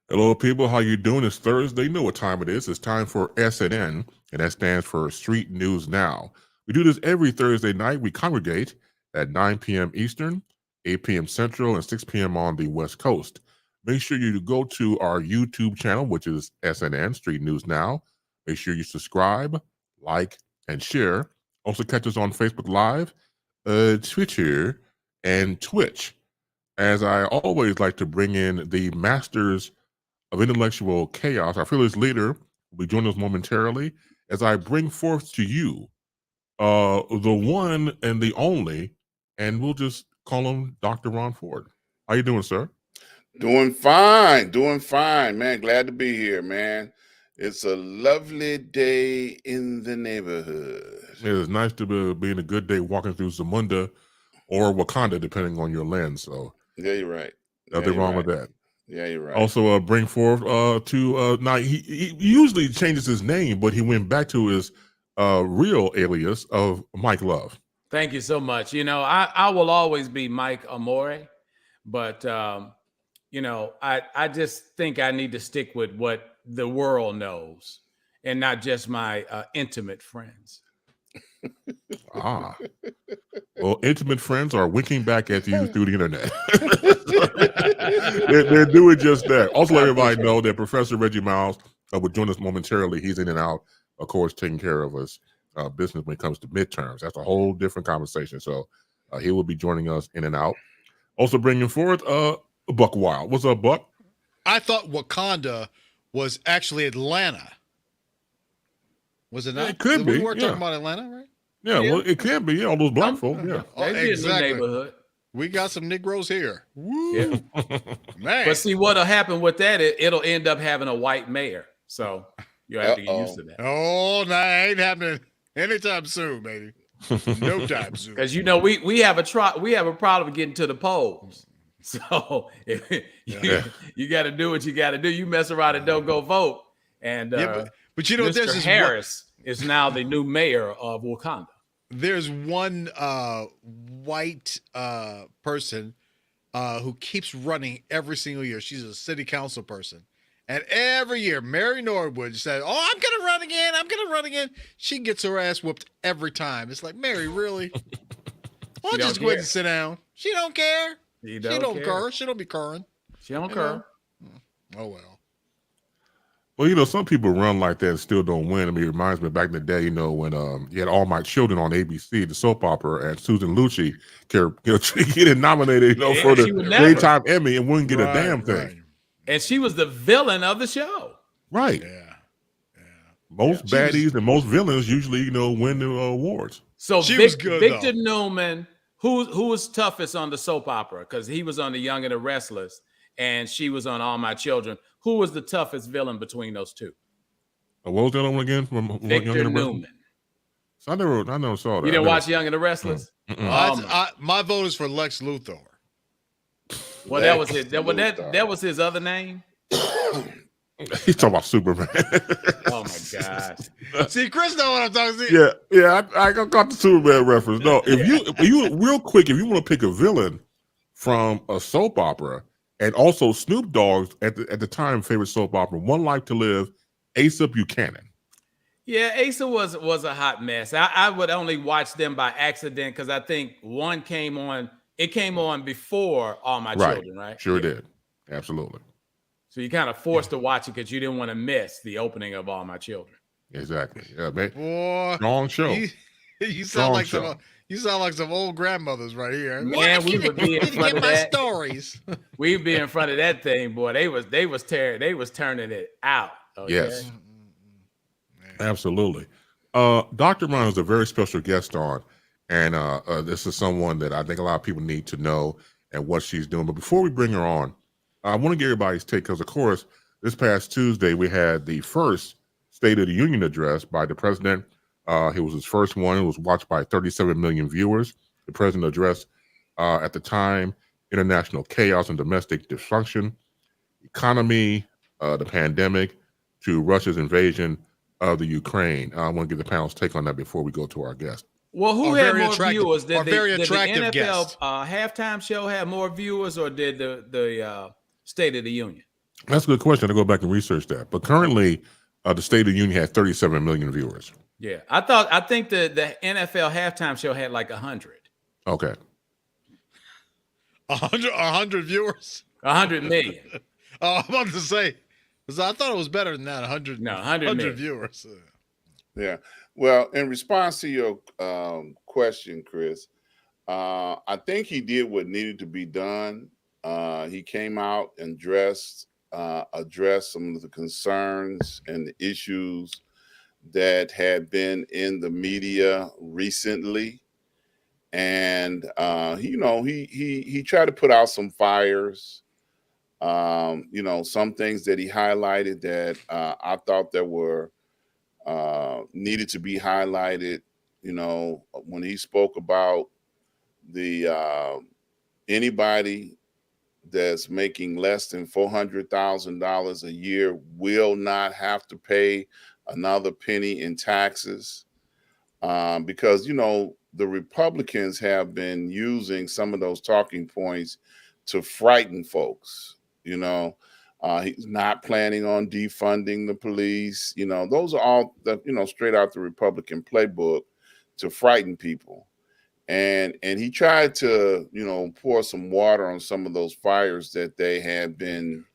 Hello, people. How you doing? It's Thursday. You know what time it is. It's time for SNN, and that stands for Street News Now. We do this every Thursday night. We congregate at 9 p.m. Eastern, 8 p.m. Central, and 6 p.m. on the West Coast. Make sure you go to our YouTube channel, which is SNN, Street News Now. Make sure you subscribe, like, and share. Also catch us on Facebook Live, Twitter, and Twitch. As I always like to bring in the masters of intellectual chaos, our fearless leader will be joining us momentarily as I bring forth to you the one and the only, and we'll just call him Dr. Ron Ford. How you doing, sir? Doing fine, man. Glad to be here, man. It's a lovely day in the neighborhood. It is nice to be in a good day walking through Zamunda or Wakanda, depending on your lens. So yeah, you're right. Nothing wrong with that. Yeah, you're right. Also, bring forth now he usually changes his name, but he went back to his real alias of Mike Love. Thank you so much. You know, I will always be Mike Amore, but you know, I just think I need to stick with what the world knows and not just my intimate friends. Well, intimate friends are winking back at you through the internet. they're doing just that. Also, let everybody know that Professor Reggie Miles will join us momentarily. He's in and out, of course, taking care of us business when it comes to midterms. That's a whole different conversation. So he will be joining us in and out. Also bringing forth Buck Wild. What's up, Buck? I thought Wakanda was actually Atlanta. Was it not? It could be. We were talking about Atlanta, right? Yeah, well, it can be. Yeah, all those black folk. Yeah, exactly. Neighborhood. We got some Negroes here. Woo. Yeah. Man. But see, what'll happen with that? It'll end up having a white mayor. So you have to get used to that. Oh, no, it ain't happening anytime soon, baby. No time soon. Because you know we have a problem getting to the polls. So you got to do what you got to do. You mess around and don't go vote. And but you know, Mr. Harris is now the new mayor of Wakanda. There's one white person who keeps running every single year. She's a city council person. And every year, Mary Norwood says, "Oh, I'm going to run again. I'm going to run again." She gets her ass whooped every time. It's like, Mary, really? Why don't just go ahead and sit down? She don't care. She don't care. She don't be curring. She don't care. Oh, well. Well, you know, some people run like that and still don't win. I mean, it reminds me back in the day, you know, when you had All My Children on ABC, the soap opera, and Susan Lucci getting nominated, you know, for the Daytime Emmy and wouldn't get a damn thing. Right. And she was the villain of the show. Right. Yeah. Most baddies and most villains usually, you know, win the awards. So she was good, Victor Newman, who was toughest on the soap opera, because he was on The Young and the Restless, and she was on All My Children. Who was the toughest villain between those two? What was that one again? From Victor Newman. So I never saw that. You didn't watch Young and the Restless? My vote is for Lex Luthor. Well, that was his. That was his other name. He's talking about Superman. Oh my gosh! See, Chris know what I'm talking about. Yeah. I got the Superman reference. No, if you real quick, if you want to pick a villain from a soap opera, and also Snoop Dogg's at the time favorite soap opera, One Life to Live, Asa Buchanan. Yeah, Asa was a hot mess. I would only watch them by accident because I think one came on. It came on before All My Children, right? Sure did. Absolutely. So you kind of forced to watch it because you didn't want to miss the opening of All My Children. Exactly. Yeah, man. Boy, strong show. You sound like some old grandmothers right here. Man, we would be in front of that. Stories. We'd be in front of that thing, boy. They was turning it out. Okay? Yes. Absolutely. Dr. Ron is a very special guest on. And this is someone that I think a lot of people need to know and what she's doing. But before we bring her on, I want to get everybody's take because, of course, this past Tuesday, we had the first State of the Union address by the president. It was his first one. It was watched by 37 million viewers. The president addressed, at the time, international chaos and domestic dysfunction, economy, the pandemic, to Russia's invasion of the Ukraine. I want to get the panel's take on that before we go to our guest. Well, who had more viewers? Did the NFL halftime show have more viewers, or did the State of the Union? That's a good question. I go back and research that. But currently, the State of the Union has 37 million viewers. Yeah, I think the NFL halftime show had like 100. Okay. 100 viewers. 100 million. Oh, I'm about to say, because I thought it was better than that. 100. No, 100 million. viewers. Yeah. Well, in response to your question, Chris, I think he did what needed to be done. He came out and addressed some of the concerns and the issues that had been in the media recently, and he tried to put out some fires. Some things that he highlighted that I thought that were needed to be highlighted. When he spoke about the anybody that's making less than $400,000 a year will not have to pay another penny in taxes, because the Republicans have been using some of those talking points to frighten folks. He's not planning on defunding the police. Those are all straight out the Republican playbook to frighten people. And he tried to, pour some water on some of those fires that they had been,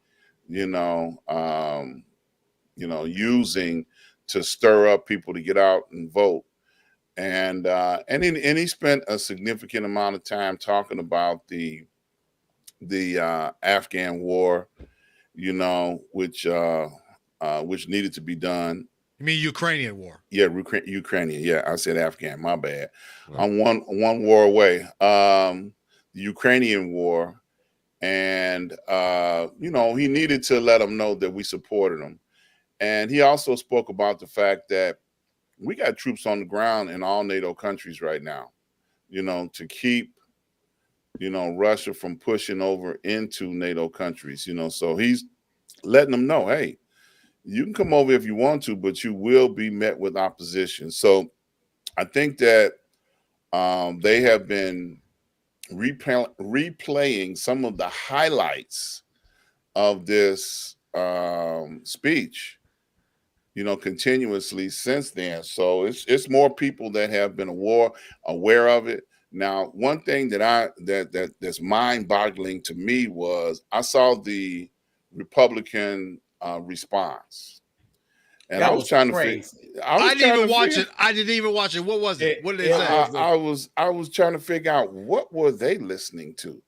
using to stir up people to get out and vote. And he spent a significant amount of time talking about the Afghan war, which needed to be done. You mean Ukrainian war? Yeah, Ukrainian. Yeah, I said Afghan. My bad. Right. I'm one war away. The Ukrainian war, and he needed to let them know that we supported them. And he also spoke about the fact that we got troops on the ground in all NATO countries right now, to keep Russia from pushing over into NATO countries. So he's letting them know, hey, you can come over if you want to, but you will be met with opposition. So I think that they have been replaying some of the highlights of this speech, continuously since then. So it's more people that have been aware of it. Now, one thing that's mind-boggling to me was I saw the Republican response, and I was trying to figure. I didn't even watch it. I didn't even watch it. What was it? What did they say? I was trying to figure out what were they listening to.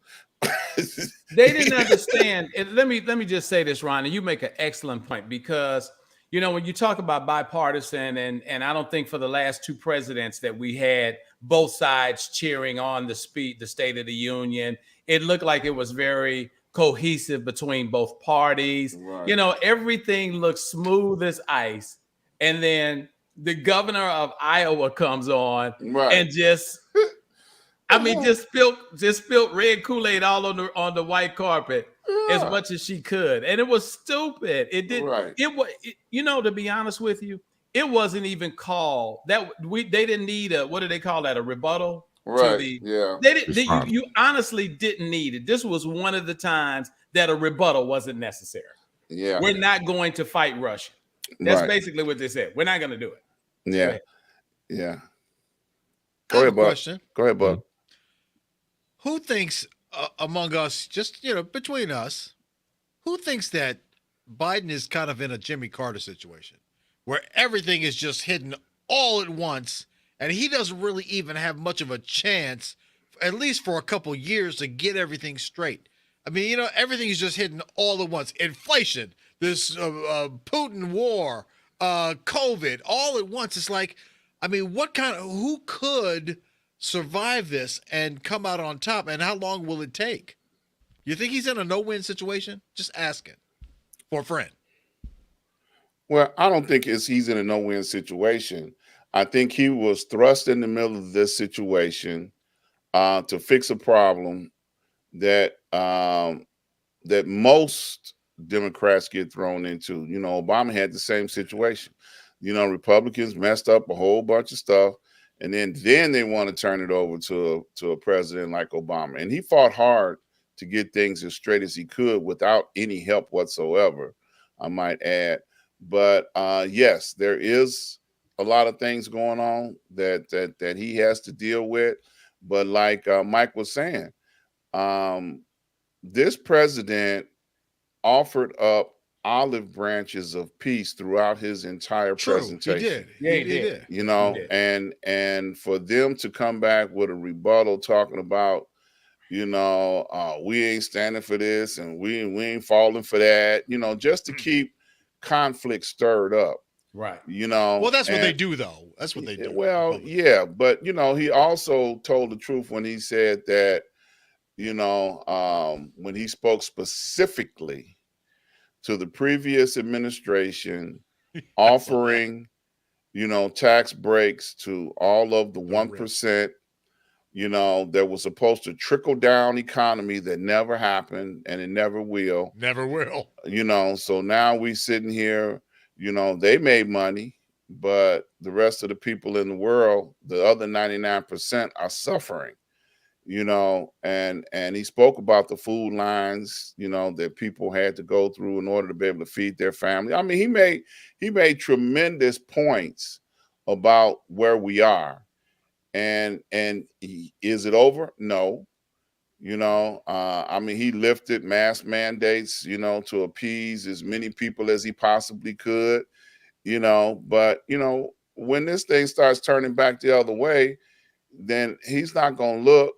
They didn't understand. And let me just say this, Ron, and you make an excellent point, because when you talk about bipartisan, and I don't think for the last two presidents that we had both sides cheering on the speech, the State of the Union, it looked like it was very cohesive between both parties. Right. Everything looks smooth as ice. And then the governor of Iowa comes on, right, and just spilled red Kool-Aid all on the white carpet, as much as she could. And it was stupid. It didn't, right. To be honest with you, it wasn't even called that. They didn't need what do they call that? A rebuttal. Right. You honestly didn't need it. This was one of the times that a rebuttal wasn't necessary. Yeah. We're not going to fight Russia. That's basically what they said. We're not going to do it. Yeah. Yeah. Go ahead, Bud. Go ahead, Bud. Who thinks among us, just between us, who thinks that Biden is kind of in a Jimmy Carter situation where everything is just hidden all at once, and he doesn't really even have much of a chance, at least for a couple years, to get everything straight? I mean, everything is just hidden all at once. Inflation, this Putin war, COVID, all at once. It's like, I mean, who could survive this and come out on top, and how long will it take? You think he's in a no-win situation? Just asking for a friend. Well, I don't think he's in a no-win situation. I think he was thrust in the middle of this situation to fix a problem that most Democrats get thrown into. Obama had the same situation. Republicans messed up a whole bunch of stuff, and then they want to turn it over to a president like Obama. And he fought hard to get things as straight as he could without any help whatsoever, I might add. But yes, there is a lot of things going on that he has to deal with. But like Mike was saying, this president offered up olive branches of peace throughout his entire presentation. He did. Yeah, He he did. did. You know, did. and for them to come back with a rebuttal talking about, you know, we ain't standing for this and we ain't falling for that, you know, just to keep conflict stirred up, Right. you know. Well, that's what they and- do, though. That's what they do. Well, yeah, but you know, he also told the truth when he said that, you know, when he spoke specifically to the previous administration offering, you know, tax breaks to all of the 1%, you know, that was supposed to trickle down economy that never happened and it never will. Never will. You know, so now we sitting here, you know, they made money, but the rest of the people in the world, the other 99% are suffering. You know, and he spoke about the food lines, you know, that people had to go through in order to be able to feed their family. I mean, he made tremendous points about where we are. And is it over? No. You know, I mean, he lifted mask mandates, you know, to appease as many people as he possibly could, you know, but, you know, when this thing starts turning back the other way, then he's not going to look,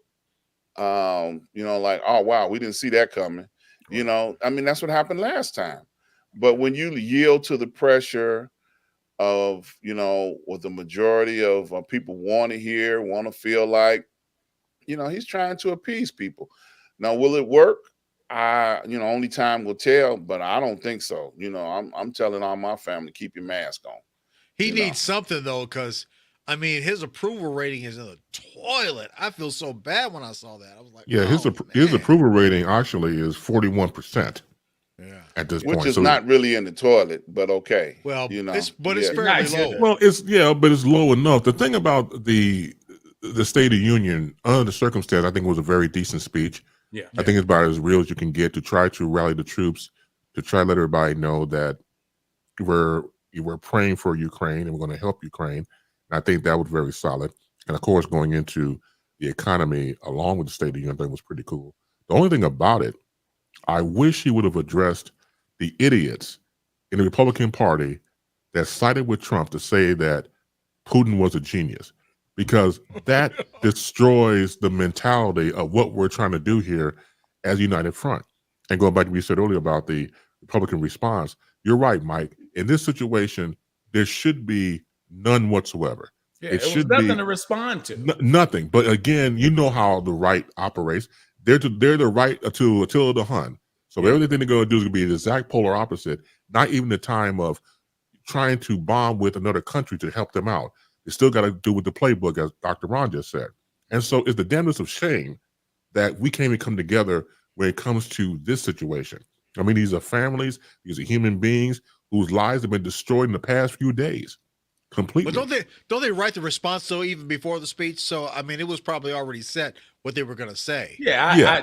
you know, like, oh, wow, we didn't see that coming. You know, I mean, that's what happened last time. But when you yield to the pressure of, you know, what the majority of people want to hear, want to feel like, you know, he's trying to appease people. Now, will it work? You know, only time will tell, but I don't think so. You know, I'm telling all my family, keep your mask on. He You know. needs something, though, because, I mean, his approval rating is in the toilet. I feel so bad when I saw that. I was like, Yeah, his oh, his man. approval rating actually is 41% Yeah. at this Which point. is So not really in the toilet, but okay. Well, you know, it's yeah. fairly Nice, low. isn't it? well, but it's low enough. The thing about the State of Union, under the circumstance, I think it was a very decent speech. Yeah. I think it's about as real as you can get to try to rally the troops, to try to let everybody know that we're praying for Ukraine and we're going to help Ukraine. And I think that was very solid. And of course, going into the economy along with the State of the Union thing was pretty cool. The only thing about it, I wish he would have addressed the idiots in the Republican Party that sided with Trump to say that Putin was a genius, because that destroys the mentality of what we're trying to do here as a united front. And going back to what you said earlier about the Republican response, you're right, Mike. In this situation, there should be none whatsoever. Yeah, It it was should nothing be to respond to. nothing. But again, you know how the right operates. They're the right to Attila the Hun. So everything they're going to do is going to be the exact polar opposite. Not even the time of trying to bond with another country to help them out. They still got to do with the playbook, as Dr. Ron just said. And so it's the damnedest of shame that we can't even come together when it comes to this situation. I mean, these are families, these are human beings whose lives have been destroyed in the past few days. Completely. But don't they write the response though even before the speech? So I mean, it was probably already set what they were going to say. Yeah,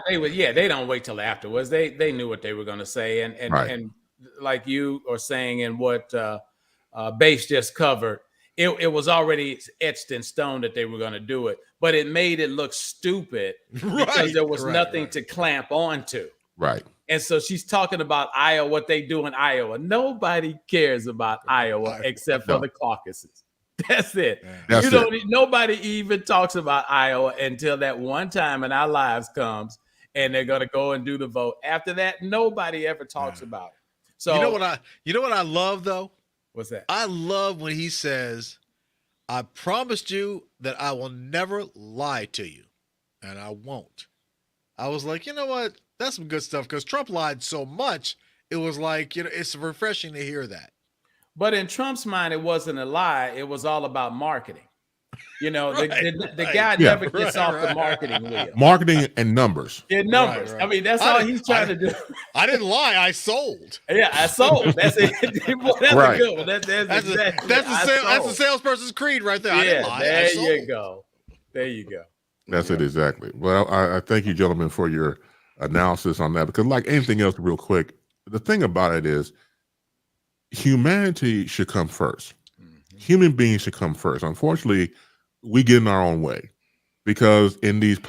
they don't wait till afterwards. They knew what they were going to say, and Right. and like you are saying, and what Base just covered, it was already etched in stone that they were going to do it, but it made it look stupid because there was nothing to clamp onto. Right. And so she's talking about Iowa, what they do in Iowa. Nobody cares about Iowa except for the caucuses. That's it. That's Nobody even talks about Iowa until that one time in our lives comes and they're going to go and do the vote. After that, nobody ever talks about it. So you know what I love though? What's that? I love when he says, I promised you that I will never lie to you, and I won't. I was like, you know what? That's some good stuff, because Trump lied so much. It was like, it's refreshing to hear that. But in Trump's mind, it wasn't a lie. It was all about marketing. The guy never gets off the marketing wheel. Marketing and numbers. Yeah, numbers. Right. I mean, that's all he's trying to do. I didn't lie. I sold. Yeah, I sold. That's it. Boy, that's Right. a good one. That's exactly That's the salesperson's creed right there. I didn't lie. There I sold. you go. There you go. That's it exactly. Well, I thank you, gentlemen, for your analysis on that, because like anything else, real quick, the thing about it is humanity should come first. Human beings should come first. Unfortunately, we get in our own way because in these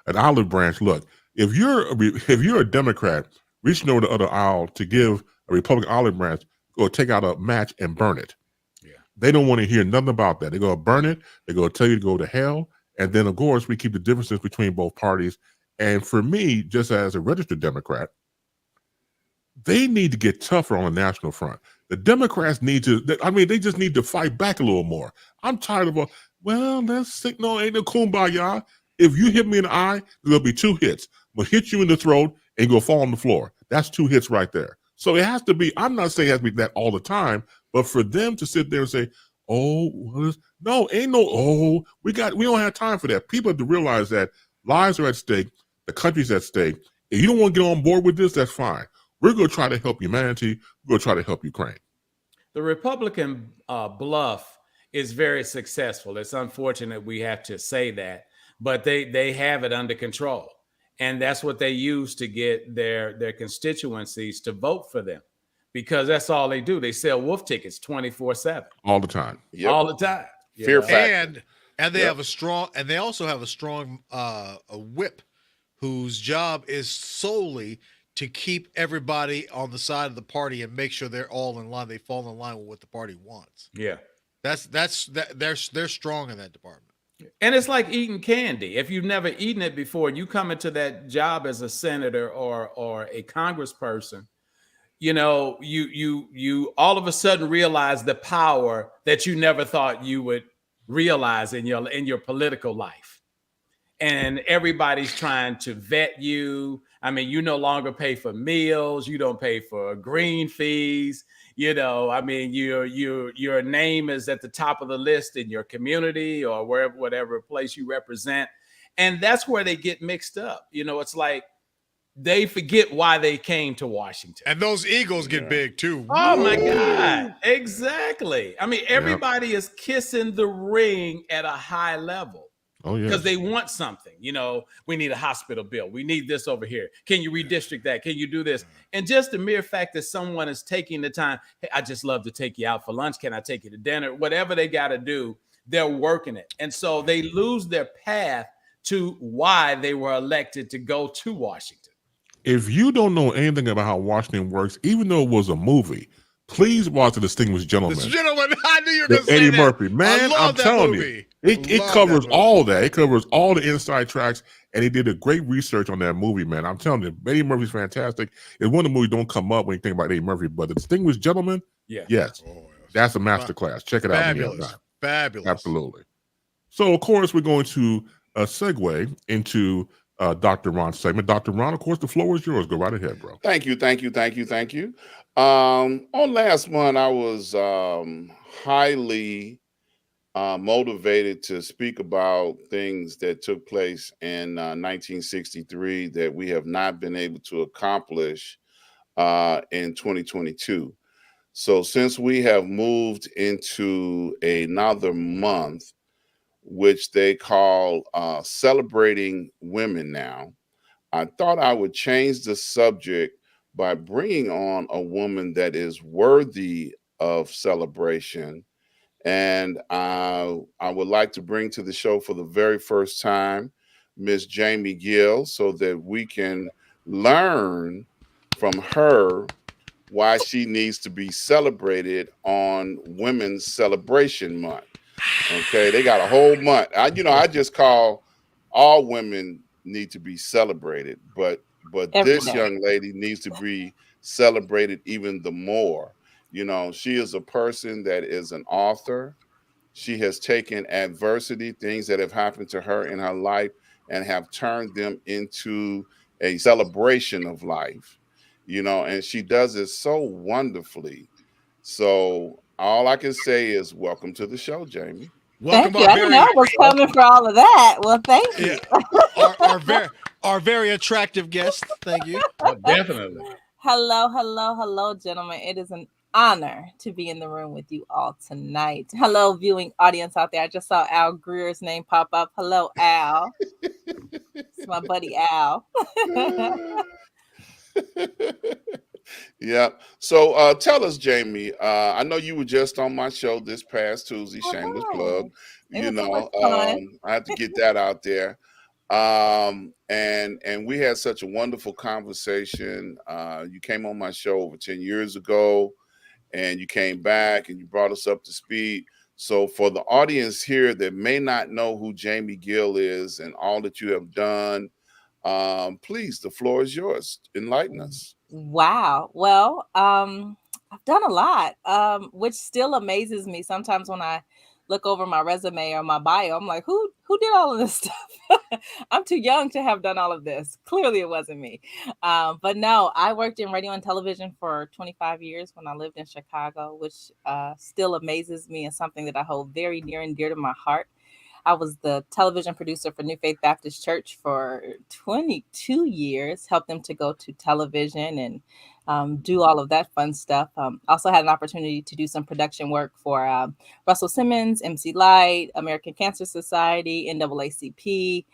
an olive branch. Look, if you're a Democrat reaching over the other aisle to give a Republican olive branch, go take out a match and burn it. Yeah, they don't want to hear nothing about that. They're going to burn it. They're going to tell you to go to hell. And then, of course, we keep the differences between both parties. And for me, just as a registered Democrat, they need to get tougher on the national front. The Democrats need to, they just need to fight back a little more. I'm tired of, that's sick. No, ain't no kumbaya. If you hit me in the eye, there'll be 2 hits. I'm going to hit you in the throat and go fall on the floor. That's 2 hits right there. So it has to be, I'm not saying it has to be that all the time, but for them to sit there and say, no, ain't no, we don't have time for that. People have to realize that lives are at stake. The country's at stake. If you don't want to get on board with this, that's fine. We're going to try to help humanity. We're going to try to help Ukraine. The Republican bluff is very successful. It's unfortunate we have to say that, but they have it under control. And that's what they use to get their constituencies to vote for them, because that's all they do. They sell wolf tickets 24/7. All the time. Yep. All the time. Fear factor. And they have a strong, and they also have a strong a whip whose job is solely to keep everybody on the side of the party and make sure they're all in line. They fall in line with what the party wants. Yeah. They're strong in that department. And it's like eating candy. If you've never eaten it before, you come into that job as a senator or a congressperson, you all of a sudden realize the power that you never thought you would realize in your political life. And everybody's trying to vet you. I mean, you no longer pay for meals. You don't pay for green fees. Your name is at the top of the list in your community or whatever place you represent. And that's where they get mixed up. It's like they forget why they came to Washington. And those egos get big too. Oh my God. Exactly. I mean, everybody is kissing the ring at a high level. Oh, yeah. Because they want something. We need a hospital bill. We need this over here. Can you redistrict that? Can you do this? And just the mere fact that someone is taking the time, hey, I just love to take you out for lunch. Can I take you to dinner? Whatever they got to do, they're working it. And so they lose their path to why they were elected to go to Washington. If you don't know anything about how Washington works, even though it was a movie, please watch The Distinguished Gentleman. I knew you were going to say Eddie that. Murphy. Man, I'm telling you, it covers all that. It covers all the inside tracks, and he did a great research on that movie, man. I'm telling you, Eddie Murphy's fantastic. It's one of the movies don't come up when you think about Eddie Murphy, but The Distinguished Gentleman, yes, that's a masterclass. Check it out. Fabulous. Absolutely. So, of course, we're going to segue into Dr. Ron's segment. Dr. Ron, of course, the floor is yours. Go right ahead, bro. Thank you. On last month, I was highly motivated to speak about things that took place in 1963 that we have not been able to accomplish in 2022. So since we have moved into another month, which they call Celebrating Women now, I thought I would change the subject by bringing on a woman that is worthy of celebration. And I would like to bring to the show for the very first time, Miss Jamie Gill, so that we can learn from her why she needs to be celebrated on Women's Celebration Month. Okay, they got a whole month. I just call all women need to be celebrated, but this young lady needs to be celebrated even the more. She is a person that is an author. She has taken adversity, things that have happened to her in her life, and have turned them into a celebration of life, and she does it so wonderfully. So all I can say is welcome to the show, Jamie. Welcome. Thank you. I didn't know I was coming for all of that. Well, thank you. Yeah. Our very attractive guest. Thank you. Oh, definitely. Hello, gentlemen. It is an honor to be in the room with you all tonight. Hello, viewing audience out there. I just saw Al Greer's name pop up. Hello, Al. It's my buddy Al. Yeah. So tell us, Jamie. I know you were just on my show this past Tuesday. Shameless plug. It You was so know, much fun. I have to get that out there. And we had such a wonderful conversation. You came on my show over 10 years ago, and you came back and you brought us up to speed. So for the audience here that may not know who Jamie Gill is and all that you have done, please, the floor is yours. Enlighten us. Wow. Well, I've done a lot, which still amazes me sometimes when I look over my resume or my bio. I'm like, who did all of this stuff? I'm too young to have done all of this. Clearly, it wasn't me. But no, I worked in radio and television for 25 years when I lived in Chicago, which still amazes me and something that I hold very near and dear to my heart. I was the television producer for New Faith Baptist Church for 22 years, helped them to go to television and do all of that fun stuff. Also had an opportunity to do some production work for Russell Simmons, MC Light, American Cancer Society, NAACP,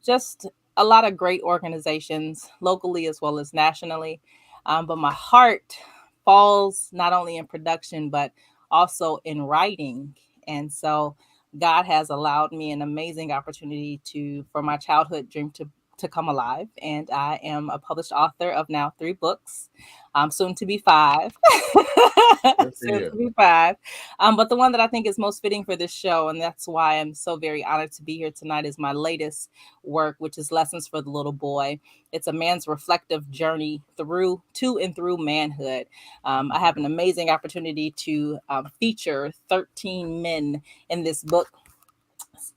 just a lot of great organizations locally as well as nationally. But my heart falls not only in production, but also in writing. And so God has allowed me an amazing opportunity for my childhood dream to come alive. And I am a published author of now 3 books, soon to be 5. Soon to be 5. But the one that I think is most fitting for this show, and that's why I'm so very honored to be here tonight, is my latest work, which is Lessons for the Little Boy. It's a man's reflective journey to and through manhood. I have an amazing opportunity to feature 13 men in this book.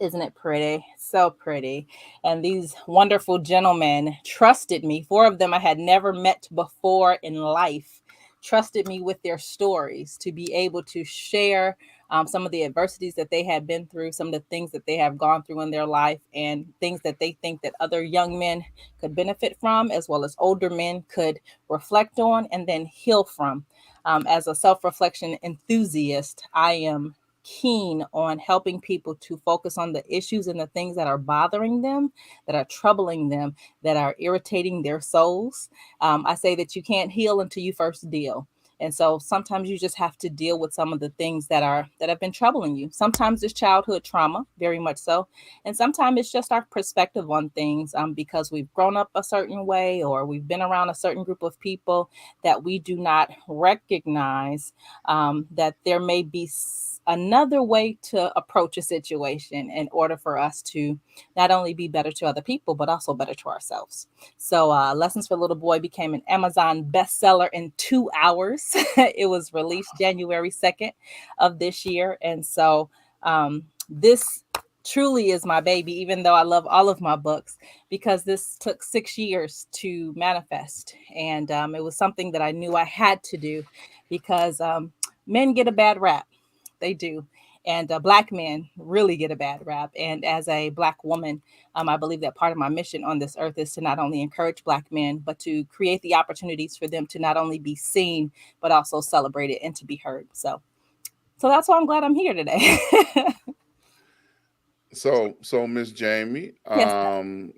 Isn't it pretty? So pretty. And these wonderful gentlemen trusted me. 4 of them I had never met before in life, trusted me with their stories to be able to share some of the adversities that they had been through, some of the things that they have gone through in their life, and things that they think that other young men could benefit from, as well as older men could reflect on and then heal from. As a self-reflection enthusiast, I am keen on helping people to focus on the issues and the things that are bothering them, that are troubling them, that are irritating their souls. I say that you can't heal until you first deal. And so sometimes you just have to deal with some of the things that have been troubling you. Sometimes it's childhood trauma, very much so. And sometimes it's just our perspective on things, because we've grown up a certain way or we've been around a certain group of people that we do not recognize that there may be another way to approach a situation in order for us to not only be better to other people, but also better to ourselves. So Lessons for Little Boy became an Amazon bestseller in 2 hours. It was released January 2nd of this year. And so this truly is my baby, even though I love all of my books, because this took 6 years to manifest. And it was something that I knew I had to do because men get a bad rap. They do. And Black men really get a bad rap. And as a Black woman, I believe that part of my mission on this earth is to not only encourage Black men, but to create the opportunities for them to not only be seen, but also celebrated and to be heard. So that's why I'm glad I'm here today. So Miss Jamie, Yes.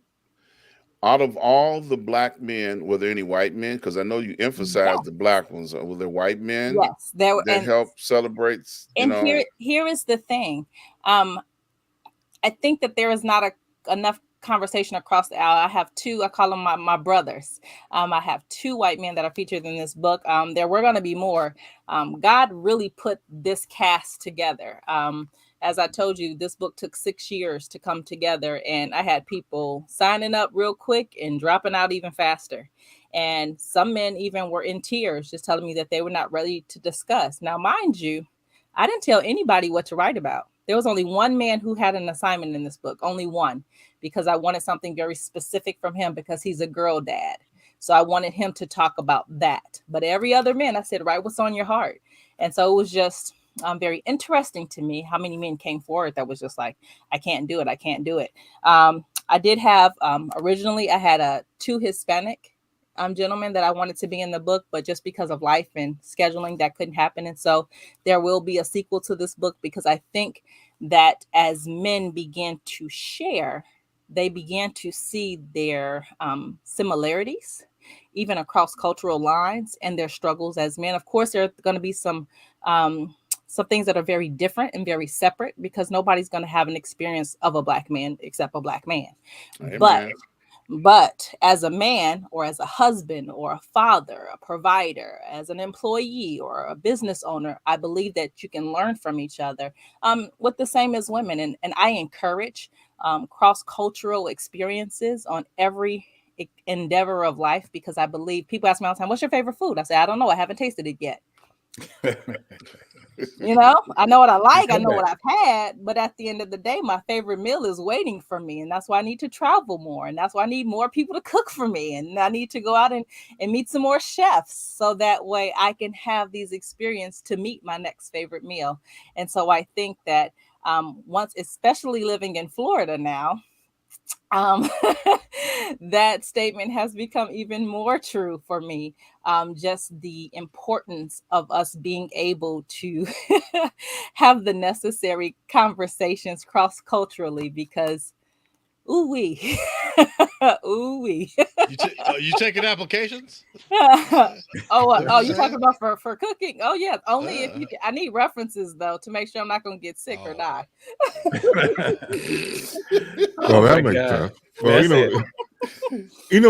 out of all the Black men, were there any white men? Because I know you emphasized the Black ones. Were there white men Yes, there were, that helped celebrate? and here is the thing. I think that there is not enough conversation across the aisle. I have 2, I call them my brothers. I have 2 white men that are featured in this book. There were going to be more. God really put this cast together. As I told you, this book took 6 years to come together, and I had people signing up real quick and dropping out even faster. And some men even were in tears, just telling me that they were not ready to discuss. Now, mind you, I didn't tell anybody what to write about. There was only one man who had an assignment in this book, only one, because I wanted something very specific from him because he's a girl dad. So I wanted him to talk about that. But every other man, I said, write what's on your heart. And so it was just very interesting to me how many men came forward that was just like, I can't do it. I can't do it. I did have, originally I had 2 Hispanic gentleman that I wanted to be in the book, but just because of life and scheduling, that couldn't happen. And so there will be a sequel to this book, because I think that as men begin to share, they began to see their similarities, even across cultural lines, and their struggles as men. Of course, there are going to be some things that are very different and very separate, because nobody's going to have an experience of a Black man except a Black man. Amen. But as a man, or as a husband, or a father, a provider, as an employee or a business owner, I believe that you can learn from each other, with the same as women. And I encourage cross-cultural experiences on every endeavor of life, because I believe people ask me all the time, what's your favorite food? I say, I don't know. I haven't tasted it yet. You know, I know what I like, I know what I've had, but at the end of the day, my favorite meal is waiting for me. And that's why I need to travel more. And that's why I need more people to cook for me. And I need to go out and meet some more chefs, so that way I can have these experiences to meet my next favorite meal. And so I think that once, especially living in Florida now, that statement has become even more true for me. Just the importance of us being able to have the necessary conversations cross-culturally, because ooh wee, ooh wee. You taking applications? Oh, you talking about for cooking? Oh yeah, only if you. I need references though, to make sure I'm not going to get sick or die. Well, that makes sense. Well,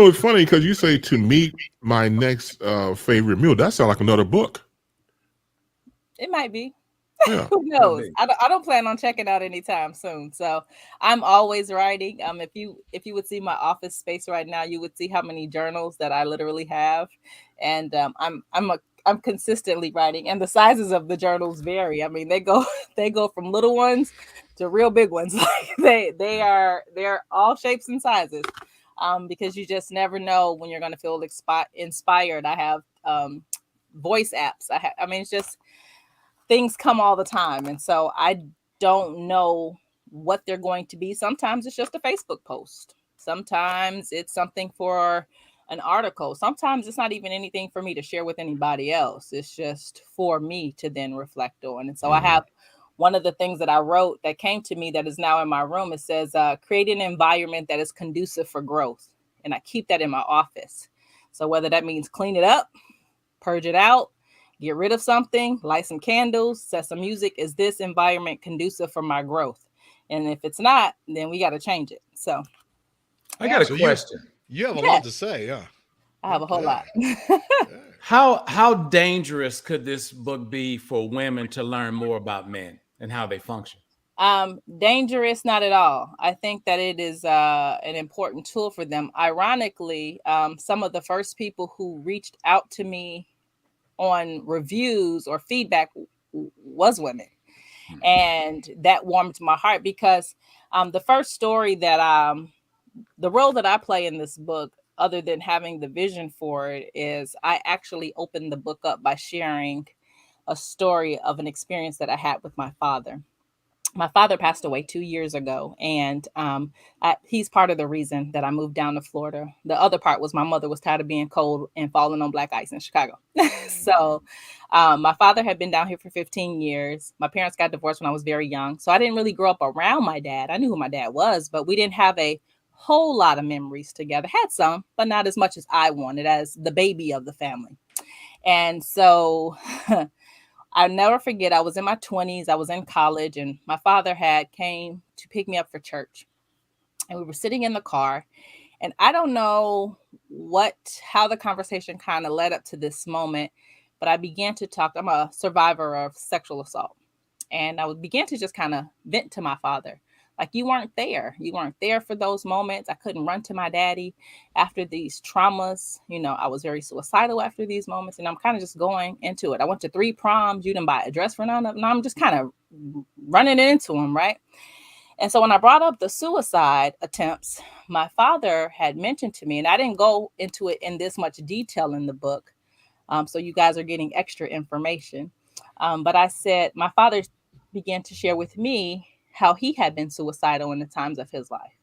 it's funny because you say to meet my next favorite meal. That sounds like another book. It might be. Yeah. Who knows? I don't plan on checking out anytime soon. So I'm always writing. If you would see my office space right now, you would see how many journals that I literally have, and I'm consistently writing, and the sizes of the journals vary. I mean, they go from little ones to real big ones. Like they're all shapes and sizes, because you just never know when you're going to feel inspired. I have voice apps. It's just things come all the time. And so I don't know what they're going to be. Sometimes it's just a Facebook post. Sometimes it's something for an article. Sometimes it's not even anything for me to share with anybody else. It's just for me to then reflect on. And so I have one of the things that I wrote that came to me that is now in my room. It says, create an environment that is conducive for growth. And I keep that in my office. So whether that means clean it up, purge it out, get rid of something, light some candles, set some music. Is this environment conducive for my growth? And if it's not, then we got to change it. So I got a question. You have a lot to say, yeah. I have a whole lot. How dangerous could this book be for women to learn more about men and how they function? Dangerous, not at all. I think that it is an important tool for them. Ironically, some of the first people who reached out to me on reviews or feedback was women, and that warmed my heart, because the first story that the role that I play in this book, other than having the vision for it, is I actually opened the book up by sharing a story of an experience that I had with my father. My father passed away 2 years ago, and he's part of the reason that I moved down to Florida. The other part was my mother was tired of being cold and falling on black ice in Chicago. So my father had been down here for 15 years. My parents got divorced when I was very young, so I didn't really grow up around my dad. I knew who my dad was, but we didn't have a whole lot of memories together. Had some, but not as much as I wanted as the baby of the family. And so I never forget, I was in my 20s, I was in college, and my father had came to pick me up for church. And we were sitting in the car, and I don't know how the conversation kind of led up to this moment, but I began to talk. I'm a survivor of sexual assault. And I began to just kind of vent to my father. Like, you weren't there. You weren't there for those moments. I couldn't run to my daddy after these traumas. I was very suicidal after these moments. And I'm kind of just going into it. I went to 3 proms. You didn't buy a dress for none of them. I'm just kind of running into them, right? And so when I brought up the suicide attempts, my father had mentioned to me, and I didn't go into it in this much detail in the book. So you guys are getting extra information. But I said, my father began to share with me how he had been suicidal in the times of his life.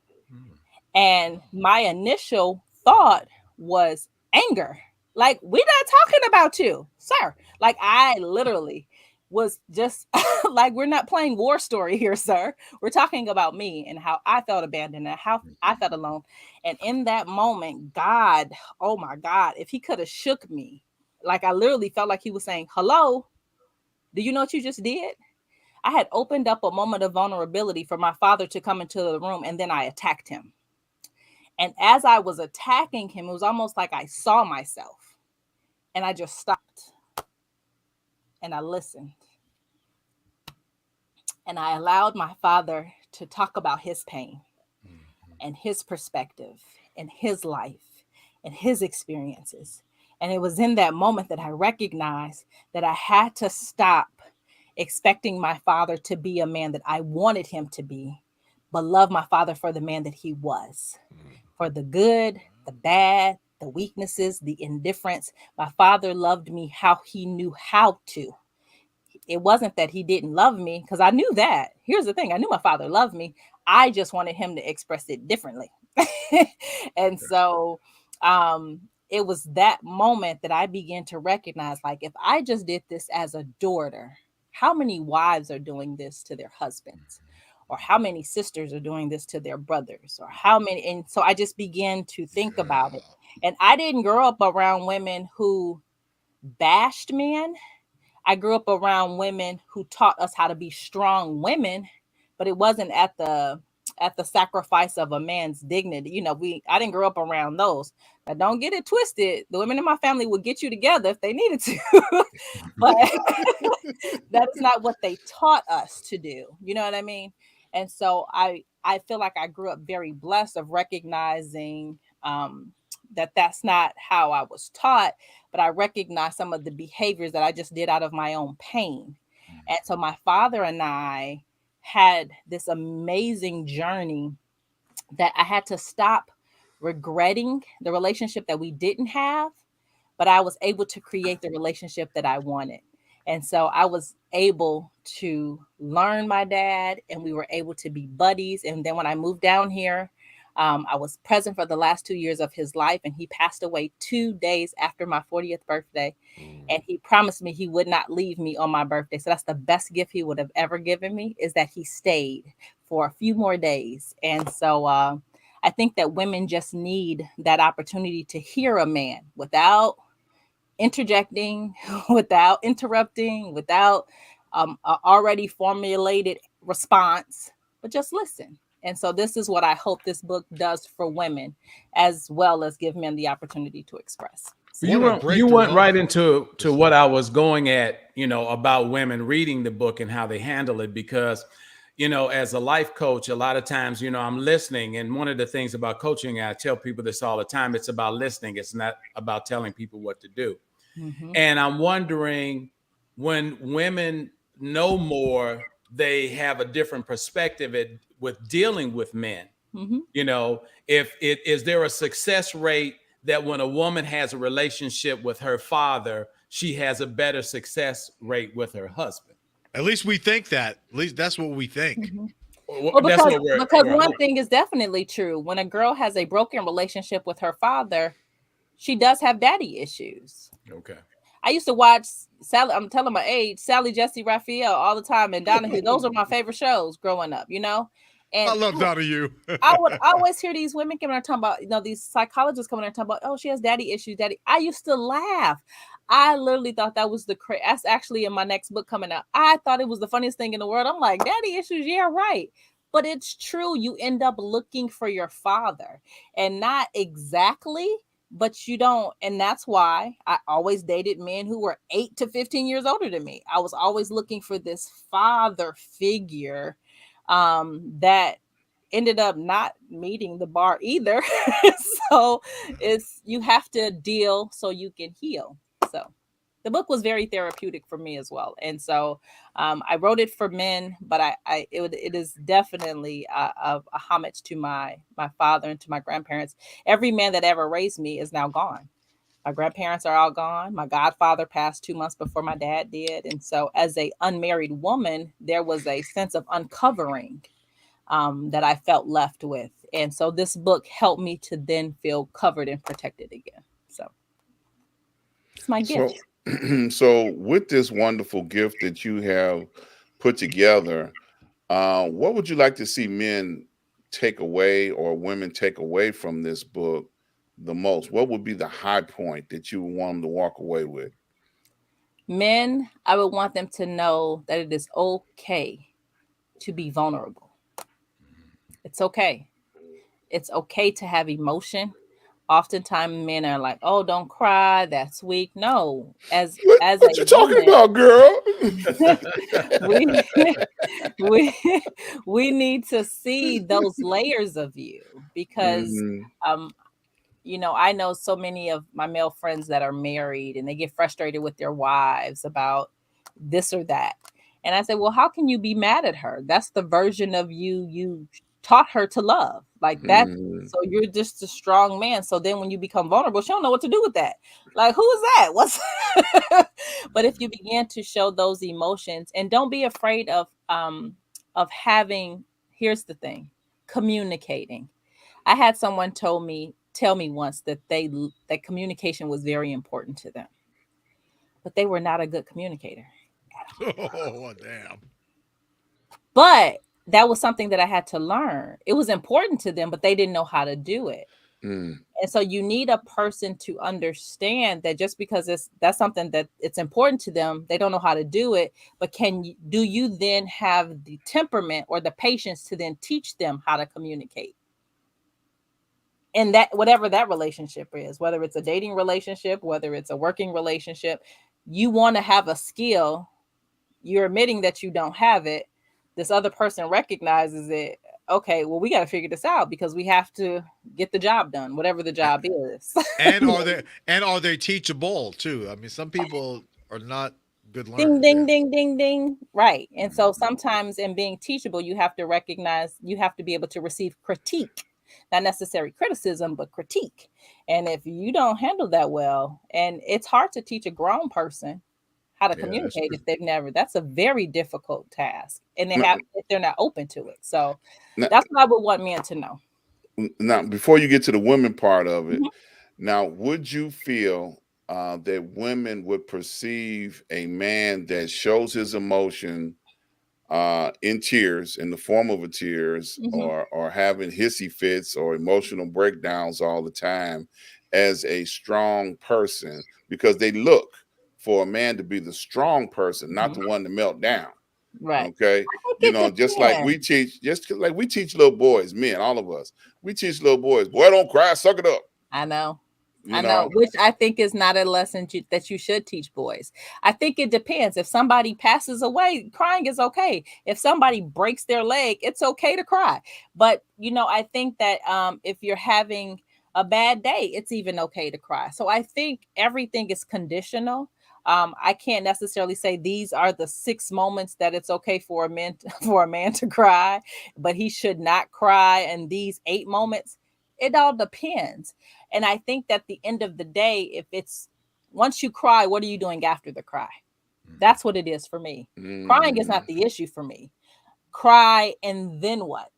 And my initial thought was anger. Like, we're not talking about you, sir. Like, I literally was just like, we're not playing war story here, sir. We're talking about me and how I felt abandoned and how I felt alone. And in that moment, God, oh my God, if he could have shook me, like I literally felt like he was saying, hello, do you know what you just did? I had opened up a moment of vulnerability for my father to come into the room, and then I attacked him. And as I was attacking him, it was almost like I saw myself, and I just stopped and I listened. And I allowed my father to talk about his pain and his perspective and his life and his experiences. And it was in that moment that I recognized that I had to stop expecting my father to be a man that I wanted him to be, but love my father for the man that he was, for the good, the bad, the weaknesses, the indifference. My father loved me how he knew how to. It wasn't that he didn't love me, because I knew that. Here's the thing. I knew my father loved me. I just wanted him to express it differently. And so it was that moment that I began to recognize, like, if I just did this as a daughter, how many wives are doing this to their husbands? Or how many sisters are doing this to their brothers? Or how many? And so I just began to think about it. And I didn't grow up around women who bashed men. I grew up around women who taught us how to be strong women, but it wasn't at the sacrifice of a man's dignity. You know, I didn't grow up around those. Now, don't get it twisted. The women in my family would get you together if they needed to, but that's not what they taught us to do. You know what I mean? And so I feel like I grew up very blessed of recognizing that that's not how I was taught, but I recognize some of the behaviors that I just did out of my own pain. And so my father and I had this amazing journey that I had to stop regretting the relationship that we didn't have, but I was able to create the relationship that I wanted. And so I was able to learn my dad, and we were able to be buddies. And then when I moved down here, I was present for the last 2 years of his life, and he passed away 2 days after my 40th birthday. And he promised me he would not leave me on my birthday. So that's the best gift he would have ever given me, is that he stayed for a few more days. And so I think that women just need that opportunity to hear a man without interjecting, without interrupting, without an already formulated response, but just listen. And so this is what I hope this book does for women, as well as give men the opportunity to express. You went right into what I was going at, about women reading the book and how they handle it, because, as a life coach, a lot of times, I'm listening. And one of the things about coaching, I tell people this all the time, it's about listening. It's not about telling people what to do. Mm-hmm. And I'm wondering, when women know more, they have a different perspective with dealing with men. Mm-hmm. Is there a success rate that when a woman has a relationship with her father, she has a better success rate with her husband? At least we think that. At least that's what we think. Mm-hmm. Well, because one thing is definitely true. When a girl has a broken relationship with her father, she does have daddy issues. Okay. I used to watch Sally, I'm telling my age, Sally, Jesse, Raphael all the time, and Donahue. Those are my favorite shows growing up, And I love Donahue. I would always hear these women coming out talking about, these psychologists coming out talking about, oh, she has daddy issues, daddy. I used to laugh. I literally thought that was that's actually in my next book coming out. I thought it was the funniest thing in the world. I'm like, daddy issues, yeah, right. But it's true. You end up looking for your father, and not exactly, but you don't. And that's why I always dated men who were 8 to 15 years older than me. I was always looking for this father figure that ended up not meeting the bar either. So you have to deal so you can heal. So the book was very therapeutic for me as well. And so I wrote it for men, but it is definitely a homage to my father and to my grandparents. Every man that ever raised me is now gone. My grandparents are all gone. My godfather passed 2 months before my dad did. And so as a unmarried woman, there was a sense of uncovering that I felt left with. And so this book helped me to then feel covered and protected again. So It's my So, gift. so with this wonderful gift that you have put together, what would you like to see men take away or women take away from this book the most? What would be the high point that you would want them to walk away with? Men, I would want them to know that it is okay to be vulnerable. It's okay. It's okay to have emotion. Oftentimes men are like, "Oh, don't cry, that's weak." No, as What a you talking woman, about, girl? we we we need to see those layers of you because Mhm. um I know so many of my male friends that are married and they get frustrated with their wives about this or that. And I say, well, how can you be mad at her? That's the version of you taught her to love. Like that. Mhm. So you're just a strong man. So then when you become vulnerable, she don't know what to do with that. Like, who is that? What's but if you begin to show those emotions and don't be afraid of having, here's the thing, communicating. I had someone tell me once that that communication was very important to them, but they were not a good communicator. Oh, damn. But that was something that I had to learn. It was important to them, but they didn't know how to do it. Mm. And so you need a person to understand that just because that's something that it's important to them, they don't know how to do it. But do you then have the temperament or the patience to then teach them how to communicate? And that whatever that relationship is, whether it's a dating relationship, whether it's a working relationship, you want to have a skill. You're admitting that you don't have it. This other person recognizes it. Okay, well, we got to figure this out because we have to get the job done, whatever the job is. And are they teachable too? I mean, some people are not good Ding, learners. ding, Yeah. ding, ding, ding. Right. And so sometimes in being teachable, you have to recognize, you have to be able to receive critique, not necessary criticism, but critique. And if you don't handle that well, and it's hard to teach a grown person how to Yeah, that's communicate true. if they've never, that's a very difficult task. And Now, if they're not open to it. So now, that's what I would want men to know. now, before you get to the women part of it, Mhm. now, would you feel that women would perceive a man that shows his emotion in tears, in the form of a tears, Mhm. or having hissy fits or emotional breakdowns all the time, as a strong person? Because they look for a man to be the strong person, not Mhm. the one to melt down. Right. Okay, I think you it know, depends. just like we teach little boys, men, all of us, we teach little boys, boy, don't cry, suck it up. I know. You I know, know, which I think is not a lesson that you should teach boys. I think it depends. If somebody passes away, crying is okay. If somebody breaks their leg, it's okay to cry. But I think that if you're having a bad day, it's even okay to cry. So I think everything is conditional. I can't necessarily say these are the 6 moments that it's okay for a man for a man to cry, but he should not cry. And these 8 moments, it all depends. And I think that at the end of the day, if it's once you cry, what are you doing after the cry? That's what it is for me. Crying is not Mhm. the issue for me. Cry and then what?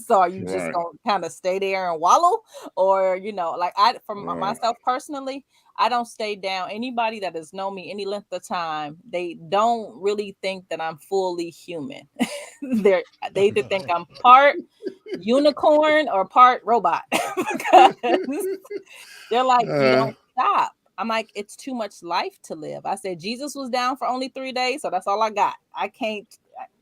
So are you just Right, gonna kind of stay there and wallow? Or, like from right. myself personally, I don't stay down. Anybody that has known me any length of time, they don't really think that I'm fully human. They're they either think I'm part unicorn or part robot because they're like, you Uh, don't stop. I'm like, it's too much life to live. I said, Jesus was down for only 3 days, so that's all I got. I can't,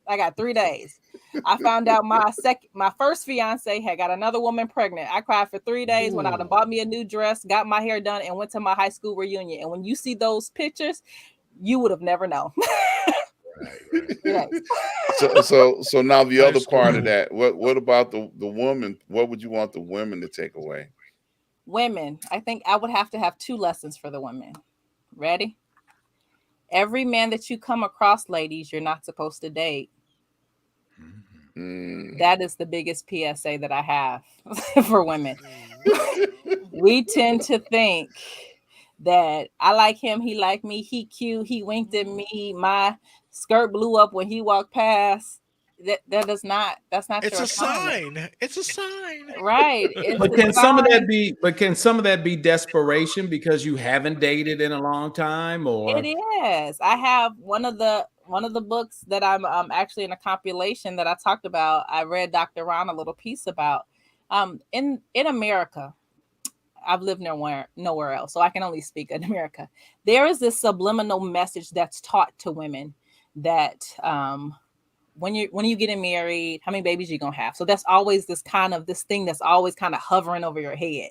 I got 3 days. I found out my first fiance had got another woman pregnant. I cried for 3 days when I Ooh. bought me a new dress, got my hair done, and went to my high school reunion. And when you see those pictures, you would have never known. Right, right. Yes. so now the High other school part of reunion. that, what about the woman? What would you want the women to take away? Women, I think I would have to have 2 lessons for the women. Ready? Every man that you come across, ladies, you're not supposed to date. Mm. That is the biggest PSA that I have for women. We tend to think that I like him, he like me, he cute, he winked at me, my skirt blew up when he walked past. that does not, that's not It's your a assignment. sign. It's a sign. Right. It's But a can some of that sign. be? But can some of that be desperation because you haven't dated in a long time, It or is. I have one of the books that I'm actually in a compilation that I talked about. I read Dr. Ron a little piece about in America. I've lived nowhere else, so I can only speak in America. There is this subliminal message that's taught to women that when you getting married, how many babies you gonna have? So that's always this thing that's always kind of hovering over your head,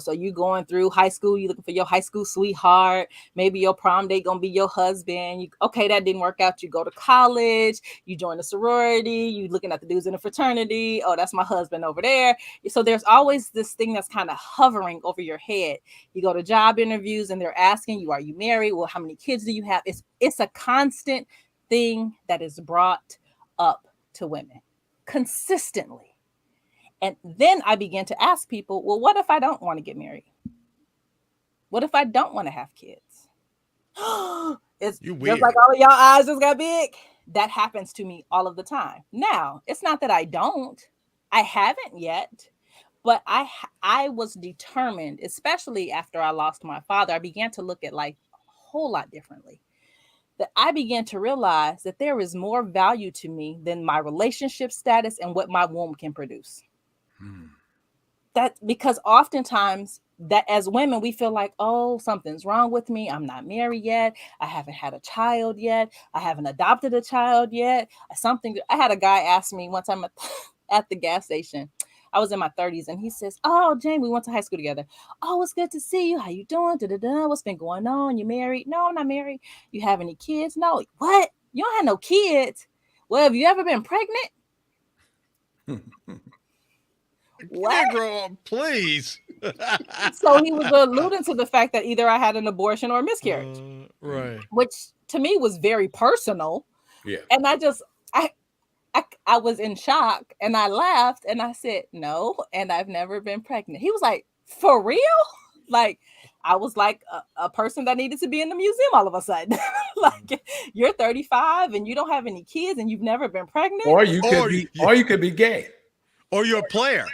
So you going through high school, you looking for your high school sweetheart. Maybe your prom date gonna be your husband. Okay, that didn't work out. You go to college, you join a sorority, you looking at the dudes in a fraternity. Oh, that's my husband over there. So there's always this thing that's kind of hovering over your head. You go to job interviews and they're asking you, are you married? Well, how many kids do you have? It's a constant thing that is brought up to women consistently. And then I began to ask people, well, what if I don't want to get married? What if I don't want to have kids? It's You just weird. like all of y'all eyes just got big. That happens to me all of the time. Now, it's not that I haven't yet, but I was determined, especially after I lost my father. I began to look at life a whole lot differently. That I began to realize that there is more value to me than my relationship status and what my womb can produce. That because oftentimes that as women, we feel like, oh, something's wrong with me. I'm not married yet. I haven't had a child yet. I haven't adopted a child yet. I had a guy ask me one time at the gas station. I was in my 30s and he says, oh, Jane, we went to high school together. Oh, it's good to see you. How you doing? Da-da-da. What's been going on? You married? No, I'm not married. You have any kids? No. What? You don't have no kids? Well, have you ever been pregnant? What? Negro, please. So he was alluding to the fact that either I had an abortion or a miscarriage, Right. which to me was very personal. yeah? And I was in shock and I laughed and I said, no, and I've never been pregnant. He was like, for real? Like, I was like a person that needed to be in the museum all of a sudden. Like, you're 35 and you don't have any kids and you've never been pregnant? Or you could be gay. Or you're a player.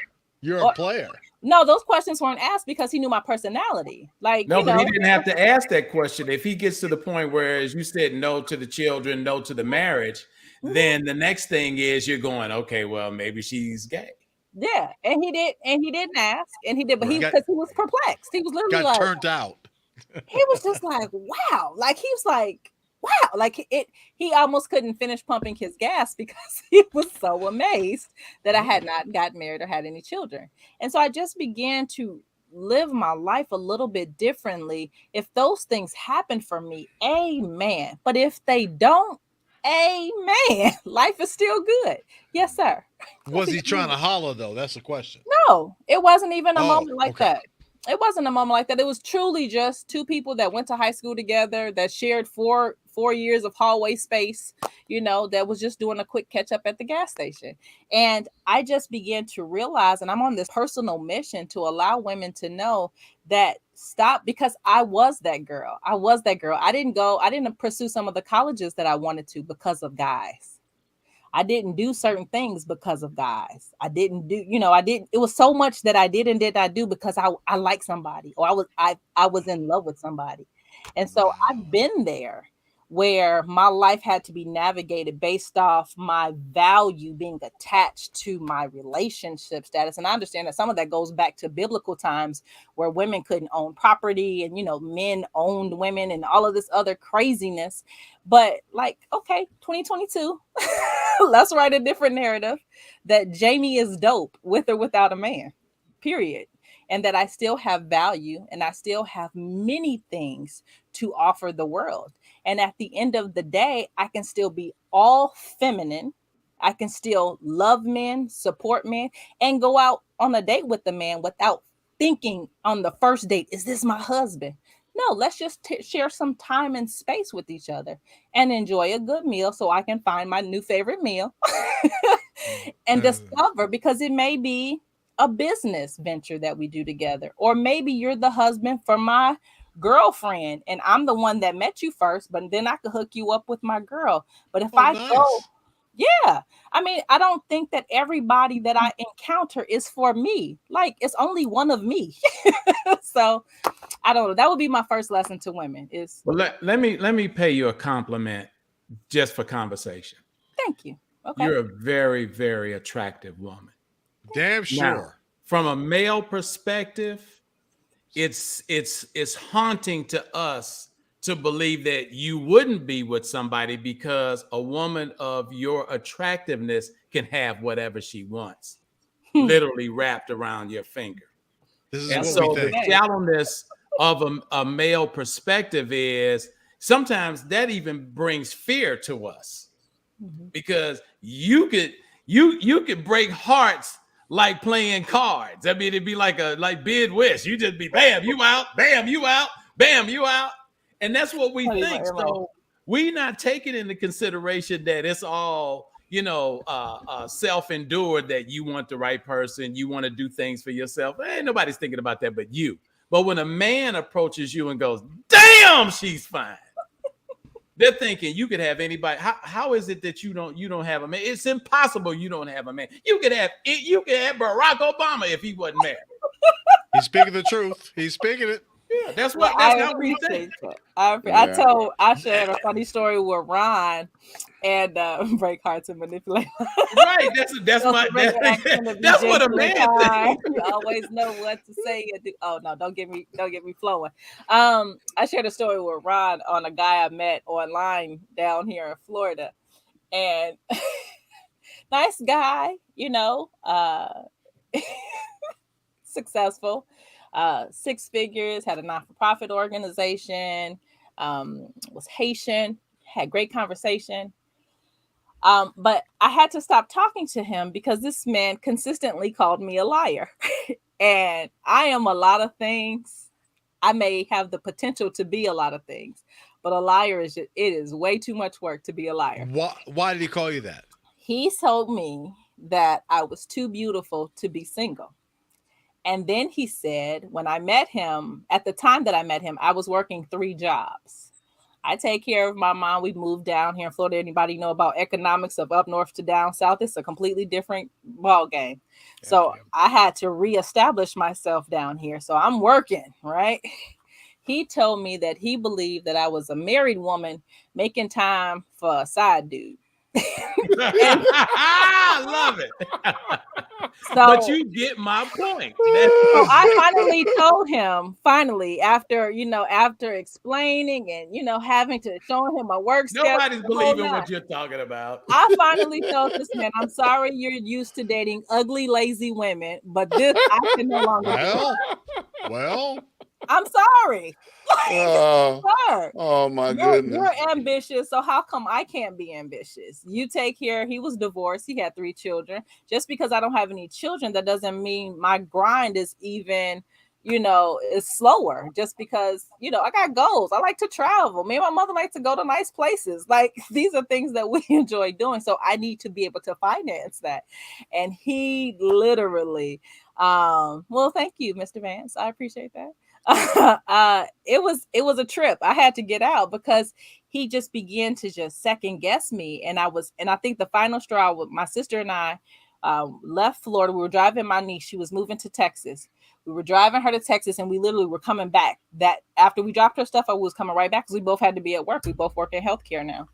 You're a player. No, those questions weren't asked because he knew my personality. Like, No, but he didn't have to ask that question. If he gets to the point where, as you said, no to the children, no to the marriage, then the next thing is you're going, okay, well, maybe she's gay. Yeah, and he didn't ask, and he did, but because he was perplexed. He was literally Got like, turned out. he was just like, wow, like he was like, wow, like he almost couldn't finish pumping his gas because he was so amazed that I had not gotten married or had any children. And so I just began to live my life a little bit differently. If those things happen for me, amen. But if they don't, amen. Life is still good. Yes, sir. Was he trying to holler though? That's the question. No, it wasn't even a moment like okay. that. It wasn't a moment like that. It was truly just two people that went to high school together, that shared four years of hallway space, that was just doing a quick catch up at the gas station. And I just began to realize, and I'm on this personal mission to allow women to know that stop, because I was that girl. I didn't pursue some of the colleges that I wanted to because of guys. I didn't do certain things because of guys. It was so much that I did and did not do because I like somebody, or I was in love with somebody. And so I've been there where my life had to be navigated based off my value being attached to my relationship status. And I understand that some of that goes back to biblical times where women couldn't own property and, men owned women and all of this other craziness. But like, okay, 2022, let's write a different narrative that Jamie is dope with or without a man, period. And that I still have value and I still have many things to offer the world. And at the end of the day, I can still be all feminine. I can still love men, support men, and go out on a date with the man without thinking on the first date, is this my husband? No, let's just share some time and space with each other and enjoy a good meal so I can find my new favorite meal and discover, because it may be a business venture that we do together. Or maybe you're the husband for my girlfriend and I'm the one that met you first, but then I could hook you up with my girl. But if Yeah. I mean, I don't think that everybody that I encounter is for me. Like, it's only one of me. So I don't know. That would be my first lesson to women is Well, let me pay you a compliment just for conversation. thank you. Okay. You're a very, very attractive woman. Damn sure. Now, from a male perspective, it's haunting to us to believe that you wouldn't be with somebody because a woman of your attractiveness can have whatever she wants, literally wrapped around your finger. This is And what so we the think. shallowness of a male perspective is sometimes that even brings fear to us because you could break hearts like playing cards. I mean, it'd be like bid whist. You just be bam, you out, bam, you out, bam, you out. And that's what we think. So we not taking into consideration that it's all, self-endured, that you want the right person, you want to do things for yourself. Ain't nobody's thinking about that but you. But when a man approaches you and goes, damn, she's fine, they're thinking you could have anybody. How is it that you don't have a man? It's impossible you don't have a man. You could have Barack Obama if he wasn't married. He's speaking the truth. He's speaking it. Yeah, that's how we think. I shared a funny story with Ron and break hearts and manipulate. Right, that's what a man thinks. You always know what to say and do. Oh no, don't get me flowing. I shared a story with Ron on a guy I met online down here in Florida, and nice guy, successful. 6 figures, had a not-for-profit organization, was Haitian, had great conversation. But I had to stop talking to him because this man consistently called me a liar. And I am a lot of things. I may have the potential to be a lot of things, but a liar it is way too much work to be a liar. Why did he call you that? He told me that I was too beautiful to be single. And then he said, when I met him, at the time that I met him, I was working 3 jobs. I take care of my mom. We moved down here in Florida. Anybody know about economics of up north to down south? It's a completely different ball game. So I had to reestablish myself down here. So I'm working, right? He told me that he believed that I was a married woman making time for a side dude. I love it. So, but you get my point. So I finally told him, after explaining and having to show him my work schedule. Nobody's believing what you're talking about. I finally told this man, I'm sorry you're used to dating ugly, lazy women, but this I can no longer. Well. I'm sorry. Oh my goodness. You're ambitious, so how come I can't be ambitious? You take care. He was divorced. He had 3 children. Just because I don't have any children, that doesn't mean my grind is even, is slower. Just because, I got goals. I like to travel. Me and my mother like to go to nice places. Like, these are things that we enjoy doing. So I need to be able to finance that. And he literally, well, thank you, Mr. Vance. I appreciate that. It was a trip. I had to get out because he just began to just second guess me. And I think the final straw with my sister and I left Florida. We were driving my niece. She was moving to Texas. We were driving her to Texas and we literally were coming back. That after we dropped her stuff, I was coming right back because we both had to be at work. We both work in healthcare now.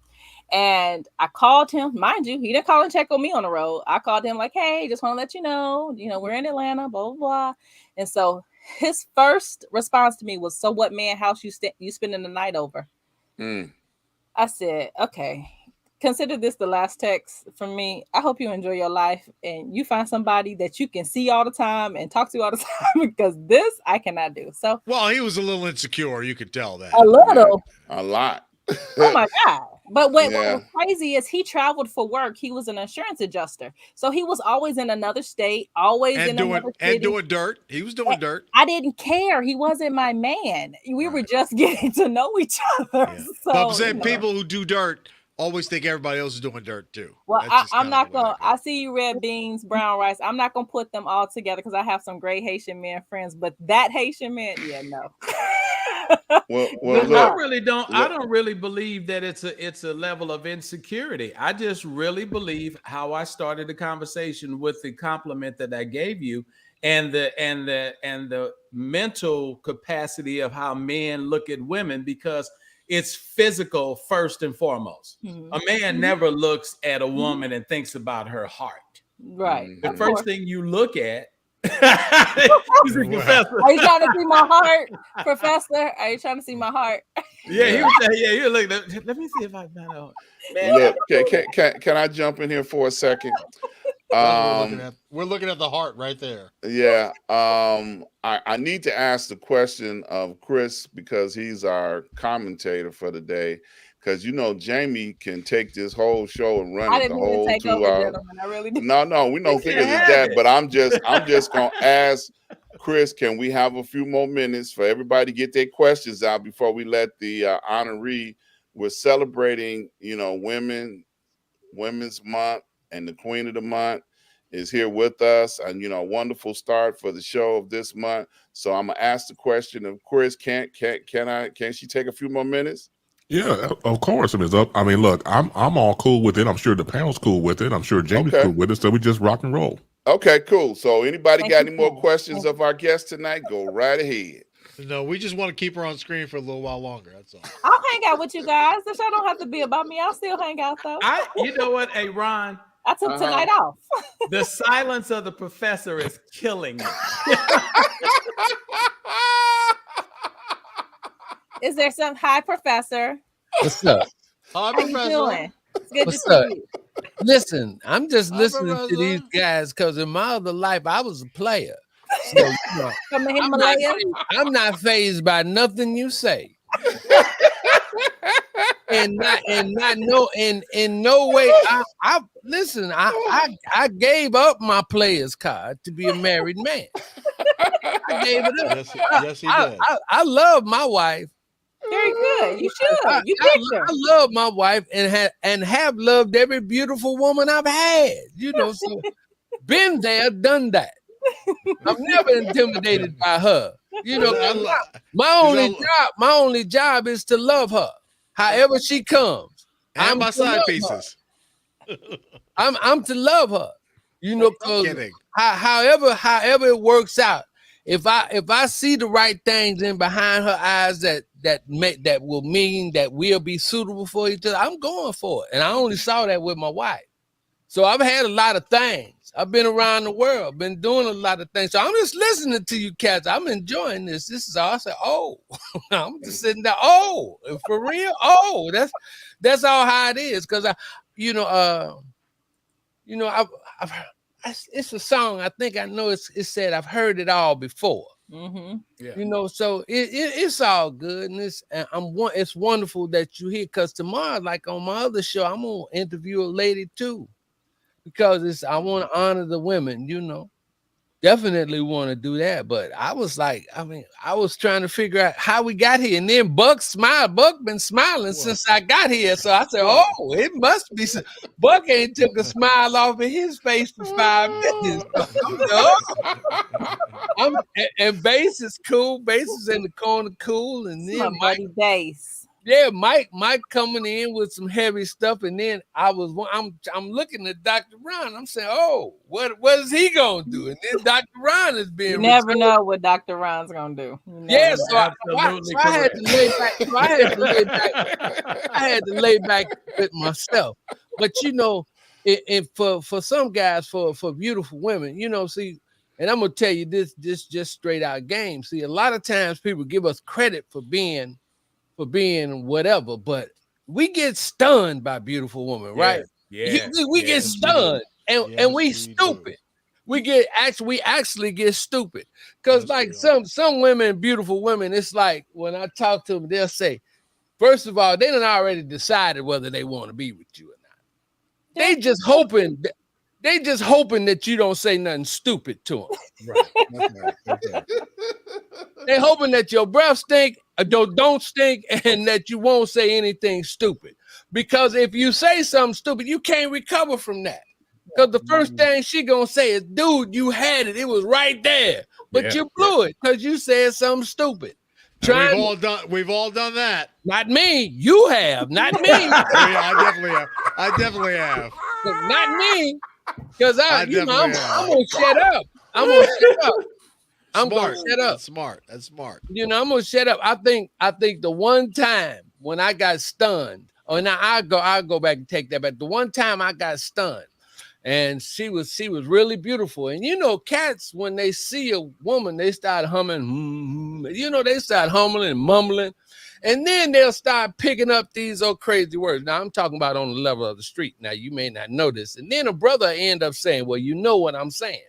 And I called him, mind you, he didn't call and check on me on the road. I called him like, hey, just want to let you know, we're in Atlanta, blah, blah, blah. And so his first response to me was, so what man house you spending the night over? I said, okay, consider this the last text from me. I hope you enjoy your life and you find somebody that you can see all the time and talk to all the time, because this I cannot do. So, well, he was a little insecure. You could tell that. A little. A lot. Oh my God. But what was crazy is he traveled for work. He was an insurance adjuster. So he was always in another state, always in another city. And doing dirt. He was doing dirt. I didn't care. He wasn't my man. We were just getting to know each other. Yeah. So, but I'm saying people who do dirt always think everybody else is doing dirt too. Well, I'm not going to, I see you red beans, brown rice. I'm not going to put them all together because I have some great Haitian men friends, but that Haitian man, no. Well, Good I luck. look, really don't. I look. don't really believe that it's a level of insecurity. I just really believe how I started the conversation with the compliment that I gave you, and the mental capacity of how men look at women, because it's physical first and foremost. Mhm. A man Mhm. never looks at a woman and thinks about her heart. Right. The Of first course. thing you look at, he's a Wow. professor. Are you trying to see my heart, Professor? Are you trying to see my heart? Yeah, he Yeah. was. Yeah, he was like, let me see if I can find out. Man, Look, can I jump in here for a second? We're looking at the heart right there. Yeah. I need to ask the question of Chris, because he's our commentator for the day. Because Jamie can take this whole show and run I it the didn't mean to whole take 2 over, hours. gentlemen. I really did. No, we don't You think can it's have that, it. but I'm just gonna ask Chris, can we have a few more minutes for everybody to get their questions out before we let the honoree? We're celebrating, Women's Month, and the Queen of the Month is here with us, and wonderful start for the show of this month. So I'm gonna ask the question of Chris, can she take a few more minutes? Yeah, of course. I mean, look, I'm all cool with it. I'm sure the panel's cool with it. I'm sure Jamie's Okay. cool with it. So we just rock and roll. Okay, cool. So anybody Thank got you, any more Paul. questions Thank of our guest tonight? Go right ahead. No, we just want to keep her on screen for a little while longer. That's all. I'll hang out with you guys. The show don't have to be about me. I'll still hang out though. You know what, hey Ron, I took tonight off. the silence of the professor is killing me. Is there some hi, Professor? What's up? Hi, How you Professor. doing? It's good What's to up? see you. Listen, I'm just Hi, listening to these Professor. guys because in my other life I was a player. So From the I'm not, Himalayas. I'm not fazed by nothing you say. And in no way I listen, I gave up my player's card to be a married man. I gave it up. Yes, he did. I love my wife. Very good. You should. You I picked her. love my wife and have loved every beautiful woman I've had. So been there, done that. I'm never intimidated by her. My only job is to love her, however she comes. And I'm my to side love pieces. I'm to love her. Because Kidding. however it works out. If I see the right things in behind her eyes that will mean that we'll be suitable for each other, I'm going for it. And I only saw that with my wife. So I've had a lot of things. I've been around the world, been doing a lot of things. So I'm just listening to you cats. I'm enjoying this. This is all I said. Oh, I'm just sitting there. Oh, for real? Oh, that's all how it is. Cause it's a song. I think I know it said I've heard it all before. Mm-hmm. Yeah. So it's all good, and it's wonderful that you're here. Cause tomorrow, like on my other show, I'm gonna interview a lady too, because I want to honor the women. Definitely want to do that. But I was trying to figure out how we got here, and then Buck smiled. Buck been smiling since I got here, so I said, "Oh, it must be." Buck ain't took a smile off of his face for 5 minutes. And Bass is cool. Bass is in the corner, cool, and My then Mike. buddy Bass. Yeah, Mike coming in with some heavy stuff, and then I'm looking at Dr. Ron. I'm saying, oh, what is he gonna do? And then Dr. Ron is being You never returned. know what Dr. Ron's gonna do. Yeah, so I had Absolutely to lay back. So I had to lay back with myself. But for some guys, for beautiful women, see, and I'm gonna tell you this just straight out game. See, a lot of times people give us credit for being whatever, but we get stunned by beautiful women, right? Yeah. We get stunned, and we stupid. We actually get stupid, because like some women, beautiful women, it's like when I talk to them, they'll say, first of all, they done already decided whether they want to be with you or not. They just hoping that you don't say nothing stupid to them. Right. Okay. They hoping that your breath stink, don't stink, and that you won't say anything stupid. Because if you say something stupid, you can't recover from that. Because the first thing she gonna say is, dude, you had it. It was right there. But you blew it because you said something stupid. We've all done that. Not me. You have. Not me. Yeah, I definitely have. Not me. Because I'm definitely have. gonna shut up. I'm gonna shut up. That's smart. That's smart. I'm gonna shut up. I think the one time when I got stunned, now I'll go back and take that back. The one time I got stunned, and she was really beautiful. And cats, when they see a woman, they start humming. They start humming and mumbling, and then they'll start picking up these old crazy words. Now I'm talking about on the level of the street. Now you may not know this, and then a brother end up saying, "Well, you know what I'm saying."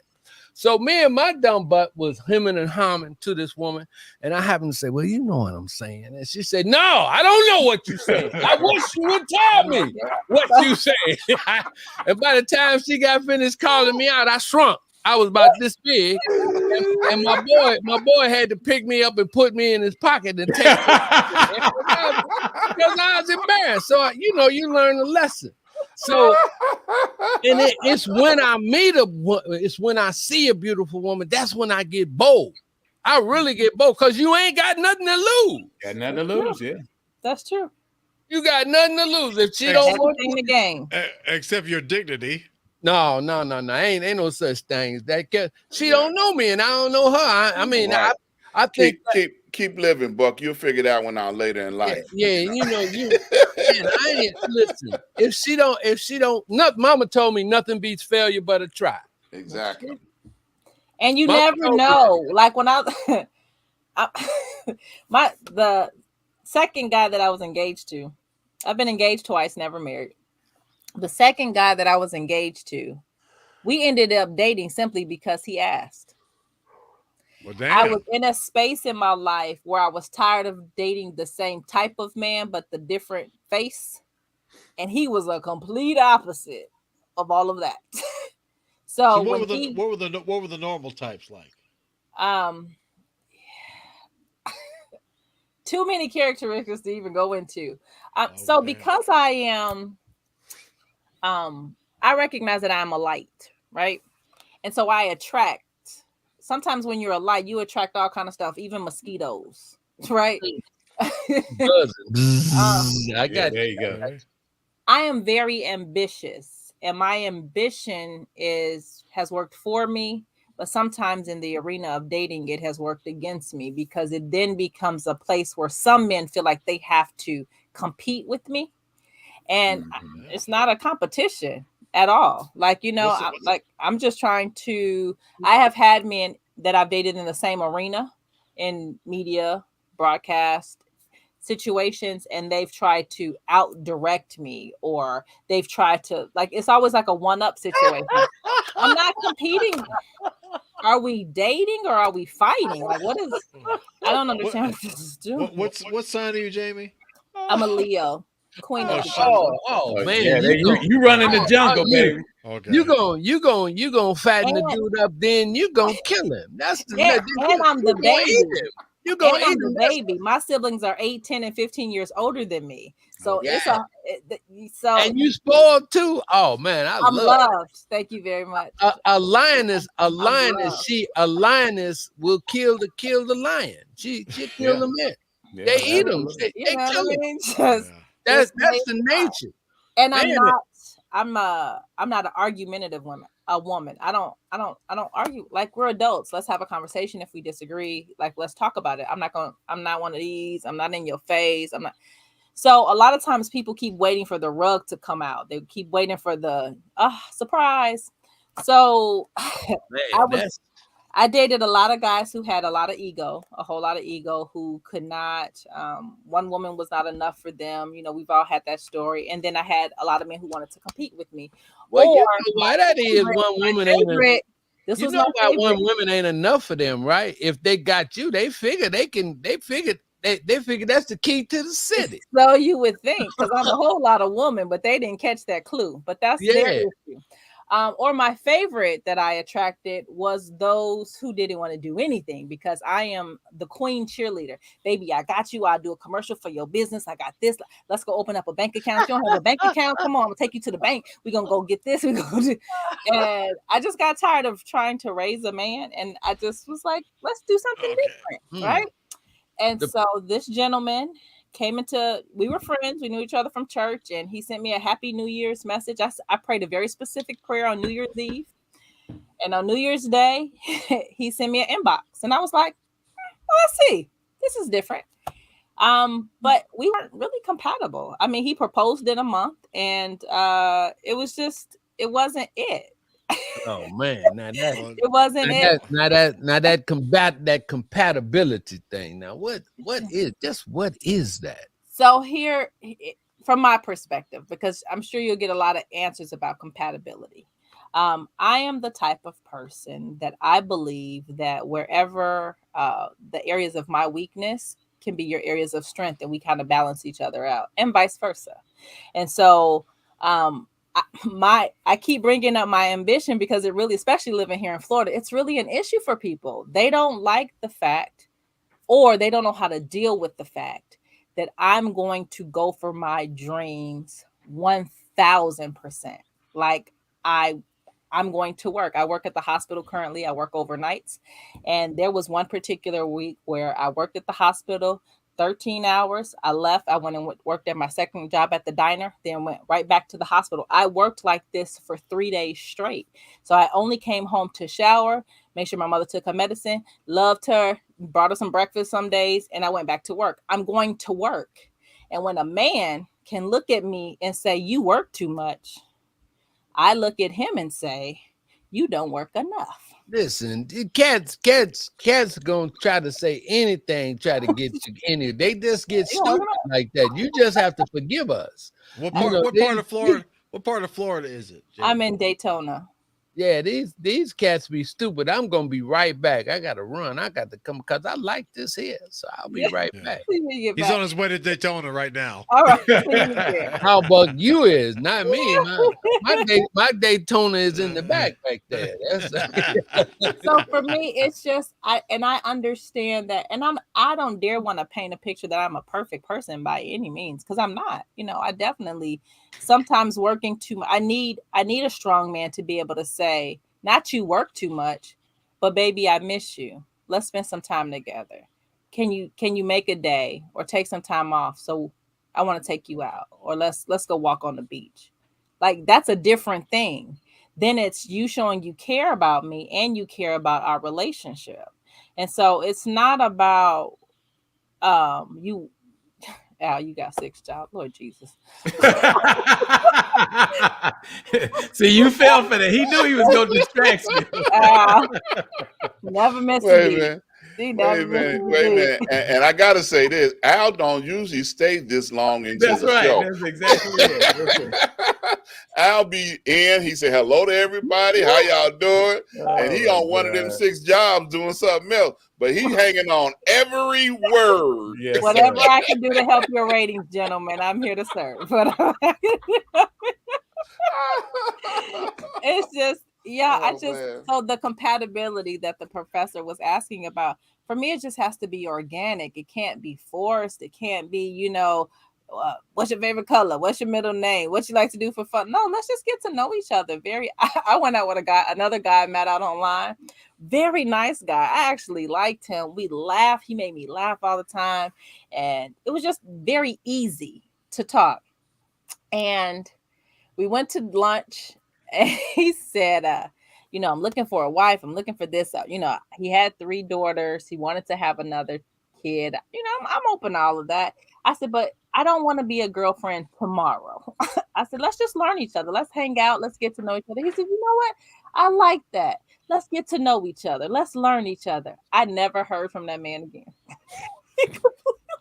So me and my dumb butt was hemming and humming to this woman, and I happened to say, "Well, you know what I'm saying," and she said, "No, I don't know what you're saying. I wish you would tell me what you saying." And by the time she got finished calling me out, I shrunk. I was about this big, and my boy had to pick me up and put me in his pocket and take me because I was embarrassed. So you learn a lesson. So, and it's when I it's when I see a beautiful woman, that's when I get bold. I really get bold because you ain't got nothing to lose. Got nothing to lose, yeah. That's true. You got nothing to lose if she don't want in the game. Except your dignity. No. Ain't no such thing as that. She don't know me and I don't know her. I mean, right. I think keep living, Buck. You'll figure it out later in life. Yeah, I ain't listen. If she don't, Mama told me nothing beats failure but a try. Exactly. And you never know. Like when the second guy that I was engaged to, I've been engaged twice, never married. The second guy that I was engaged to, we ended up dating simply because he asked. Well, damn. I was in a space in my life where I was tired of dating the same type of man, but the different face. And he was a complete opposite of all of that. So what were the normal types like? Too many characteristics to even go into. So because I am, I recognize that I'm a light, right? And so I attract. Sometimes when you're a light, you attract all kind of stuff, even mosquitoes, right? I got there you go. I am very ambitious, and my ambition has worked for me, but sometimes in the arena of dating, it has worked against me because it then becomes a place where some men feel like they have to compete with me, and it's not a competition at all. Like, I'm just trying to, I have had men that I've dated in the same arena in media, broadcast situations, and they've tried to out direct me, or they've tried to, like, it's always like a one-up situation. I'm not competing. Are we dating or are we fighting? Like, I don't understand what this is doing. What sign are you, Jamie? I'm a Leo. Queen of the jungle. Oh man, yeah, you run in the jungle, baby. Okay. You gonna fatten the dude up, then you gonna kill him. That's the and I'm the baby. You gonna eat the baby. My siblings are 8, 10, and 15 years older than me. So and you spoiled too. Oh man, I'm loved. Thank you very much. A lioness will kill the lion. She kill the man. Yeah. They eat them. They kill them. That's the nature. And I'm not an argumentative woman. I don't argue. Like, we're adults. Let's have a conversation. If we disagree, like, let's talk about it. I'm not one of these. I'm not in your face. I'm not. So a lot of times people keep waiting for the rug to come out. They keep waiting for the surprise. So I dated a lot of guys who had a lot of ego, a whole lot of ego, who could not, one woman was not enough for them. We've all had that story. And then I had a lot of men who wanted to compete with me. Well, you know why that is. One woman ain't one woman ain't enough for them, right? If they got you, they figure they figure that's the key to the city. So you would think, because I'm a whole lot of woman, but they didn't catch that clue. But that's their issue. Or my favorite that I attracted was those who didn't want to do anything, because I am the queen cheerleader. Baby, I got you. I'll do a commercial for your business. I got this. Let's go open up a bank account. You don't have a bank account? Come on, I'm gonna take you to the bank. We're gonna go get this. And I just got tired of trying to raise a man. And I just was like, let's do something different. Right. And The- so this gentleman we were friends, we knew each other from church, and he sent me a Happy New Year's message. I prayed a very specific prayer on New Year's Eve, and on New Year's Day, he sent me an inbox, and I was like, let's see, this is different. But we weren't really compatible. I mean, he proposed in a month, and it wasn't it. Oh man, now that Well, It wasn't it. that compatibility thing. Now what is that? So here, from my perspective, because I'm sure you'll get a lot of answers about compatibility. I am the type of person that I believe that wherever the areas of my weakness can be your areas of strength, and we kind of balance each other out, and vice versa. And so, I keep bringing up my ambition because it really, especially living here in Florida, it's really an issue for people. They don't like the fact, or they don't know how to deal with the fact that I'm going to go for my dreams 1000%. Like I'm going to work. I work at the hospital currently. I work overnights. And there was one particular week where I worked at the hospital 13 hours. I left. I went and worked at my second job at the diner, then went right back to the hospital. I worked like this for 3 days straight. So I only came home to shower, make sure my mother took her medicine, loved her, brought her some breakfast some days, and I went back to work. I'm going to work. And when a man can look at me and say, you work too much, I look at him and say, you don't work enough. Listen, cats gonna try to say anything, try to get you any. They just get stupid like that. You just have to forgive us. What part of Florida? What part of Florida is it? Jamie? I'm in Daytona. Yeah, these cats be stupid. I'm gonna be right back. I gotta run. I got to come because I like this here. So I'll be right back. He's on his way to Daytona right now. All right. How about you is not me. My Daytona is in the back there. So for me, it's just I understand that, and I don't dare want to paint a picture that I'm a perfect person by any means, because I'm not. I definitely sometimes working too. I need a strong man to be able to say, not you work too much, but baby, I miss you. Let's spend some time together. Can you make a day or take some time off? So I want to take you out, or let's go walk on the beach. Like, that's a different thing. Then it's you showing you care about me and you care about our relationship. And so it's not about you. Al, you got 6 jobs, Lord Jesus. See, you fell for that. He knew he was going to distract you. Never miss Wait a a minute. beat. Wait a minute. And I got to say this. Al don't usually stay this long into That's the right. show. That's exactly it. Al be in. He said hello to everybody. How y'all doing? And he on one of them 6 jobs doing something else. But he hanging on every word. Yes, Whatever sir. I can do to help your ratings, gentlemen, I'm here to serve. But it's just, so the compatibility that the professor was asking about, for me, it just has to be organic. It can't be forced. It can't be, what's your favorite color? What's your middle name? What you like to do for fun? No, let's just get to know each other. I went out with another guy I met out online. Very nice guy. I actually liked him. We laughed. He made me laugh all the time. And it was just very easy to talk. And we went to lunch, and he said, I'm looking for a wife. I'm looking for this. He had 3 daughters. He wanted to have another kid. I'm open to all of that. I said, but I don't want to be a girlfriend tomorrow. I said, let's just learn each other. Let's hang out. Let's get to know each other. He said, you know what? I like that. Let's get to know each other. Let's learn each other. I never heard from that man again.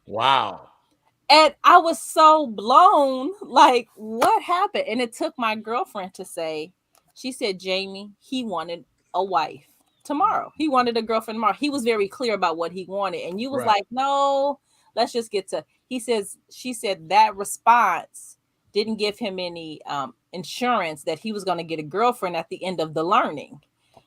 Wow. And I was so blown, like, what happened? And it took my girlfriend to say, she said, Jamie, he wanted a wife tomorrow. He wanted a girlfriend tomorrow. He was very clear about what he wanted. And you was like, no, let's just get to, she said that response didn't give him any insurance that he was going to get a girlfriend at the end of the learning.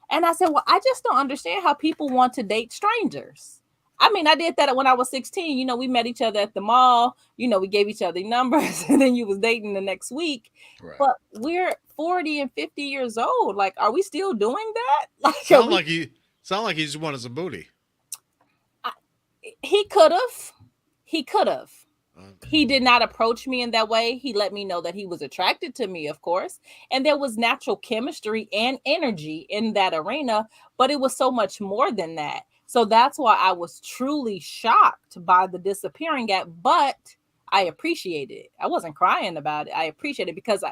And I said, well, I just don't understand how people want to date strangers. I mean, I did that when I was 16. We met each other at the mall. We gave each other numbers, and then you was dating the next week. Right. But we're 40 and 50 years old. Like, are we still doing that? Like, sound like he just wanted some booty. He could have. He could have. He did not approach me in that way. He let me know that he was attracted to me, of course, and there was natural chemistry and energy in that arena, but it was so much more than that. So that's why I was truly shocked by the disappearing act, but I appreciated it. I wasn't crying about it. I appreciate it because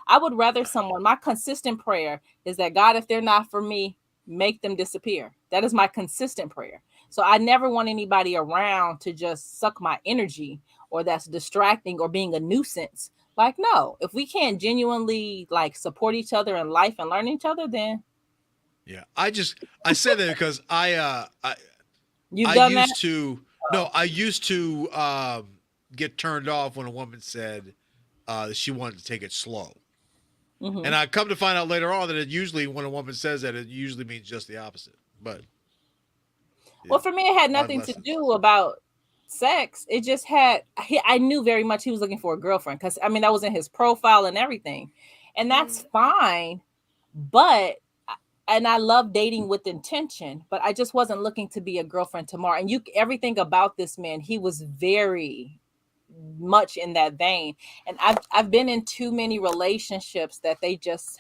I would rather someone, my consistent prayer is that God, if they're not for me, make them disappear. That is my consistent prayer. So I never want anybody around to just suck my energy or that's distracting or being a nuisance. Like, no, if we can't genuinely like support each other in life and learn each other, then Yeah, I said that because you've done that. I used to get turned off when a woman said she wanted to take it slow. Mhm. And I come to find out later on that it usually, when a woman says that, it usually means just the opposite. But Well, for me, it had nothing to do about sex. It just had, I knew very much he was looking for a girlfriend because I mean, that was in his profile and everything. And that's fine. But, and I love dating with intention, but I just wasn't looking to be a girlfriend tomorrow. And everything about this man, he was very much in that vein. And I've been in too many relationships that they just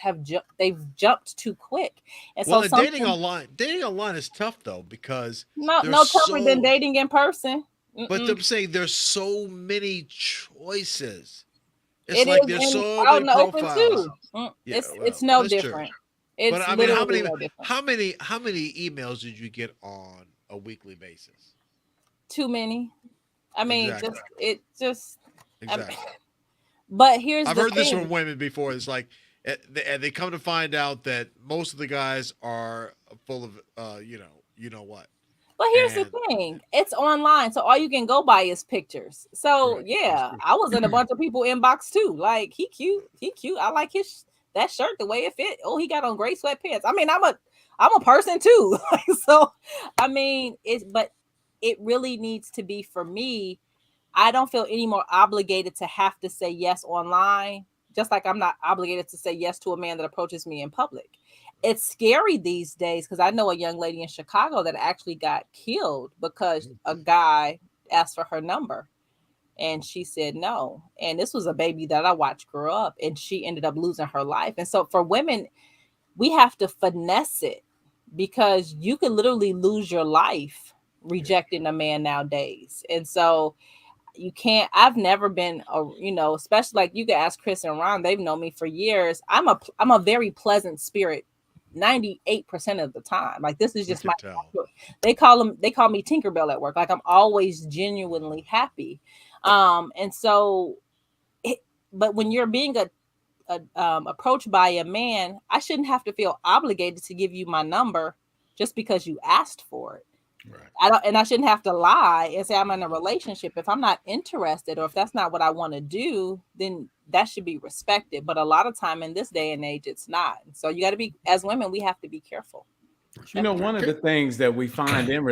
they've jumped too quick. And well, so dating online is tough though, because no tougher than dating in person. But I'm saying there's so many choices. It like is there's so out in many the open profiles. too. Yeah, it's no that's true. different. It's But I mean, literally no different. how many emails did you get on a weekly basis? Too many. I mean, Exactly. Exactly. But here's I've the heard thing. this from women before. It's like, and they come to find out that most of the guys are full of, you know what. But here's the thing. It's online, so all you can go by is pictures. So Right. yeah, I was in a bunch of people inbox too. Like, he cute. I like that shirt, the way it fit. Oh, he got on gray sweatpants. I mean, I'm a person too. So I mean, but it really needs to be, for me, I don't feel any more obligated to have to say yes online, just like I'm not obligated to say yes to a man that approaches me in public. It's scary these days because I know a young lady in Chicago that actually got killed because a guy asked for her number and she said no. And this was a baby that I watched grow up, and she ended up losing her life. And so for women, we have to finesse it, because you could literally lose your life rejecting a man nowadays. And so you can't, I've never been especially like you can ask Chris and Ron, they've known me for years. I'm a very pleasant spirit 98% of the time. Like, this is just they call me Tinkerbell at work. Like, I'm always genuinely happy. And so but when you're being approached by a man, I shouldn't have to feel obligated to give you my number just because you asked for it. Right. I shouldn't have to lie and say I'm in a relationship. If I'm not interested, or if that's not what I want to do, then that should be respected. But a lot of time in this day and age, it's not. So you got to be, as women, we have to be careful. One of the things that we find in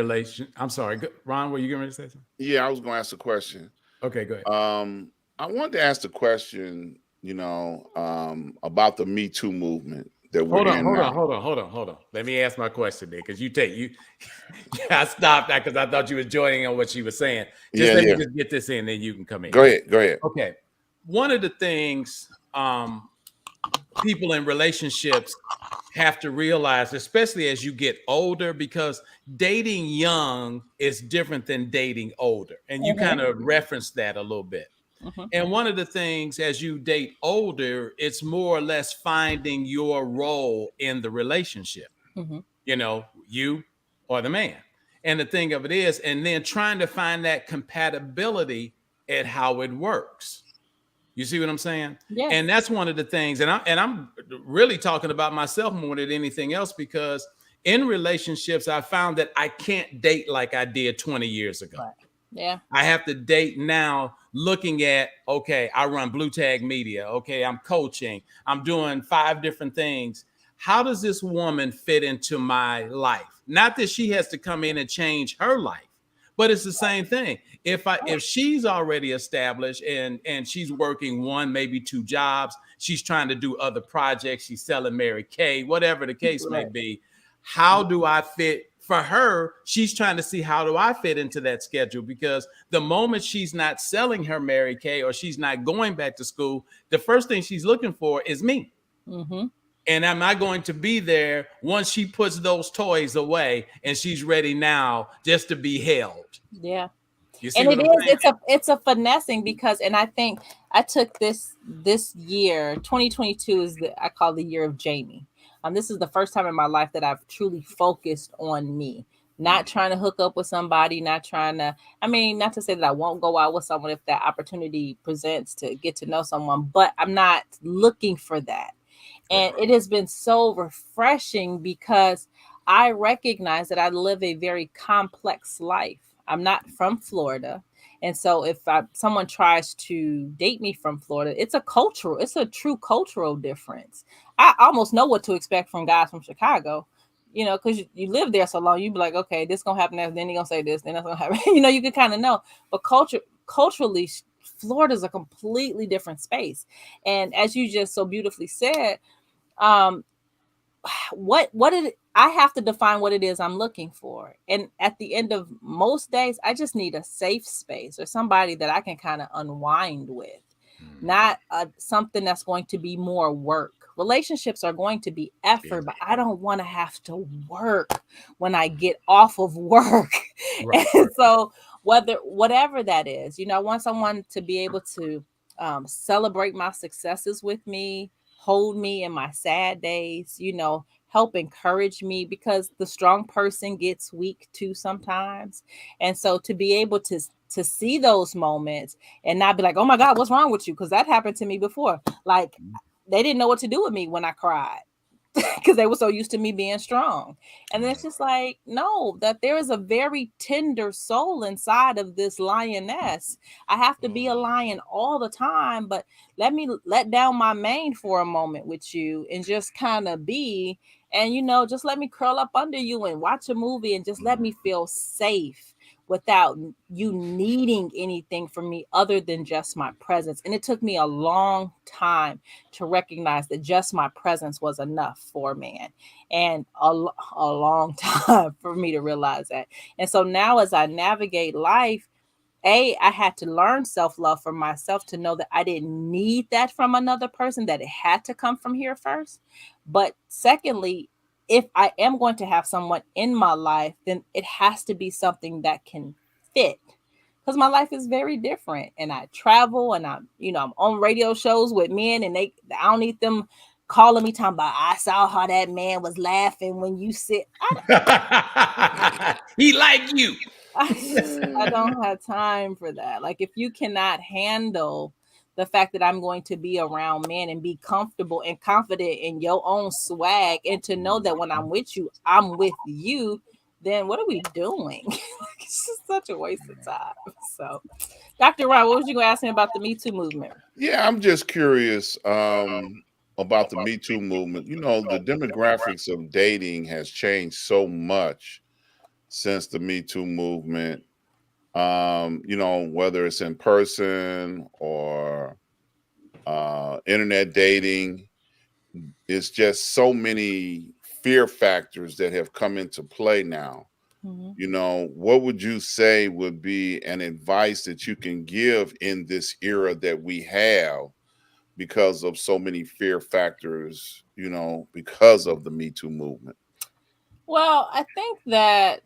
I'm sorry, Ron, were you going to say something? Yeah, I was going to ask a question. Okay, go ahead. I wanted to ask the question, about the Me Too movement. Hold on. Let me ask my question there, because I stopped that because I thought you were joining on what she was saying. Let me just get this in, then you can come in. Go ahead. Okay. One of the things people in relationships have to realize, especially as you get older, because dating young is different than dating older. And you kind of referenced that a little bit. And one of the things, as you date older, it's more or less finding your role in the relationship, you or the man. And the thing of it is, and then trying to find that compatibility at how it works. You see what I'm saying? Yeah. And that's one of the things. And I'm really talking about myself more than anything else, because in relationships, I found that I can't date like I did 20 years ago. Right. Yeah. I have to date now looking at, okay, I run Blue Tag Media. Okay, I'm coaching. I'm doing 5 different things. How does this woman fit into my life? Not that she has to come in and change her life, but it's the same thing. If she's already established and she's working 1, maybe 2 jobs, she's trying to do other projects, she's selling Mary Kay, whatever the case may be, how do I fit for her, she's trying to see, how do I fit into that schedule? Because the moment she's not selling her Mary Kay or she's not going back to school, the first thing she's looking for is me. Mm-hmm. And am I going to be there once she puts those toys away and she's ready now just to be held? Yeah. You see And what it I'm is, saying? it's a finessing, because, and I think I took this year, 2022 is I call the year of Jamie. This is the first time in my life that I've truly focused on me, not trying to hook up with somebody, not trying to, I mean, not to say that I won't go out with someone if that opportunity presents to get to know someone, but I'm not looking for that. And it has been so refreshing because I recognize that I live a very complex life. I'm not from Florida. And so if someone tries to date me from Florida, it's a true cultural difference. I almost know what to expect from guys from Chicago, because you live there so long, you be like, okay, this gonna happen, then he gonna say this, then that's gonna happen. You can kind of know. But culturally, Florida's a completely different space. And as you just so beautifully said, I have to define what it is I'm looking for. And at the end of most days, I just need a safe space or somebody that I can kind of unwind with, not something that's going to be more work. Relationships are going to be effort, but I don't want to have to work when I get off of work. Right. And so whatever that is, I want someone to be able to celebrate my successes with me, hold me in my sad days, help encourage me, because the strong person gets weak too sometimes. And so to be able to see those moments and not be like, oh my God, what's wrong with you? Because that happened to me before. Like, they didn't know what to do with me when I cried because they were so used to me being strong. And then it's just like, no, that there is a very tender soul inside of this lioness. I have to be a lion all the time, but let me let down my mane for a moment with you and just kind of be, and just let me curl up under you and watch a movie and just let me feel safe without you needing anything from me other than just my presence. And it took me a long time to recognize that just my presence was enough for a man, and a long time for me to realize that. And so now as I navigate life, I had to learn self-love for myself to know that I didn't need that from another person, that it had to come from here first. But secondly, if I am going to have someone in my life, then it has to be something that can fit, because my life is very different, and I travel, and I'm on radio shows with men, and I don't need them calling me talking about, I saw how that man was laughing when you sit. He like you. I don't have time for that. Like, if you cannot handle the fact that I'm going to be around men and be comfortable and confident in your own swag, and to know that when I'm with you, I'm with you, then what are we doing? It's just such a waste of time. So, Dr. Ron, what was you going to ask me about the Me Too movement? Yeah, I'm just curious about the Me Too movement. The demographics of dating has changed so much since the Me Too movement. Whether it's in person or internet dating, it's just so many fear factors that have come into play now. What would you say would be an advice that you can give in this era that we have because of so many fear factors, because of the Me Too movement? Well, I think that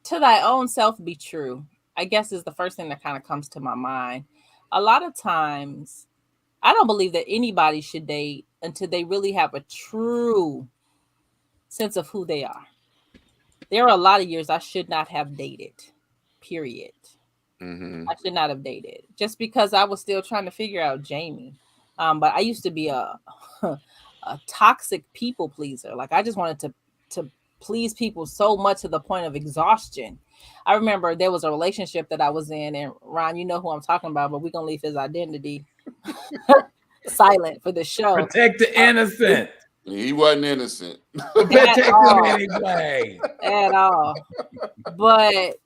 to thy own self be true, I guess, is the first thing that kind of comes to my mind. A lot of times, I don't believe that anybody should date until they really have a true sense of who they are. There are a lot of years I should not have dated, period. I should not have dated just because I was still trying to figure out Jamie. But I used to be a toxic people pleaser. Like, I just wanted to please people so much to the point of exhaustion. I remember there was a relationship that I was in, and Ron, you know who I'm talking about, but we're gonna leave his identity silent for the show. Protect the innocent. He wasn't innocent. Protect him anyway. At all. But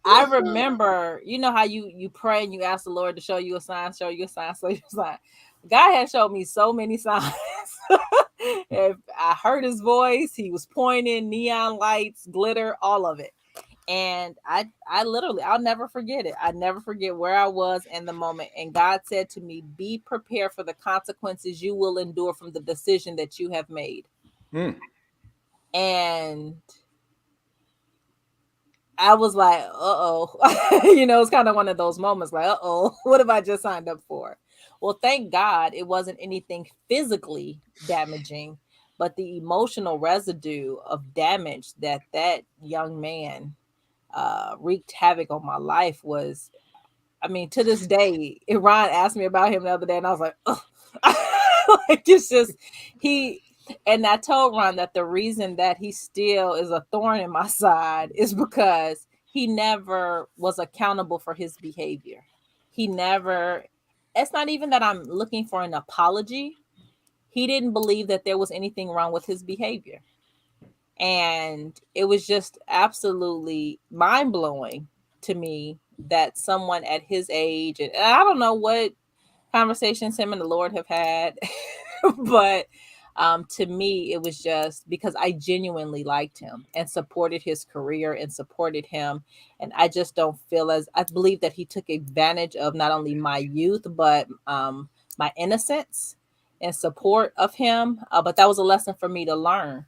I remember, you know how you pray and you ask the Lord to show you a sign, show you a sign, show you a sign. God had showed me so many signs. If I heard his voice, he was pointing, neon lights, glitter, all of it. And I literally, I'll never forget it. I never forget where I was in the moment. And God said to me, be prepared for the consequences you will endure from the decision that you have made. And I was like, uh-oh. You know, it's kind of one of those moments like, uh-oh, what have I just signed up for? Well, thank God it wasn't anything physically damaging, but the emotional residue of damage that young man wreaked havoc on my life was, I mean, to this day, Ron asked me about him the other day, and I was like, oh, like it's just and I told Ron that the reason that he still is a thorn in my side is because he never was accountable for his behavior. He never, it's not even that I'm looking for an apology. He didn't believe that there was anything wrong with his behavior. And it was just absolutely mind-blowing to me that someone at his age, and I don't know what conversations him and the Lord have had, but to me, it was just because I genuinely liked him and supported his career and supported him. And I just don't feel I believe that he took advantage of not only my youth, but my innocence and support of him. But that was a lesson for me to learn.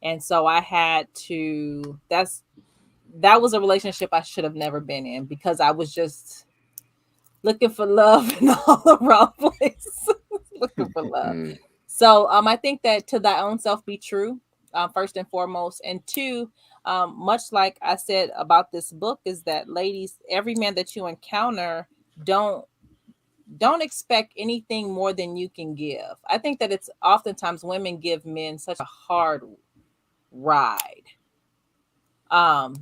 And so I had to, that was a relationship I should have never been in because I was just looking for love in all the wrong places. Looking for love. So I think that to thy own self be true, first and foremost. And two, much like I said about this book, is that ladies, every man that you encounter, don't expect anything more than you can give. I think that it's oftentimes women give men such a hard ride.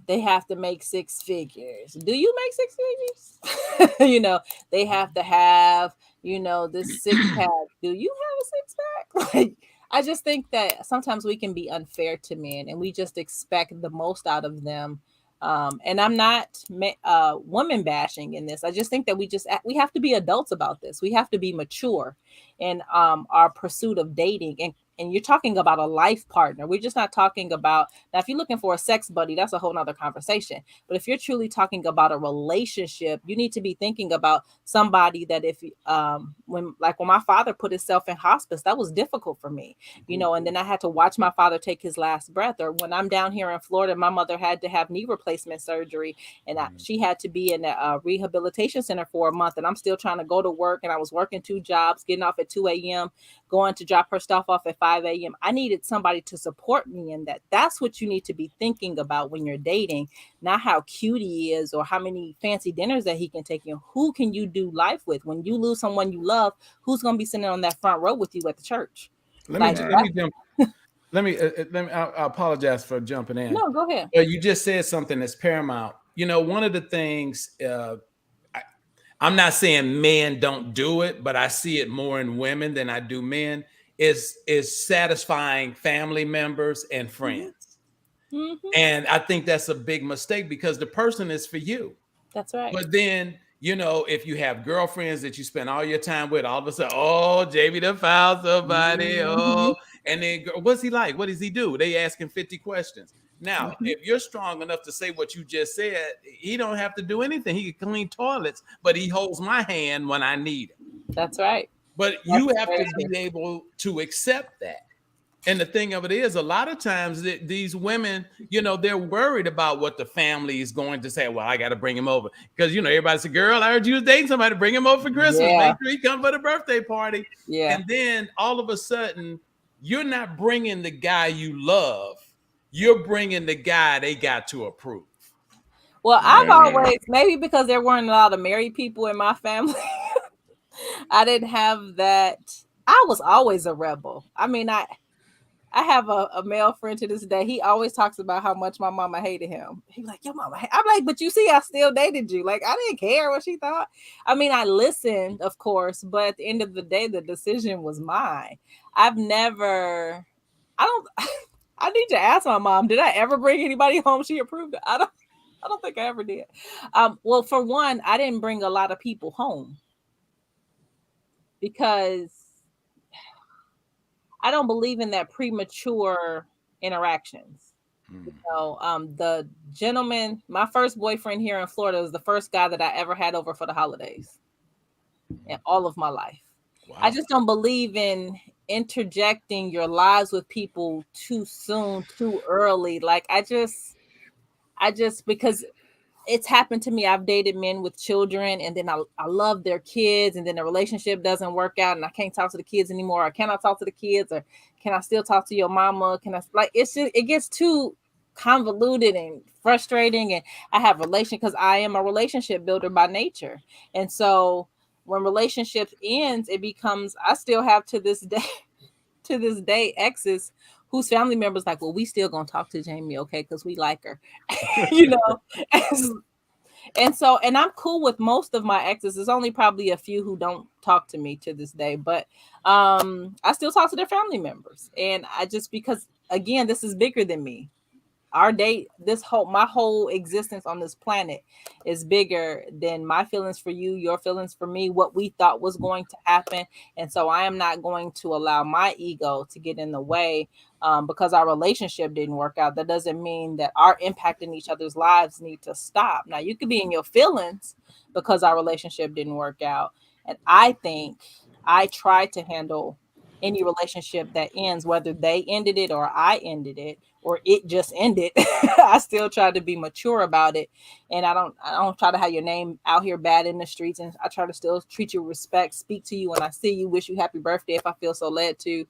They have to make six figures. Do you make six figures? You know, they have to have, you know, this six pack. Do you have a six pack? Like, I just think that sometimes we can be unfair to men and we just expect the most out of them. And I'm not woman bashing in this. I just think that we have to be adults about this. We have to be mature in our pursuit of dating. And you're talking about a life partner. We're just not talking about, now, if you're looking for a sex buddy, that's a whole nother conversation. But if you're truly talking about a relationship, you need to be thinking about somebody that when my father put himself in hospice, that was difficult for me, you know, and then I had to watch my father take his last breath. Or when I'm down here in Florida, my mother had to have knee replacement surgery and she had to be in a rehabilitation center for a month. And I'm still trying to go to work. And I was working 2 jobs, getting off at 2 a.m., going to drop her stuff off at 5 a.m. I needed somebody to support me in that. That's what you need to be thinking about when you're dating, not how cute he is or how many fancy dinners that he can take you. Who can you do life with? When you lose someone you love, who's going to be sitting on that front row with you at the church? Let me jump. I apologize for jumping in. No, go ahead. But you just said something that's paramount. You know, one of the things, I'm not saying men don't do it, but I see it more in women than I do men, is satisfying family members and friends. Mm-hmm. And I think that's a big mistake because the person is for you. That's right. But then, you know, if you have girlfriends that you spend all your time with, all of a sudden, oh, JB done found somebody. Mm-hmm. Oh, and then what's he like? What does he do? They asking 50 questions. Now, if you're strong enough to say what you just said, he don't have to do anything. He can clean toilets, but he holds my hand when I need him. That's right. But you have to be able to accept that. And the thing of it is, a lot of times these women, you know, they're worried about what the family is going to say. Well, I got to bring him over because, you know, everybody says, girl, I heard you was dating somebody, bring him over for Christmas. Yeah. Make sure he come for the birthday party. Yeah. And then all of a sudden, you're not bringing the guy you love. You're bringing the guy they got to approve. Well, I've always, maybe because there weren't a lot of married people in my family, I didn't have that. I was always a rebel. I mean, I have a male friend to this day. He always talks about how much my mama hated him. He's like, your mama. I'm like, but you see, I still dated you. Like, I didn't care what she thought. I mean, I listened, of course, but at the end of the day, the decision was mine. I need to ask my mom, did I ever bring anybody home she approved of? I don't think I ever did. Well, for one, I didn't bring a lot of people home because I don't believe in that premature interactions. So, the gentleman, my first boyfriend here in Florida, was the first guy that I ever had over for the holidays in all of my life. I Wow. just don't believe in interjecting your lives with people too soon, too early. Like I just because it's happened to me. I've dated men with children, and then I love their kids, and then the relationship doesn't work out, and I can't talk to the kids anymore. Or can I talk to the kids, or can I still talk to your mama? Can I like it's just it gets too convoluted and frustrating, and I have relation because I am a relationship builder by nature, and so when relationships ends, it becomes I still have to this day exes whose family members like, well, we still gonna talk to Jamie, okay, because we like her, you know. And so, and I'm cool with most of my exes. There's only probably a few who don't talk to me to this day, but I still talk to their family members. And I just because again, this is bigger than me. Our date, my whole existence on this planet is bigger than my feelings for you, your feelings for me, what we thought was going to happen. And so I am not going to allow my ego to get in the way because our relationship didn't work out. That doesn't mean that our impact in each other's lives need to stop. Now you could be in your feelings because our relationship didn't work out. And I think I try to handle any relationship that ends, whether they ended it or I ended it or it just ended. I still try to be mature about it, and I don't try to have your name out here bad in the streets. And I try to still treat you with respect, speak to you when I see you, wish you happy birthday if I feel so led to,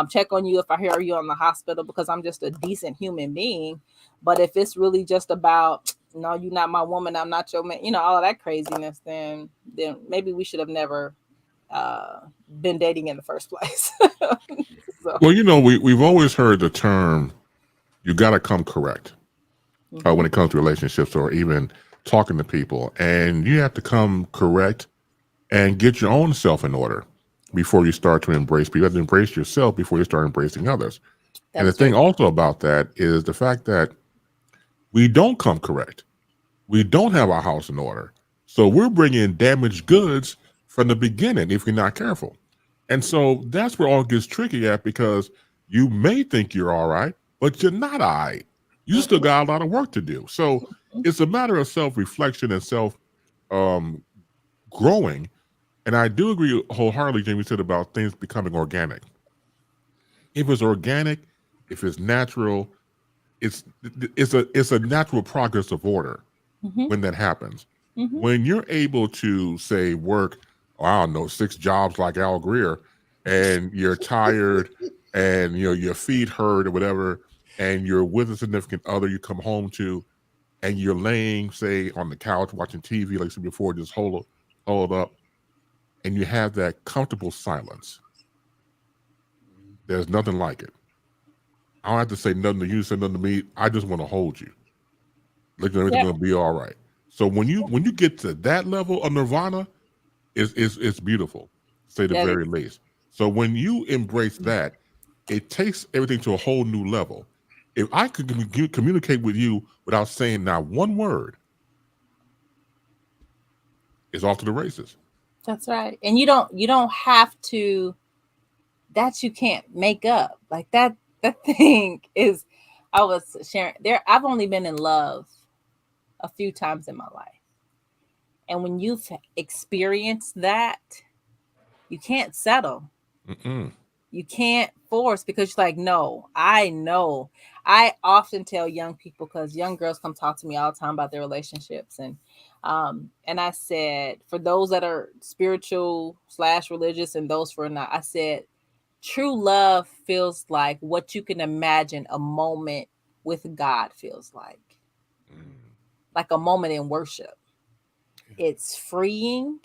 check on you if I hear you in the hospital because I'm just a decent human being. But if it's really just about no, you're not my woman, I'm not your man, all of that craziness, then maybe we should have never been dating in the first place. So, Well, we've always heard the term "you got to come correct" when it comes to relationships or even talking to people, and you have to come correct and get your own self in order before you start to embrace people. You have to embrace yourself before you start embracing others. And the that's thing true. also about that is the fact that we don't come correct. We don't have our house in order. So we're bringing damaged goods from the beginning if you're not careful. And so that's where all gets tricky at because you may think you're all right, but you're not all right. You still got a lot of work to do. So it's a matter of self-reflection and self um, growing. And I do agree wholeheartedly, Jamie said about things becoming organic. If it's organic, if it's natural, it's it's a natural progress of order Mm-hmm. when that happens. Mm-hmm. When you're able to say work, I don't know, 6 jobs like Al Greer, and you're tired and your feet hurt or whatever, and you're with a significant other you come home to, and you're laying, say, on the couch watching TV, like I said before, just hold up, and you have that comfortable silence. There's nothing like it. I don't have to say nothing to you, say nothing to me. I just want to hold you. Like everything's Yeah. gonna be all right. So when you get to that level of nirvana, it's beautiful, to say the That is. very least. So when you embrace that, it takes everything to a whole new level. If I could communicate with you without saying not one word, it's off to the races. That's right. And you don't have to that you can't make up. Like that thing is I was sharing there I've only been in love a few times in my life. And when you've experienced that, you can't settle. Mm-mm. You can't force because you're like, no, I know. I often tell young people because young girls come talk to me all the time about their relationships, and I said for those that are spiritual / religious and those for not, I said true love feels like what you can imagine a moment with God feels like a moment in worship. It's freeing,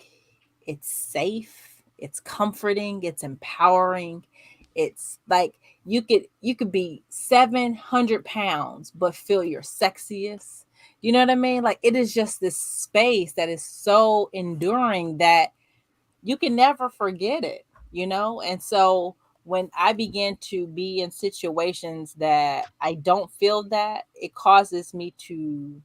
it's safe, it's comforting, it's empowering. It's like you could be 700 pounds but feel your sexiest. You know what I mean? Like it is just this space that is so enduring that you can never forget it. And so when I begin to be in situations that I don't feel that, it causes me to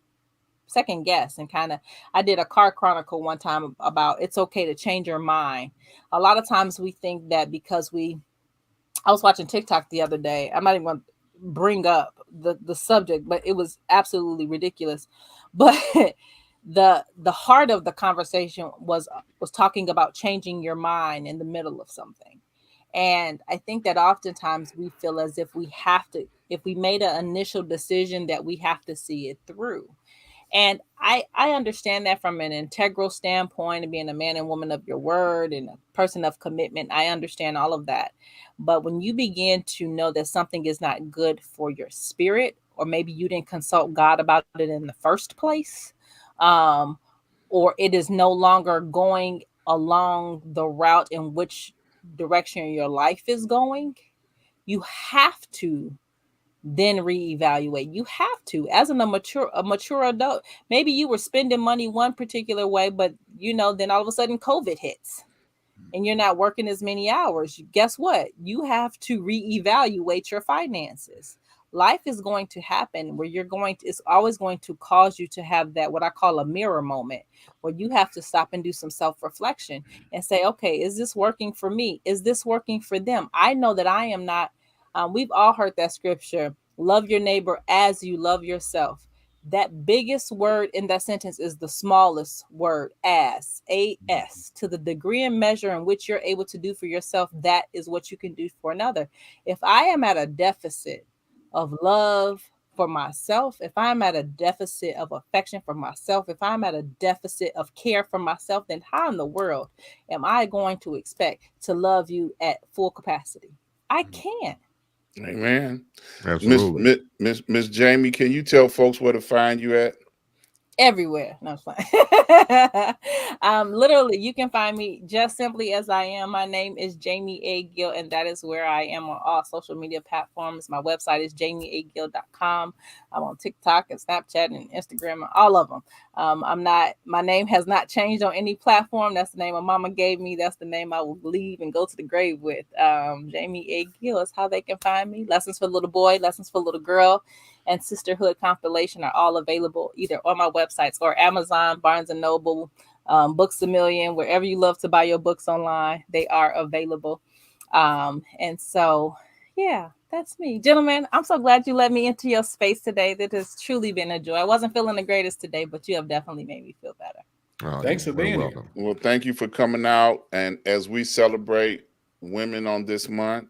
second guess and kind of, I did a car chronicle one time about it's okay to change your mind. A lot of times we think that because I was watching TikTok the other day. I'm not even going to bring up the subject, but it was absolutely ridiculous. But the heart of the conversation was talking about changing your mind in the middle of something. And I think that oftentimes we feel as if we have to, if we made an initial decision, that we have to see it through. And I understand that from an integral standpoint, and being a man and woman of your word and a person of commitment. I understand all of that. But when you begin to know that something is not good for your spirit, or maybe you didn't consult God about it in the first place, um, or it is no longer going along the route in which direction your life is going, you have to then reevaluate. You have to, as a mature adult. Maybe you were spending money one particular way, but then all of a sudden COVID hits and you're not working as many hours. Guess what? You have to reevaluate your finances. Life is going to happen where it's always going to cause you to have that, what I call a mirror moment, where you have to stop and do some self-reflection and say, okay, is this working for me? Is this working for them? I know that I am not. We've all heard that scripture, love your neighbor as you love yourself. That biggest word in that sentence is the smallest word, as, A-S. To the degree and measure in which you're able to do for yourself, that is what you can do for another. If I am at a deficit of love for myself, if I'm at a deficit of affection for myself, if I'm at a deficit of care for myself, then how in the world am I going to expect to love you at full capacity? I can't. Amen. Absolutely. Miss Jamie, can you tell folks where to find you at? Everywhere. No, it's fine. Literally, you can find me just simply as I am. My name is Jamie A. Gill, and that is where I am on all social media platforms. My website is jamieagill.com. I'm on TikTok and Snapchat and Instagram and all of them. My name has not changed on any platform. That's the name my mama gave me. That's the name I will leave and go to the grave with. Jamie A. Gill is how they can find me. Lessons for little boy, lessons for little girl, and Sisterhood compilation are all available either on my websites or Amazon, Barnes and Noble, Books A Million, wherever you love to buy your books online, they are available. And so, yeah, that's me. Gentlemen, I'm so glad you let me into your space today. That has truly been a joy. I wasn't feeling the greatest today, but you have definitely made me feel better. Oh, Thanks for you're being here. welcome. Well, thank you for coming out. And as we celebrate women on this month,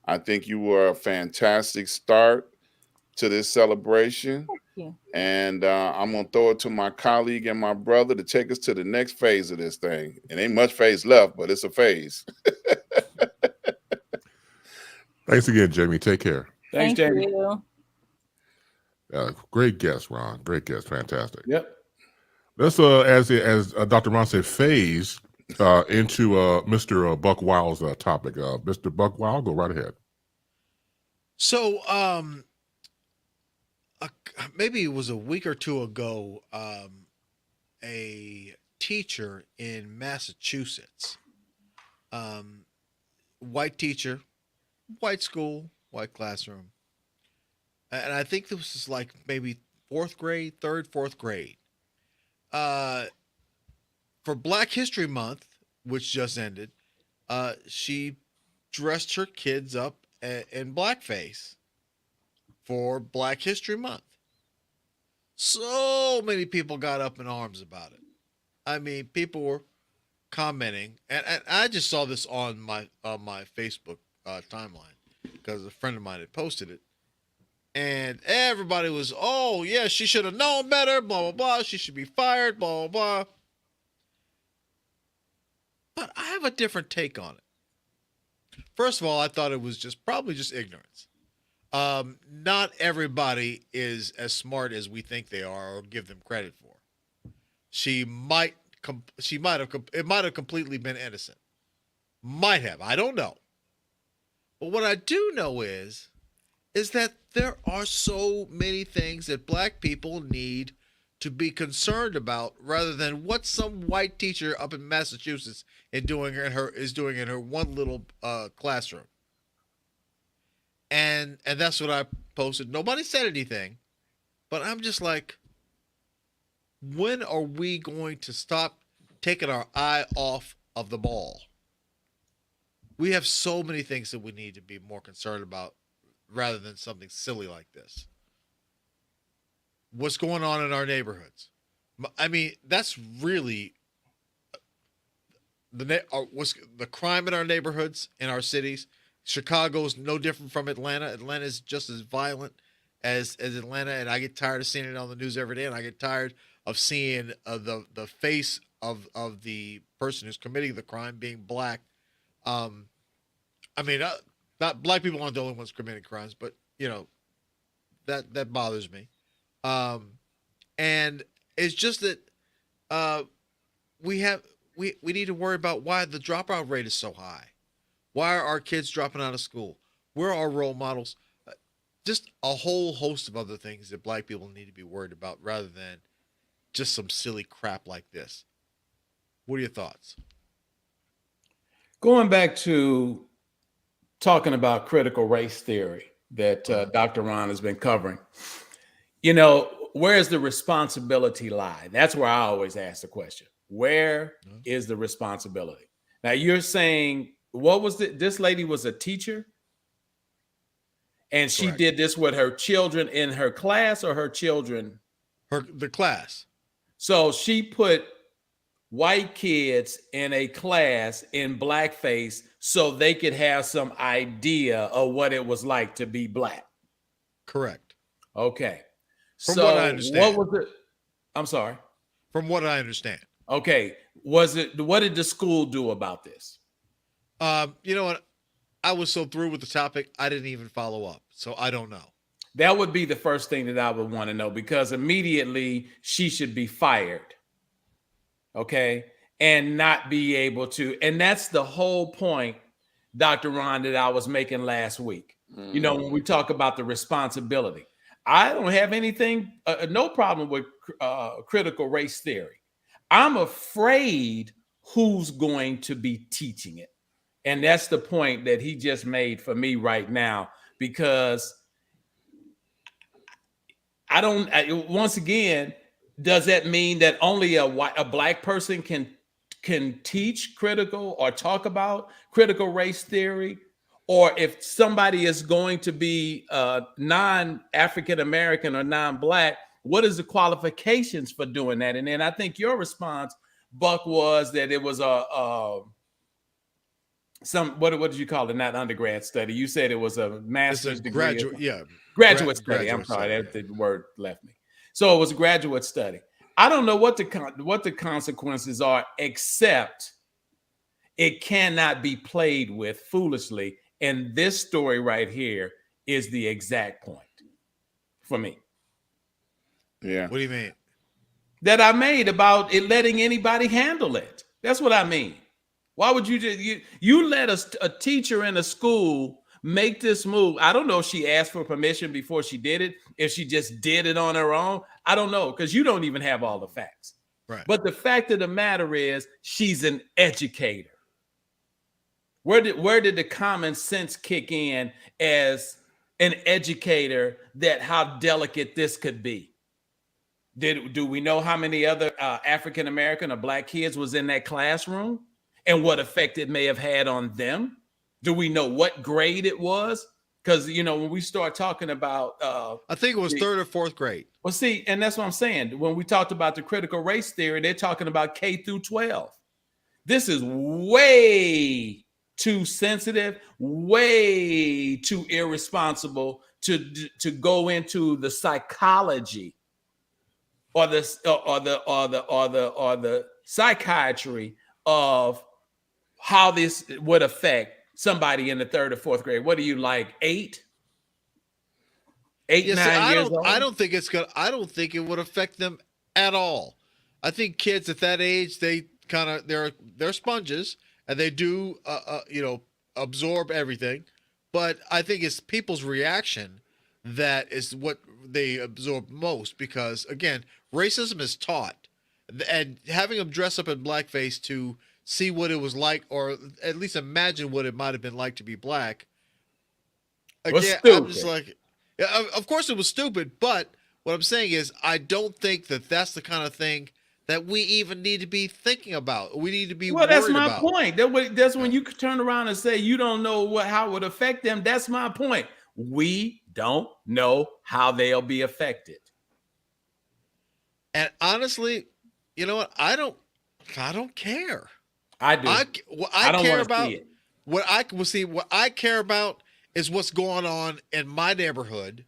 I think you were a fantastic start to this celebration. Thank you. And I'm going to throw it to my colleague and my brother to take us to the next phase of this thing. It ain't much phase left, but it's a phase. Thanks again, Jamie. Take care. Thanks, Thank Jamie. you. Great guest, Ron. Great guest. Fantastic. Yep. Let's, as Dr. Ron said, phase into Mr. Buck Wild's topic. Mr. Buck Wild, go right ahead. So, maybe it was a week or two ago, a teacher in Massachusetts, white teacher, white school, white classroom, and I think this was like maybe fourth grade, fourth grade. For Black History Month, which just ended, she dressed her kids up in blackface for Black History Month. So many people got up in arms about it. I mean, people were commenting, and I just saw this on my Facebook timeline because a friend of mine had posted it, and everybody was, "Oh yeah, she should have known better." Blah blah blah. She should be fired. Blah blah blah. But I have a different take on it. First of all, I thought it was probably just ignorance. Not everybody is as smart as we think they are or give them credit for. It might have completely been innocent. Might have. I don't know. But what I do know is that there are so many things that Black people need to be concerned about rather than what some white teacher up in Massachusetts is doing in her one little classroom. And that's what I posted. Nobody said anything, but I'm just like, when are we going to stop taking our eye off of the ball? We have so many things that we need to be more concerned about rather than something silly like this. What's going on in our neighborhoods? I mean, that's really what's the crime in our neighborhoods, in our cities. Chicago's no different from Atlanta. Atlanta is just as violent as Atlanta, and I get tired of seeing it on the news every day, and I get tired of seeing the face of the person who's committing the crime being black. I mean, not black people aren't the only ones committing crimes, but that bothers me. And it's just that we need to worry about why the dropout rate is so high. Why are our kids dropping out of school? Where are our role models? Just a whole host of other things that black people need to be worried about rather than just some silly crap like this. What are your thoughts? Going back to talking about critical race theory that Dr. Ron has been covering, where's the responsibility lie? That's where I always ask the question. Where is the responsibility? Now you're saying, this lady was a teacher and she Correct. did this with her children in her class or her children? The class. So she put white kids in a class in blackface so they could have some idea of what it was like to be black. Correct. Okay. From what I understand. What was it? I'm sorry. From what I understand. Okay. What did the school do about this? You know what? I was so through with the topic, I didn't even follow up. So I don't know. That would be the first thing that I would want to know, because immediately she should be fired. Okay. And not be able to. And that's the whole point, Dr. Ron, that I was making last week. When we talk about the responsibility, I don't have anything, no problem with critical race theory. I'm afraid who's going to be teaching it. And that's the point that he just made for me right now, because once again, does that mean that only a black person can teach critical or talk about critical race theory? Or if somebody is going to be non-African American or non-black, what is the qualifications for doing that? And then I think your response, Buck, was that it was what did you call it? Not undergrad study. You said it was a master's degree. Graduate study. I'm sorry, the word left me. So it was a graduate study. I don't know what the consequences are, except it cannot be played with foolishly. And this story right here is the exact point for me. Yeah. What do you mean? That I made about it letting anybody handle it. That's what I mean. Why would you let a teacher in a school make this move? I don't know if she asked for permission before she did it, if she just did it on her own. I don't know, because you don't even have all the facts. Right. But the fact of the matter is, she's an educator. Where did the common sense kick in as an educator that how delicate this could be? Do we know how many other African American or black kids was in that classroom and what effect it may have had on them? Do we know what grade it was? Because when we start talking about I think it was third or fourth grade. Well, see, and that's what I'm saying. When we talked about the critical race theory, they're talking about K through 12. This is way too sensitive, way too irresponsible to go into the psychology or the psychiatry of how this would affect somebody in the third or fourth grade. What are you, like 8, 9 years old? I don't think it would affect them at all. I think kids at that age, they're sponges and they do absorb everything. But I think it's people's reaction that is what they absorb most, because again, racism is taught, and having them dress up in blackface to see what it was like, or at least imagine what it might have been like to be black. Again, I'm just like, of course it was stupid, but What I'm saying is, I don't think that that's the kind of thing that we even need to be thinking about. We need to be Well, that's worried my about. point. That's when you could turn around and say you don't know how it would affect them. That's my point. We don't know how they'll be affected. And honestly, you know what? I don't care. I do. What I I don't care wanna about, see it. what I care about is what's going on in my neighborhood.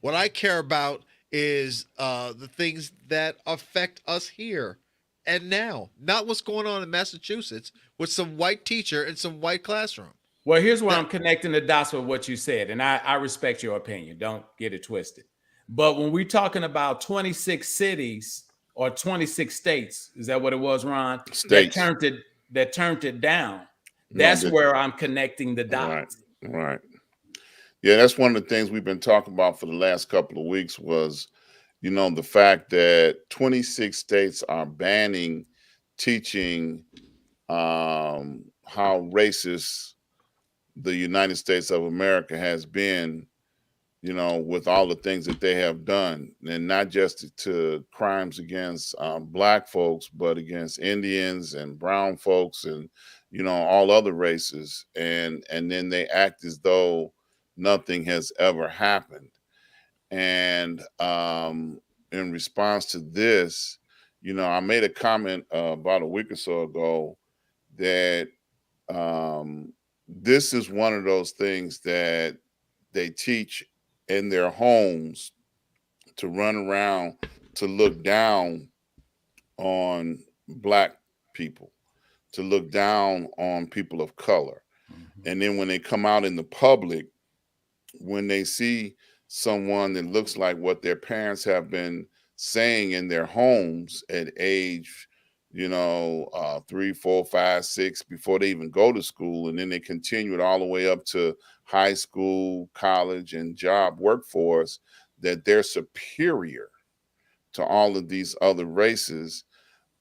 What I care about is the things that affect us here and now, not what's going on in Massachusetts with some white teacher in some white classroom. Well, here's where That- I'm connecting the dots with what you said, and I respect your opinion. Don't get it twisted. But when we're talking about 26 cities or 26 states, is that what it was, Ron? States. That turned it down. No, That's where I'm connecting the Right, dots. right. Yeah, that's one of the things we've been talking about for the last couple of weeks was, the fact that 26 states are banning teaching how racist the United States of America has been, with all the things that they have done, and not just to crimes against black folks, but against Indians and brown folks and, all other races. And then they act as though nothing has ever happened. And in response to this, I made a comment about a week or so ago that this is one of those things that they teach in their homes to run around to look down on black people, to look down on people of color. And then when they come out in the public, when they see someone that looks like what their parents have been saying in their homes at age 3, 4, 5, 6, before they even go to school, and then they continue it all the way up to high school, college, and job workforce, that they're superior to all of these other races,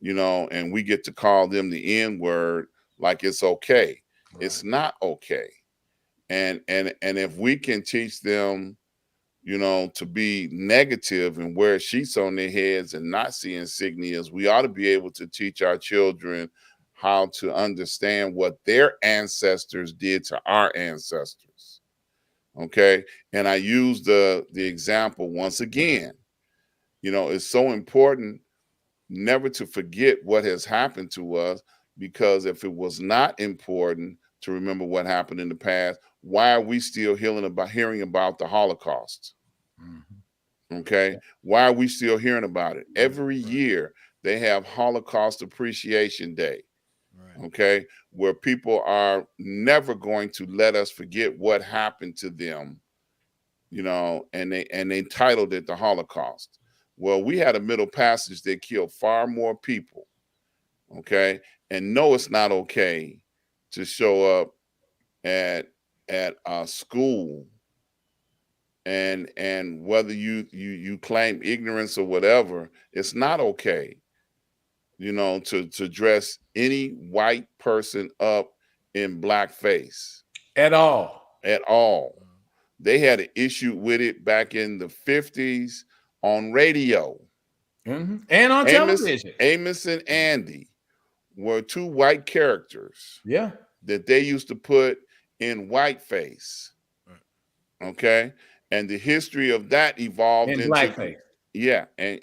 and we get to call them the N-word like it's okay. Right. It's not okay. And if we can teach them, to be negative and wear sheets on their heads and not see insignias, we ought to be able to teach our children how to understand what their ancestors did to our ancestors. Okay. And I use the example once again. It's so important never to forget what has happened to us, because if it was not important to remember what happened in the past, why are we still hearing about the Holocaust? Mm-hmm. Okay. Yeah. Why are we still hearing about it? Every year they have Holocaust Appreciation Day. Right. Okay. Where people are never going to let us forget what happened to them, and they titled it the Holocaust. Well, we had a Middle Passage that killed far more people. Okay. And no, it's not okay to show up at a school and whether you claim ignorance or whatever, it's not okay, to dress any white person up in blackface at all. They had an issue with it back in the 50s on radio. Mm-hmm. And on television. Amos and Andy were two white characters. Yeah. That they used to put in whiteface. Right. Okay. And the history of that evolved into blackface. Yeah. And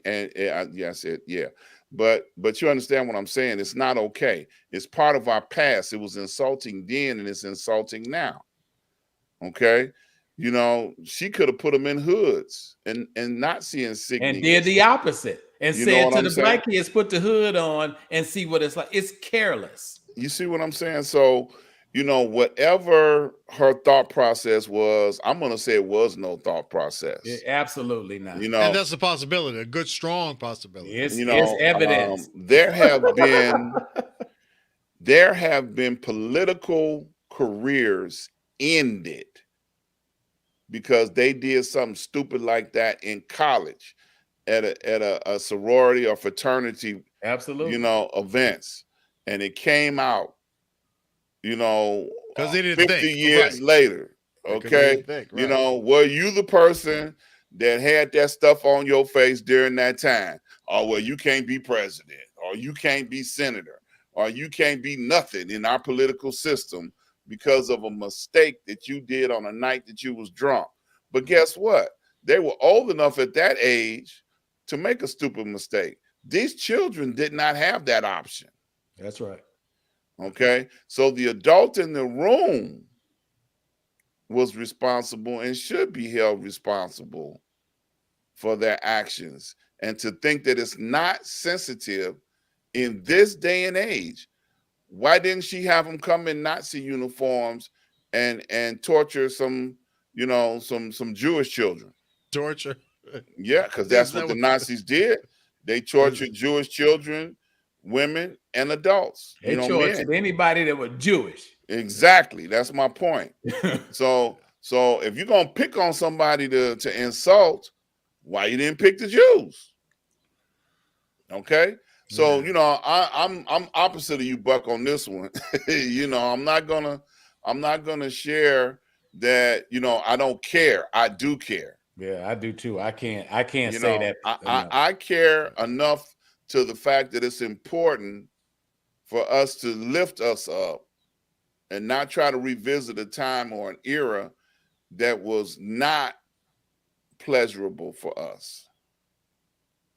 yes, yeah. But you understand what I'm saying? It's not okay. It's part of our past. It was insulting then and it's insulting now. Okay. She could have put them in hoods and not see insignias. And did the opposite and said to the black kids, put the hood on and see what it's like. It's careless. You see what I'm saying? So, whatever her thought process was, I'm going to say it was no thought process. Absolutely not. And that's a possibility, a good, strong possibility. It's evidence. There have been political careers ended because they did something stupid like that in college at a sorority or fraternity. Absolutely. Events. And it came out, because they didn't 50 years later. Okay. Think, right. Were you the person that had that stuff on your face during that time. Oh, well, you can't be president, or you can't be senator, or you can't be nothing in our political system because of a mistake that you did on a night that you was drunk. But guess what? They were old enough at that age to make a stupid mistake. These children did not have that option. That's right. Okay. So the adult in the room was responsible and should be held responsible for their actions. And to think that it's not sensitive in this day and age, why didn't she have them come in Nazi uniforms and torture some, you know, some Jewish children? Torture. Yeah, because that's what the Nazis did. They tortured Jewish children, women, and adults. They tortured anybody that was Jewish. Exactly. That's my point. So if you're gonna pick on somebody to insult, why you didn't pick the Jews? Okay. So you know, I'm opposite of you, Buck, on this one. You know, I'm not gonna share that, you know, I don't care. I do care. Yeah, I do too. I can't You say know, that. I care enough to the fact that it's important for us to lift us up and not try to revisit a time or an era that was not pleasurable for us.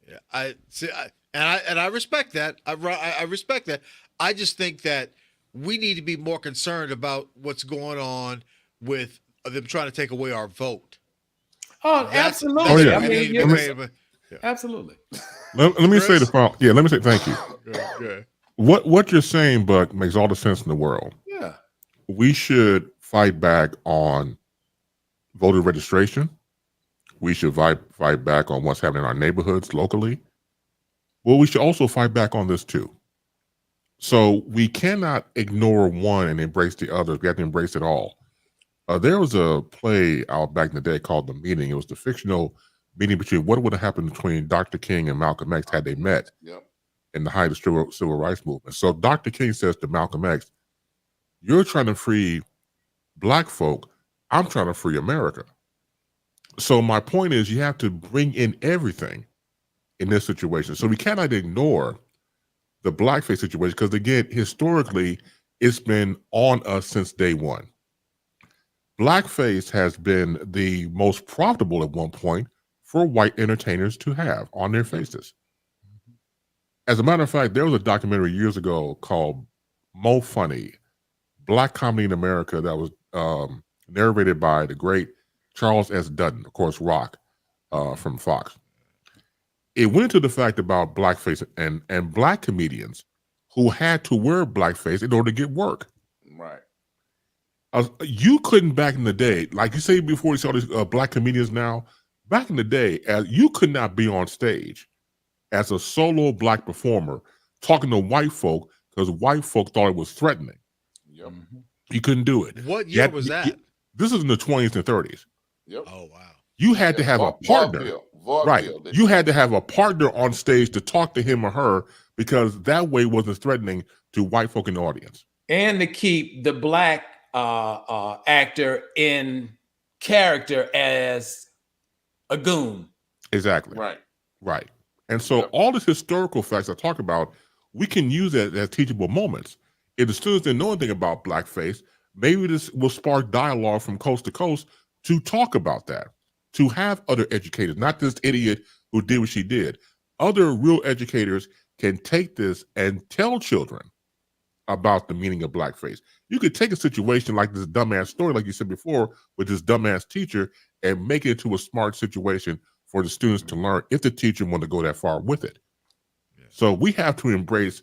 Yeah, I see, and I respect that. I respect that. I just think that we need to be more concerned about what's going on with them trying to take away our vote. Oh, That's absolutely. yeah. I mean, Yeah. absolutely. Let me say the following. Yeah, let me say thank you. Yeah. What you're saying, Buck, makes all the sense in the world. Yeah. We should fight back on voter registration. We should fight back on what's happening in our neighborhoods locally. Well, we should also fight back on this too. So we cannot ignore one and embrace the other. We have to embrace it all. There was a play out back in the day called The Meeting. It was the fictional meeting between what would have happened between Dr. King and Malcolm X had they met in the height of the civil rights movement. So Dr. King says to Malcolm X, "You're trying to free Black folk. I'm trying to free America." So my point is, you have to bring in everything in this situation. So we cannot ignore the blackface situation because, again, historically, it's been on us since day one. Blackface has been the most profitable at one point for white entertainers to have on their faces. As a matter of fact, there was a documentary years ago called Mo Funny, Black Comedy in America, that was narrated by the great Charles S. Dutton, of course, Rock from Fox. It went into the fact about blackface and Black comedians who had to wear blackface in order to get work. Right. You couldn't back in the day, like you say before, you saw these Black comedians now. Back in the day, you could not be on stage as a solo Black performer talking to white folk because white folk thought it was threatening. Yep. You couldn't do it. What year was that? This is in the 20s and 30s. Yep. Oh wow. You had to have a partner. Right. You had to have a partner on stage to talk to him or her because that way wasn't threatening to white folk in the audience. And to keep the Black actor in character as a goon. Exactly. Right. Right. And so all these historical facts I talk about, we can use that as teachable moments. If the students didn't know anything about blackface, maybe this will spark dialogue from coast to coast to talk about that, to have other educators, not this idiot who did what she did. Other real educators can take this and tell children about the meaning of blackface. You could take a situation like this dumbass story, like you said before, with this dumbass teacher and make it into a smart situation for the students to learn if the teacher want to go that far with it. Yeah. So we have to embrace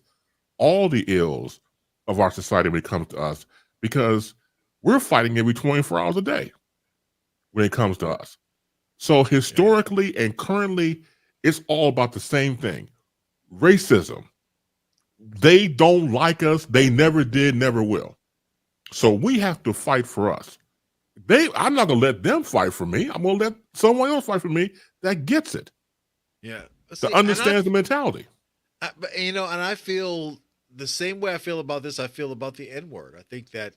all the ills of our society when it comes to us because we're fighting every 24 hours a day when it comes to us. So historically and currently, it's all about the same thing. Racism. They don't like us. They never did, never will. So we have to fight for us. I'm not going to let them fight for me. I'm going to let someone else fight for me that gets it. Yeah. That understands the mentality. But, you know, and I feel the same way I feel about this, I feel about the N-word. I think that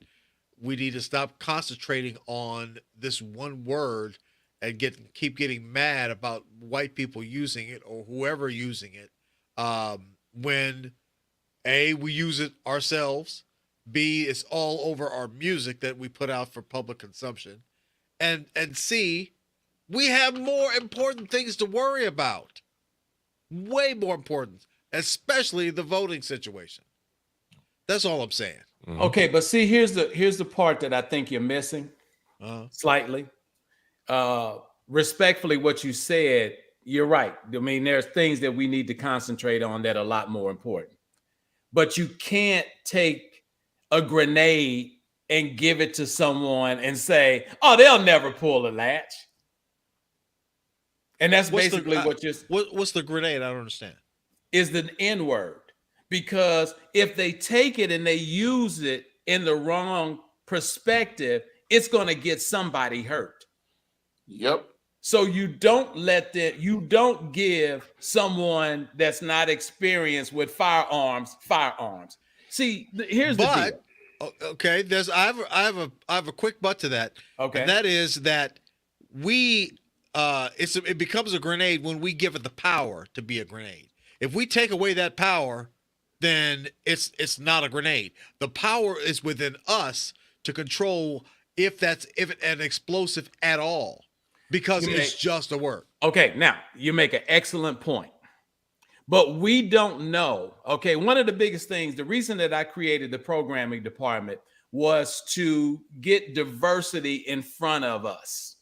we need to stop concentrating on this one word and keep getting mad about white people using it or whoever using it, when A, we use it ourselves, B, it's all over our music that we put out for public consumption, and C, we have more important things to worry about. Way more important, especially the voting situation. That's all I'm saying. Mhm. Okay, but see, here's the part that I think you're missing slightly. Respectfully, what you said, you're right. I mean, there's things that we need to concentrate on that are a lot more important. But you can't take a grenade and give it to someone and say, "Oh, they'll never pull a latch." And that's basically what's the grenade? I don't understand. Is the N word. Because if they take it and they use it in the wrong perspective, it's going to get somebody hurt. Yep. So you don't give someone that's not experienced with firearms. See, here's the deal. Okay, I have a quick but to that. Okay. And that is that it becomes a grenade when we give it the power to be a grenade. If we take away that power, then it's not a grenade. The power is within us to control if an explosive at all, because it's just a word. Okay, now you make an excellent point. But we don't know. Okay, one of the biggest things, the reason that I created the programming department was to get diversity in front of us.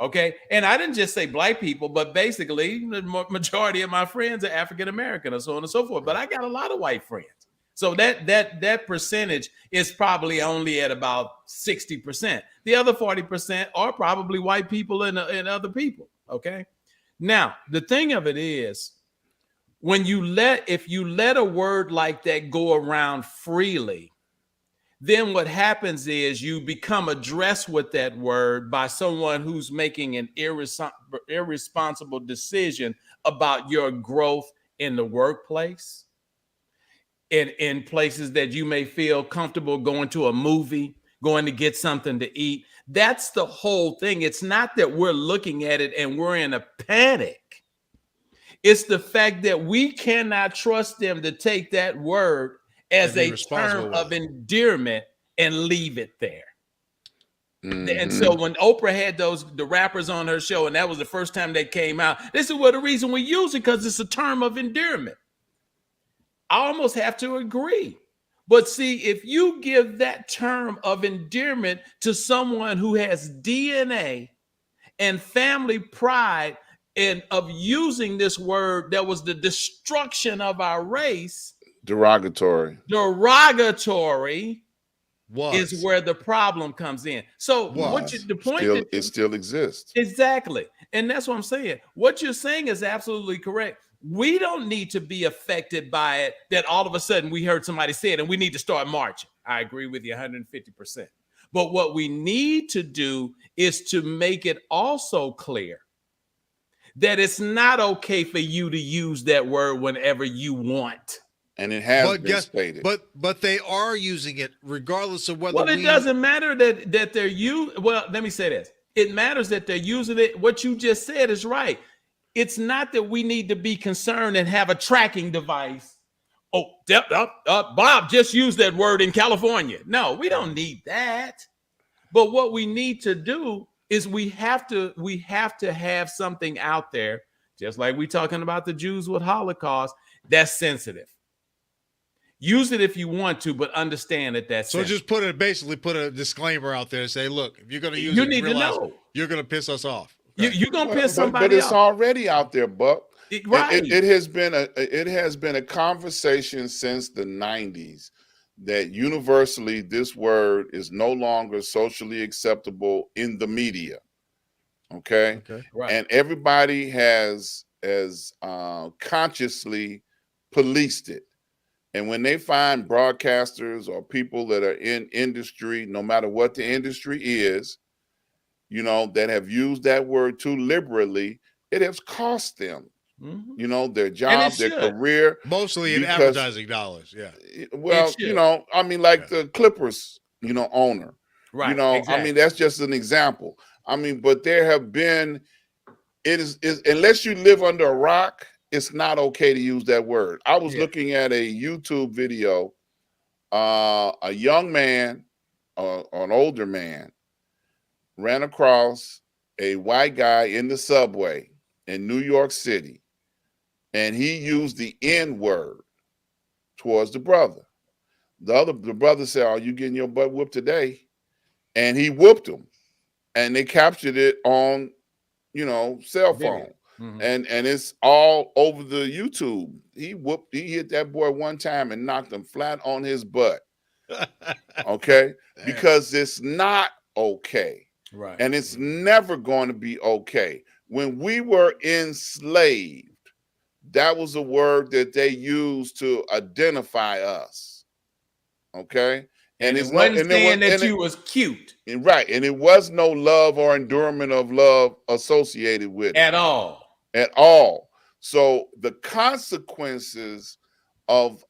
Okay, and I didn't just say black people, but basically the majority of my friends are African American, or so on and so forth. But I got a lot of white friends, so that percentage is probably only at about 60%. The other 40% are probably white people and other people. Okay, now the thing of it is, if you let a word like that go around freely, then what happens is you become addressed with that word by someone who's making an irresponsible decision about your growth in the workplace, in places that you may feel comfortable going to a movie, going to get something to eat. That's the whole thing. It's not that we're looking at it and we're in a panic. It's the fact that we cannot trust them to take that word as a term of endearment and leave it there. Mm-hmm. And so when Oprah had the rappers on her show, and that was the first time they came out, they said, well, the reason we use it because it's a term of endearment. I almost have to agree. But see, if you give that term of endearment to someone who has DNA and family pride and of using this word that was the destruction of our race, derogatory is where the problem comes in. So it still exists. Exactly. And that's what I'm saying. What you're saying is absolutely correct. We don't need to be affected by it that all of a sudden we heard somebody say it and we need to start marching. I agree with you 150%. But what we need to do is to make it also clear that it's not okay for you to use that word whenever you want. And it has been stated. But they are using it regardless of whether. Well, it doesn't matter that they're using. Well, let me say this. It matters that they're using it. What you just said is right. It's not that we need to be concerned and have a tracking device. Oh, Bob just used that word in California. No, we don't need that. But what we need to do is we have to have something out there, just like we're talking about the Jews with Holocaust, that's sensitive. Use it if you want to, but understand that that's so sensitive. Just basically put a disclaimer out there and say, look, if you're going to use it, you need to know. You're going to piss us off. Okay. You're going to piss somebody off. But it's already out there, Buck. Right. It has been a conversation since the 90s that universally this word is no longer socially acceptable in the media. Okay. Right. And everybody has consciously policed it. And when they find broadcasters or people that are in industry, no matter what the industry is, that have used that word too liberally, it has cost them, their job, their career. Mostly in advertising dollars. Yeah. Well, the Clippers, owner. Right. You know, I exactly. mean, that's just an example. I mean, but there have been, it is unless you live under a rock, it's not okay to use that word. I was Yeah. looking at a YouTube video. A young man, an older man, ran across a white guy in the subway in New York City, and he used the N word towards the brother. The brother said, "Are you getting your butt whooped today?" And he whooped him, and they captured it on, cell phone, Mhm. and it's all over the YouTube. He hit that boy one time and knocked him flat on his butt. Okay, Damn. because it's not okay, Right. and it's never going to be okay. When we were enslaved, that was a word that they used to identify us. Okay, And it it's wasn't and saying that and you was cute right, and it was no love or endurement of love associated with it at all. at all. So the consequences of,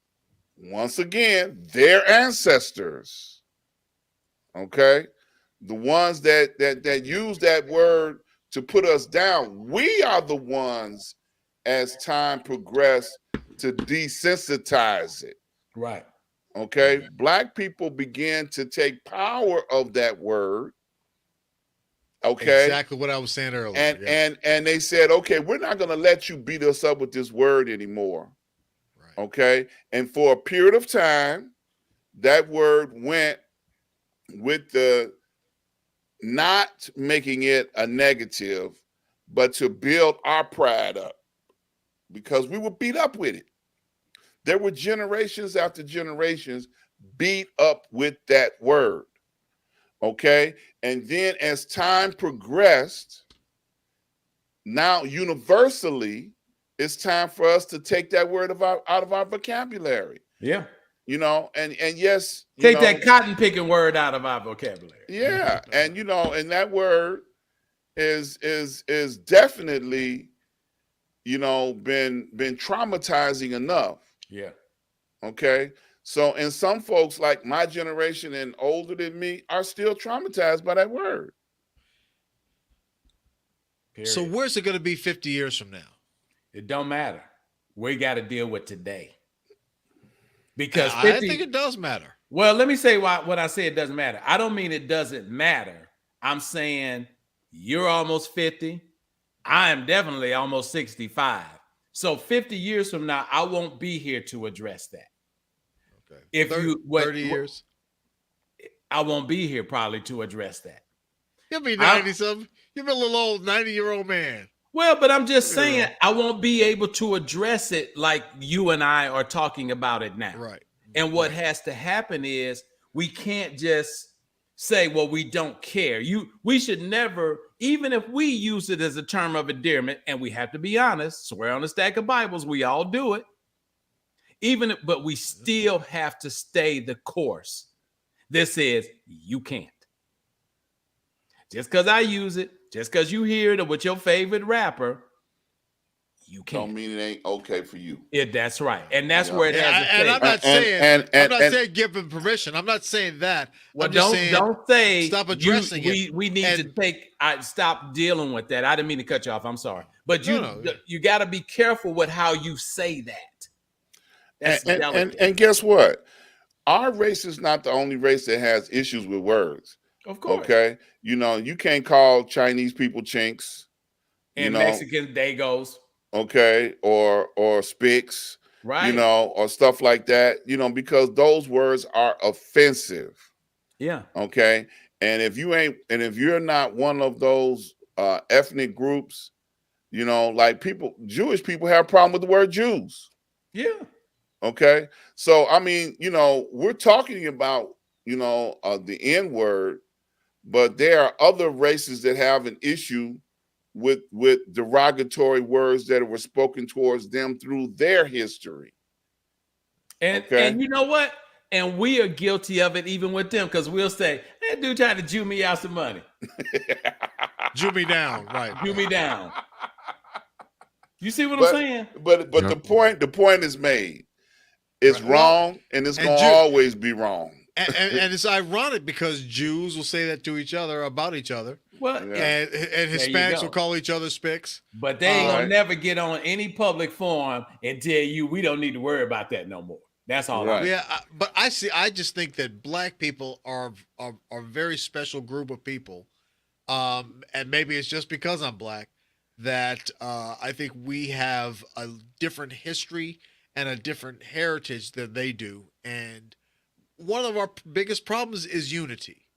once again, their ancestors, okay, the ones that use that word to put us down, we are the ones, as time progressed, to desensitize it. Right. Okay, Black people began to take power of that word. Okay, Exactly what I was saying earlier. and they said, okay, we're not going to let you beat us up with this word anymore. Right. Okay, and for a period of time, that word went with the not making it a negative, but to build our pride up, because we were beat up with it. There were generations after generations beat up with that word. Okay, and then as time progressed, now universally, it's time for us to take that word out of our vocabulary. Yeah. And yes, Take that cotton picking word out of our vocabulary. yeah, and and that word is definitely been traumatizing enough. Yeah. Okay, so, and some folks like my generation and older than me are still traumatized by that word. Period. So where's it going to be 50 years from now? It don't matter. We got to deal with today. Because I think it does matter. Well, let me say what I say it doesn't matter. I don't mean it doesn't matter. I'm saying you're almost 50. I am definitely almost 65. So 50 years from now, I won't be here to address that. Okay. If 30 years, I won't be here probably to address that. You'll be 90-something. You'll be a little old 90-year-old man. Well, but I'm just saying I won't be able to address it like you and I are talking about it now. Right. And what has to happen is we can't just say, well, we don't care. We should never, even if we use it as a term of endearment, and we have to be honest, swear on a stack of Bibles, we all do it. But we still have to stay the course. This is, you can't. Just because I use it, just because you hear it with your favorite rapper, you can't. Don't mean it ain't okay for you. That's right, and that's where it has. And I'm not saying I'm not saying give them permission. I'm not saying that. Well, I'm just saying don't say stop addressing it. We need to take. Stop dealing with that. I didn't mean to cut you off. I'm sorry, but you got to be careful with how you say that. That's and guess what? Our race is not the only race that has issues with words. Of course. Okay. You can't call Chinese people chinks. And Mexicans dagos. Okay. Or spics. Right. Or stuff like that, because those words are offensive. Yeah. Okay. And if you're not one of those ethnic groups, like Jewish people have a problem with the word Jews. Yeah. Okay. So, I mean, we're talking about, the N word, but there are other races that have an issue with derogatory words that were spoken towards them through their history. And you know what? And we are guilty of it even with them, because we'll say, that dude tried to Jew me out some money. Jew me down, right. Jew me down. You see what I'm saying? But the point is made. It's wrong, and it's going to always be wrong. And it's ironic because Jews will say that to each other about each other, Well, Yeah. and you Hispanics go. will call each other spics. But they ain't gonna Right. never get on any public forum and tell you we don't need to worry about that no more. That's all. Right. Yeah, but I just think that black people are a very special group of people, and maybe it's just because I'm black that I think we have a different history and a different heritage than they do, and one of our biggest problems is unity.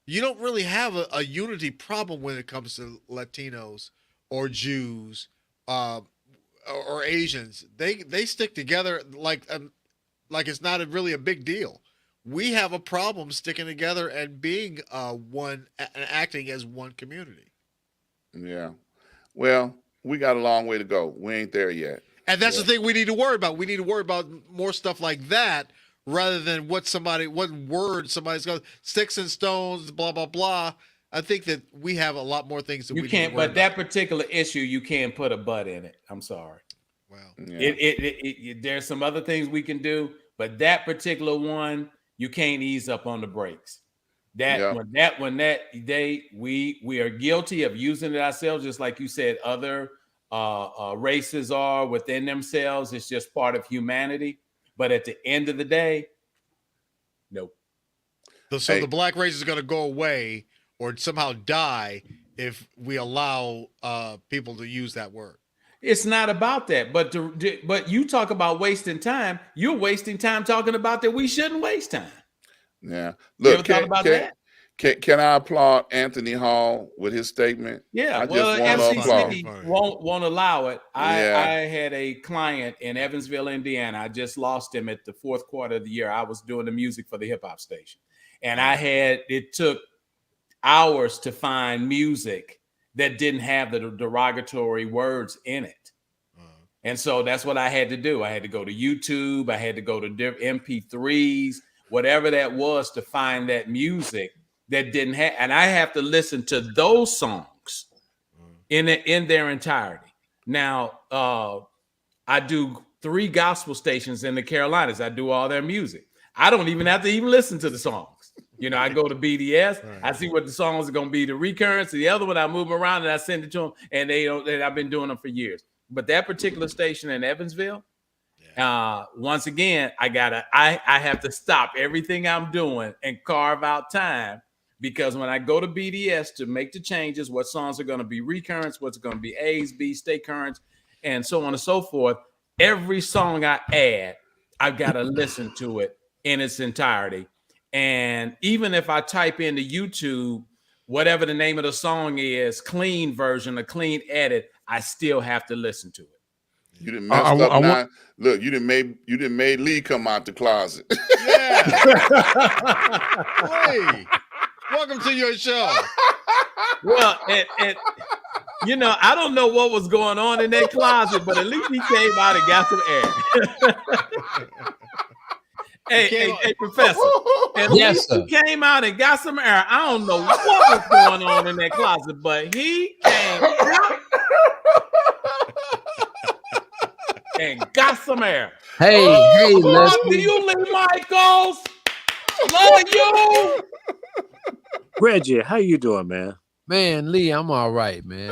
You don't really have a unity problem when it comes to Latinos or Jews or Asians. They stick together like it's not really a big deal. We have a problem sticking together and being one and acting as one community. Yeah. Well, we got a long way to go. We ain't there yet. And that's Yeah. the thing we need to worry about. We need to worry about more stuff like that rather than what word somebody's going, sticks and stones, blah, blah, blah. I think that we have a lot more things that You we can't, need to worry but that about. particular issue, you can't put a but in it. I'm sorry. Well, Yeah. There's some other things we can do, but that particular one, you can't ease up on the brakes. We are guilty of using it ourselves, just like you said, other races are within themselves. It's just part of humanity. But at the end of the day, nope. So Hey. the black race is going to go away or somehow die if we allow people to use that word. It's not about that. But you talk about wasting time. You're wasting time talking about that we shouldn't waste time. Yeah. You ever Look, thought about that? Can I applaud Anthony Hall with his statement? Yeah, I well, just want to applaud. FCC won't allow it. Yeah. I had a client in Evansville, Indiana. I just lost him at the fourth quarter of the year. I was doing the music for the hip hop station, and it took hours to find music that didn't have the derogatory words in it. And so that's what I had to do. I had to go to YouTube. I had to go to MP3s, whatever that was, to find that music that didn't have, and I have to listen to those songs in their entirety. Now, I do 3 gospel stations in the Carolinas. I do all their music. I don't even have to even listen to the songs. You know, I go to BDS. Right. I see what the songs are going to be, the recurrence. The other one, I move them around and I send it to them, and they don't. And I've been doing them for years. But that particular station in Evansville, once again, I have to stop everything I'm doing and carve out time. Because when I go to BDS to make the changes, what songs are going to be recurrence, what's going to be A's, B's, stay current, and so on and so forth, every song I add, I've got to listen to it in its entirety. And even if I type into YouTube, whatever the name of the song is, clean version, a clean edit, I still have to listen to it. You didn't mess up now. Look, you didn't made Lee come out the closet. Yeah. Hey. Welcome to your show. Well, and you know, I don't know what was going on in that closet, but at least he came out and got some air. hey, Professor. At least he came out and got some air. I don't know what was going on in that closet, but he came out and got some air. Hey, love to you, Lee Michaels. Love you. Reggie, how you doing, man? Man, Lee, I'm all right, man.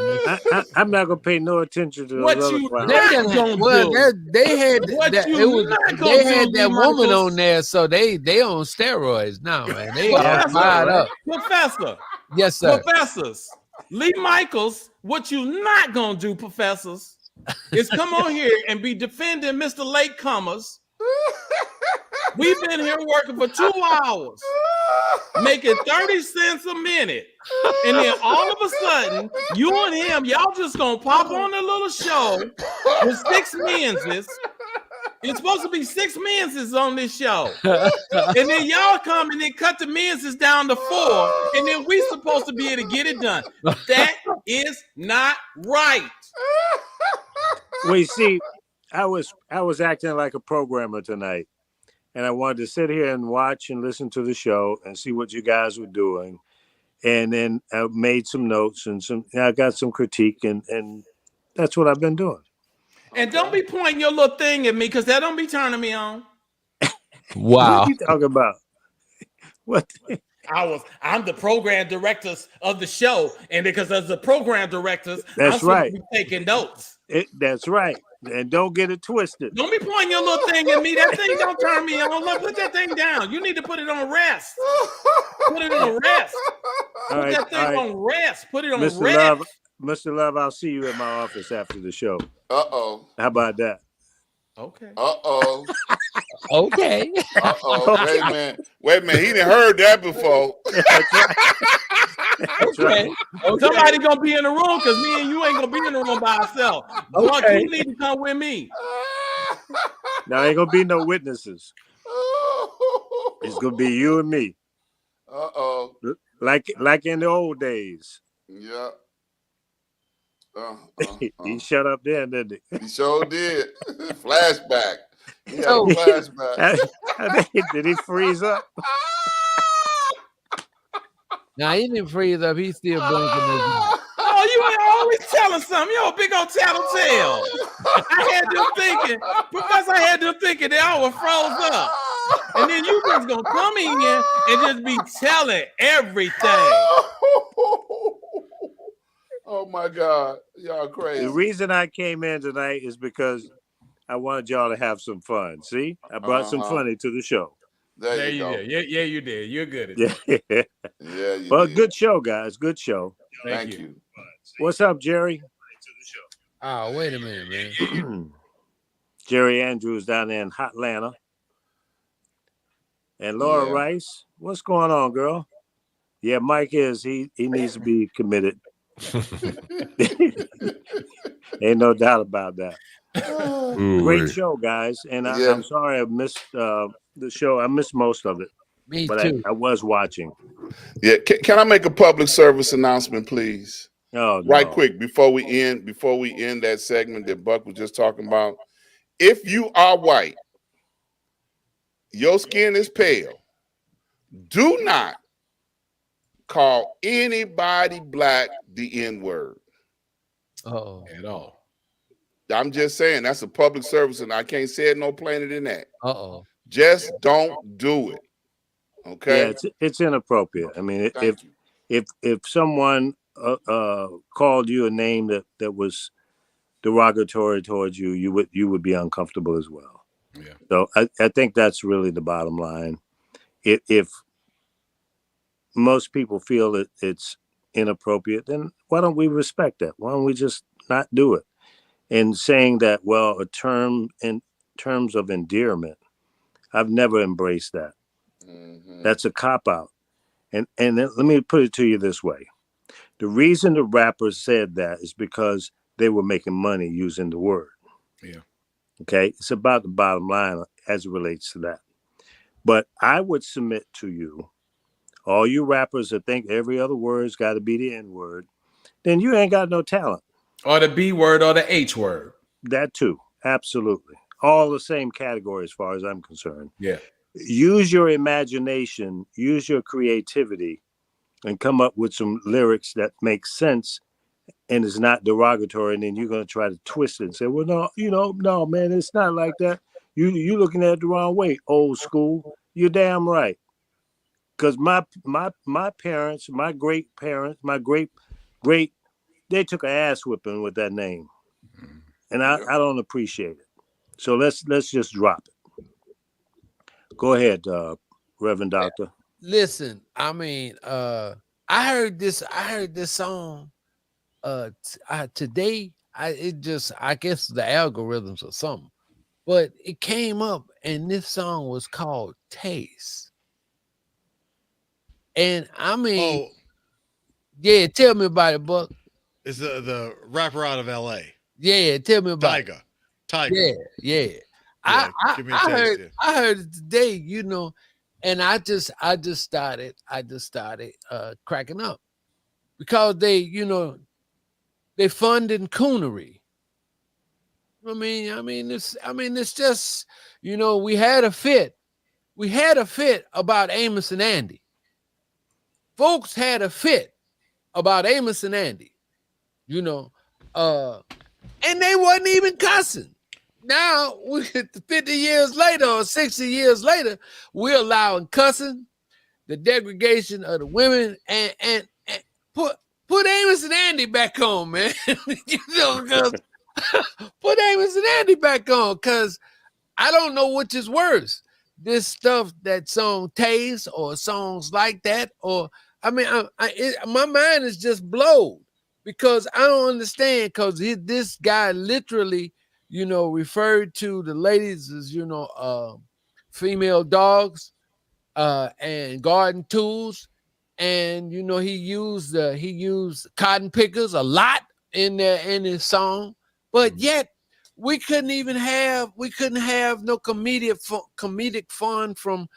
I'm not gonna pay no attention to what those you other they had that woman on there, so they on steroids now, man. They all fired up. Professor. Yes, sir. Professors. Lee Michaels, what you not gonna do, professors, is come on here and be defending Mr. Latecomers. We've been here working for 2 hours, making 30 cents a minute. And then all of a sudden, you and him, y'all just gonna pop on a little show with 6 menses. It's supposed to be 6 menses on this show. And then y'all come and then cut the menses down to 4. And then we supposed to be able to get it done. That is not right. Well, you see, I was acting like a programmer tonight. And I wanted to sit here and watch and listen to the show and see what you guys were doing. And then I made some notes and I got some critique, and that's what I've been doing. And don't be pointing your little thing at me, because that don't be turning me on. Wow. What are you talking about? What? I'm the program directors of the show, and because as the program directors, That's I'm supposed right. to be taking notes. That's right. And don't get it twisted. Don't be pointing your little thing at me. That thing don't turn me on. Look, put that thing down. You need to put it on rest. Put it on rest. All Put right, that thing on rest. Put it on Mr. rest. Love, Mr. Love, I'll see you at my office after the show. Uh-oh. How about that? Okay. Uh-oh. Okay. Uh-oh. Wait a minute. He done heard that before. That's right. That's right. Somebody gonna be in the room because me and you ain't gonna be in the room by ourselves. Buck, Okay. you need to come with me. Now ain't gonna be no witnesses. It's gonna be you and me, Uh-oh. like in the old days. Yeah. He shut up there, didn't he? He sure did. Flashback. He had a Oh. flashback. Did he freeze up? Now he didn't freeze up. He's still blinking. His eye. Oh, you ain't always telling something. You're a big old tattletale. I had them thinking, Professor, I had them thinking they all froze up. And then you just gonna come in and just be telling everything. Oh my God. Y'all crazy. The reason I came in tonight is because I wanted y'all to have some fun. See, I brought some funny to the show. There you go. did. Yeah, you did. You're good at Yeah. that. Yeah, you Well, did. good show, guys. Good show. Thank you. What's up, Jerry? Oh, wait a minute, man. Jerry Andrews down there in Hotlanta. And Laura Yeah. Rice, what's going on, girl? Yeah, Mike he needs to be committed. Ain't no doubt about that. Great show, guys. And Yeah. I'm sorry I missed the show. I missed most of it, Me but too. I was watching. Yeah, can I make a public service announcement, please? Oh, Right no. quick before we end that segment that Buck was just talking about. If you are white, your skin is pale, do not call anybody black the N-word. Uh-oh. At all. I'm just saying that's a public service, and I can't say it no plainer than that. Uh-oh. Just don't do it. Okay. Yeah, it's inappropriate. I mean, Thank you. if someone called you a name that was derogatory towards you, you would be uncomfortable as well. Yeah. So I think that's really the bottom line. If most people feel that it's inappropriate, then why don't we respect that? Why don't we just not do it? And saying that, well, a term in terms of endearment, I've never embraced that. Mhm. That's a cop-out. And then let me put it to you this way. The reason the rappers said that is because they were making money using the word. Yeah. Okay. It's about the bottom line as it relates to that. But I would submit to you, all you rappers that think every other word's got to be the N word, then you ain't got no talent. Or the B word or the H word. That too. Absolutely. All the same category as far as I'm concerned. Yeah. Use your imagination, use your creativity, and come up with some lyrics that make sense and is not derogatory. And then you're going to try to twist it and say, well, no, man, it's not like that. You looking at it the wrong way, old school. You're damn right. Because my parents, my great parents, my great, they took an ass whipping with that name. And I don't appreciate it. So let's just drop it. Go ahead, Reverend Doctor. Listen, I mean, I heard this song today. I guess the algorithms or something, but it came up and this song was called Taste. And I mean, yeah, tell me about it, Buck. Is the rapper out of LA. Yeah, tell me about it. Tiger. Yeah. Yeah, give me a taste, I heard it today, and I just started cracking up because they funding coonery. I mean it's just, we had a fit about Amos and Andy. Folks had a fit about Amos and Andy, and they wasn't even cussing. Now, 50 years later or 60 years later, we're allowing cussing. the degradation of the women, and put Amos and Andy back on, man. You know, 'cause put Amos and Andy back on, because I don't know which is worse. This stuff, that song Taste, or songs like that, or I mean, my mind is just blown, because I don't understand, because this guy literally, you know, referred to the ladies as, you know, female dogs, and garden tools, and you know, he used cotton pickers a lot in his song, but yet we couldn't have no comedic fun from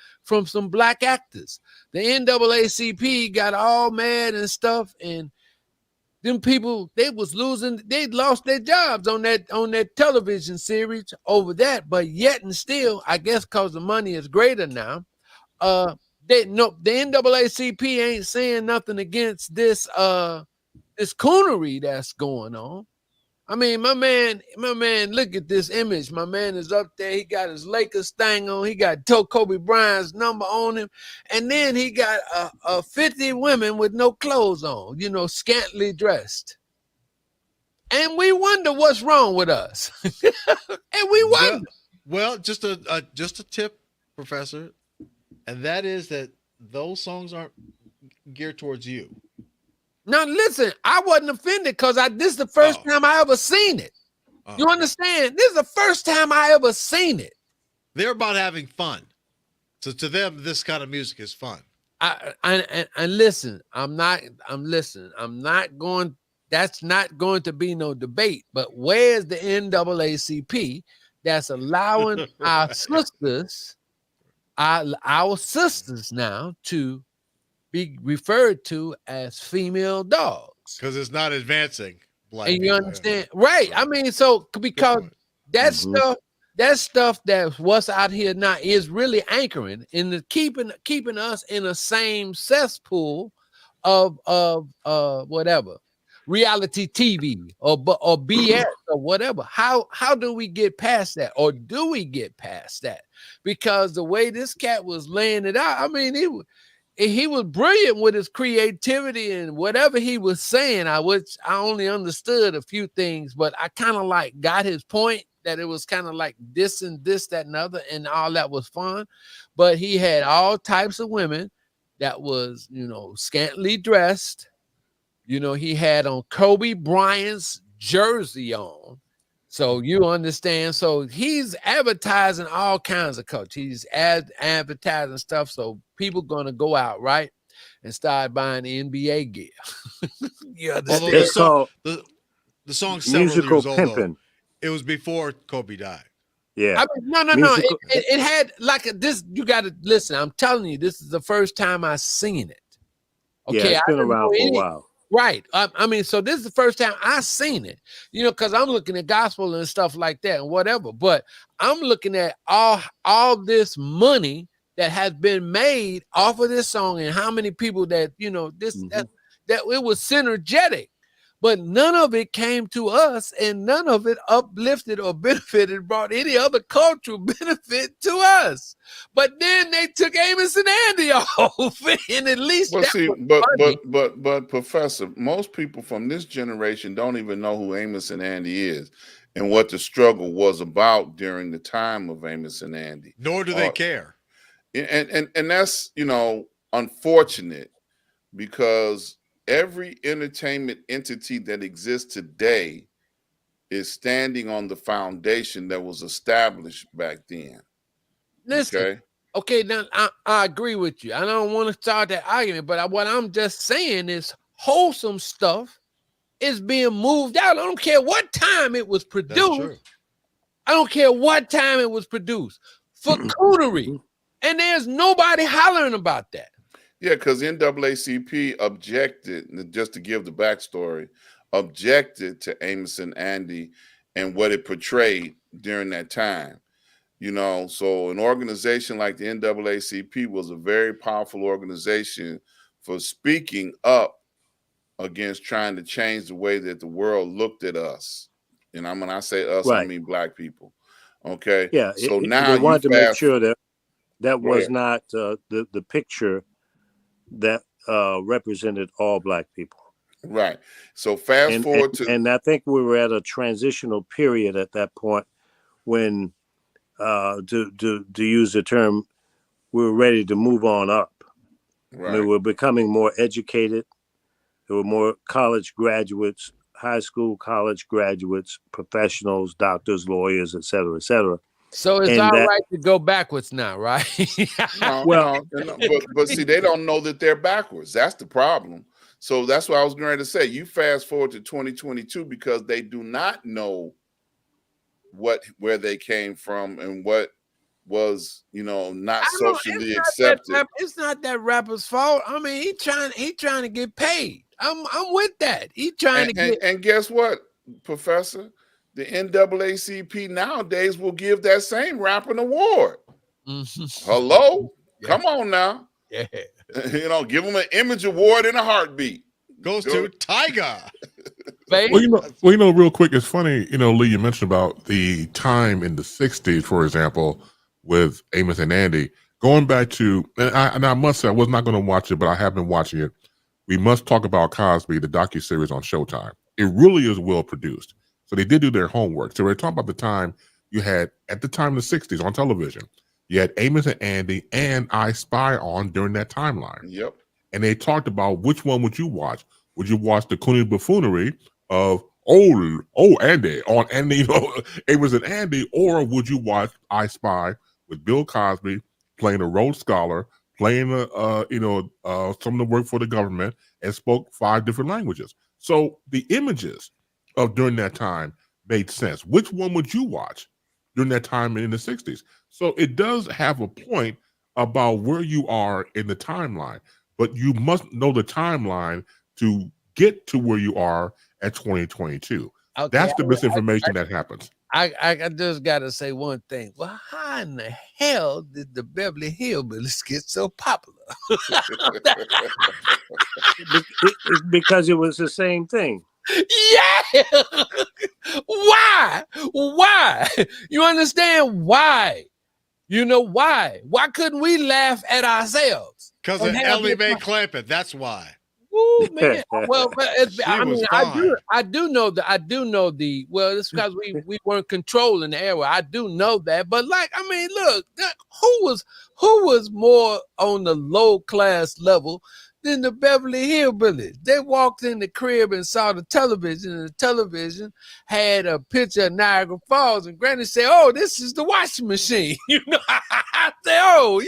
some black actors. The NAACP got all mad and stuff, and them people, they lost their jobs on that television series over that. But yet and still, I guess because the money is greater now, the NAACP ain't saying nothing against this coonery that's going on. I mean, my man, look at this image. My man is up there. He got his Lakers thing on. He got Kobe Bryant's number on him. And then he got 50 women with no clothes on, you know, scantily dressed. And we wonder what's wrong with us. And we wonder. Well, just a tip, Professor, and that is that those songs aren't geared towards you. Now, listen, I wasn't offended, because this is the first time I ever seen it. You understand? This is the first time I ever seen it. They're about having fun. So to them, this kind of music is fun. And listen, that's not going to be no debate, but where's the NAACP that's allowing our sisters now to be referred to as female dogs? Because it's not advancing. And you understand? Right. I mean, so because that stuff that's what's out here now is really anchoring in the keeping us in the same cesspool of whatever reality TV or BS or whatever. How do we get past that, or do we get past that? Because the way this cat was laying it out, I mean, he was brilliant with his creativity, and whatever he was saying, I only understood a few things, but I kind of like got his point, that it was kind of like this and this, that, and other, and all that was fun. But he had all types of women that was, you know, scantily dressed. You know, he had on Kobe Bryant's jersey on. So you understand. So he's advertising all kinds of culture. He's advertising stuff. So people going to go out, right, and start buying NBA gear. You understand? It's called the song's several musical years old. pimping. It was before Kobe died. Yeah. I mean, no. Musical- It had like this. You got to listen. I'm telling you, this is the first time I've seen it. Okay, yeah, it's been around for a while. Right. I mean, so this is the first time I seen it, you know, because I'm looking at gospel and stuff like that and whatever. But I'm looking at all this money that has been made off of this song, and how many people that, you know, that it was synergetic. But none of it came to us, and none of it uplifted or benefited, brought any other cultural benefit to us. But then they took Amos and Andy off, and at least but Professor, most people from this generation don't even know who Amos and Andy is, and what the struggle was about during the time of Amos and Andy. Nor do they care. And that's, you know, unfortunate, because every entertainment entity that exists today is standing on the foundation that was established back then. Listen, okay, now I agree with you. I don't want to start that argument, but what I'm just saying is wholesome stuff is being moved out. I don't care what time it was produced. I don't care what time it was produced for coonery. And there's nobody hollering about that. Yeah, because NAACP objected, just to give the backstory, objected to Amos and Andy and what it portrayed during that time. You know, so an organization like the NAACP was a very powerful organization for speaking up against trying to change the way that the world looked at us. And when I say us, I mean Black people. Okay. Yeah. So now they wanted to make sure that was not the picture that represented all black people. Right. So fast forward to, and I think we were at a transitional period at that point when, to use the term, we were ready to move on up. right. We were becoming more educated. There were more college graduates, high school college graduates, professionals, doctors, lawyers, et cetera, et cetera. So it's And all that- right to go backwards now, right? No, Well- no, but see, they don't know that they're backwards. That's the problem. So that's what I was going to say. You fast forward to 2022 because they do not know where they came from and what was, not socially accepted. It's not that rapper's fault. I mean, he trying to get paid. I'm with that. He trying to get. And guess what, Professor? The NAACP nowadays will give that same rapper an award. Hello? Yeah. Come on now. Yeah. Give them an image award in a heartbeat. Goes to Tiger. Well, real quick, it's funny, Lee, you mentioned about the time in the 60s, for example, with Amos and Andy. Going back to, and I must say, I was not going to watch it, but I have been watching it. We must talk about Cosby, the docuseries on Showtime. It really is well produced. So they did do their homework. So we're talking about the time you had, at the time in the 60s on television, you had Amos and Andy and I Spy on during that timeline. Yep. And they talked about which one would you watch? Would you watch the Cooney buffoonery of Andy on Andy, Amos and Andy, or would you watch I Spy with Bill Cosby playing a Rhodes Scholar, playing some of the work for the government, and spoke 5 different languages? So the images of during that time made sense. Which one would you watch during that time in the 60s? So it does have a point about where you are in the timeline, but you must know the timeline to get to where you are at 2022. Okay, That's the misinformation that happens. I just gotta say one thing. Well, how in the hell did the Beverly Hillbillies get so popular? It's because it was the same thing. Yeah. Why? You understand why? You know why? Why couldn't we laugh at ourselves? Because of Ellie Mae Clampett. That's why. Woo, man. Well, I do know the. Well, it's because we weren't controlling the airway. I do know that, but look, who was more on the low class level than the Beverly Hillbillies? They walked in the crib and saw the television, and the television had a picture of Niagara Falls, and Granny said, "Oh, this is the washing machine." I said, "Oh,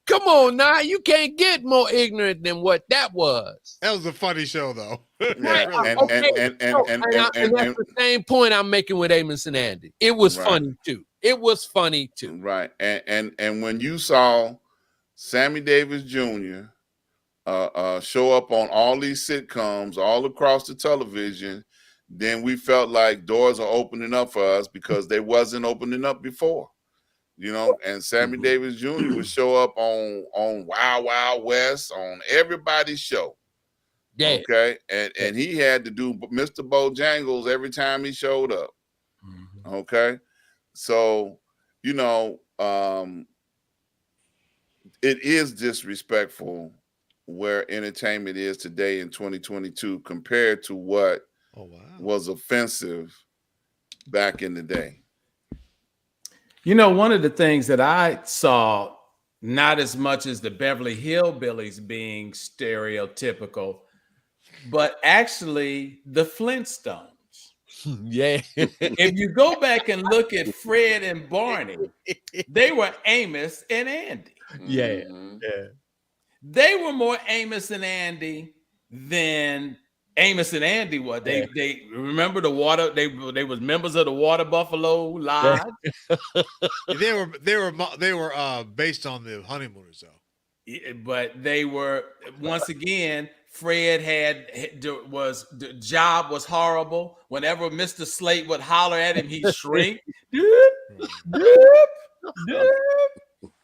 come on now, you can't get more ignorant than what that was." That was a funny show, though. Yeah, and that's the same point I'm making with Amos and Andy. It was funny too. It was funny too. Right. And when you saw Sammy Davis Jr. Show up on all these sitcoms all across the television, then we felt like doors are opening up for us because they wasn't opening up before. And Sammy Davis Jr. would show up on Wild Wild West, on everybody's show. Yeah. Okay. And he had to do Mr. Bojangles every time he showed up. Mm-hmm. Okay. So, it is disrespectful where entertainment is today in 2022 compared to what was offensive back in the day. One of the things that I saw, not as much as the Beverly Hillbillies being stereotypical, but actually the Flintstones. Yeah. If you go back and look at Fred and Barney, they were Amos and Andy. Yeah. Mm-hmm. Yeah. They were more Amos and Andy than Amos and Andy were. They remember the water. They was members of the Water Buffalo Lodge. They were based on the Honeymooners, though. But they were, once again, Fred the job was horrible. Whenever Mr. Slate would holler at him, he'd shrink.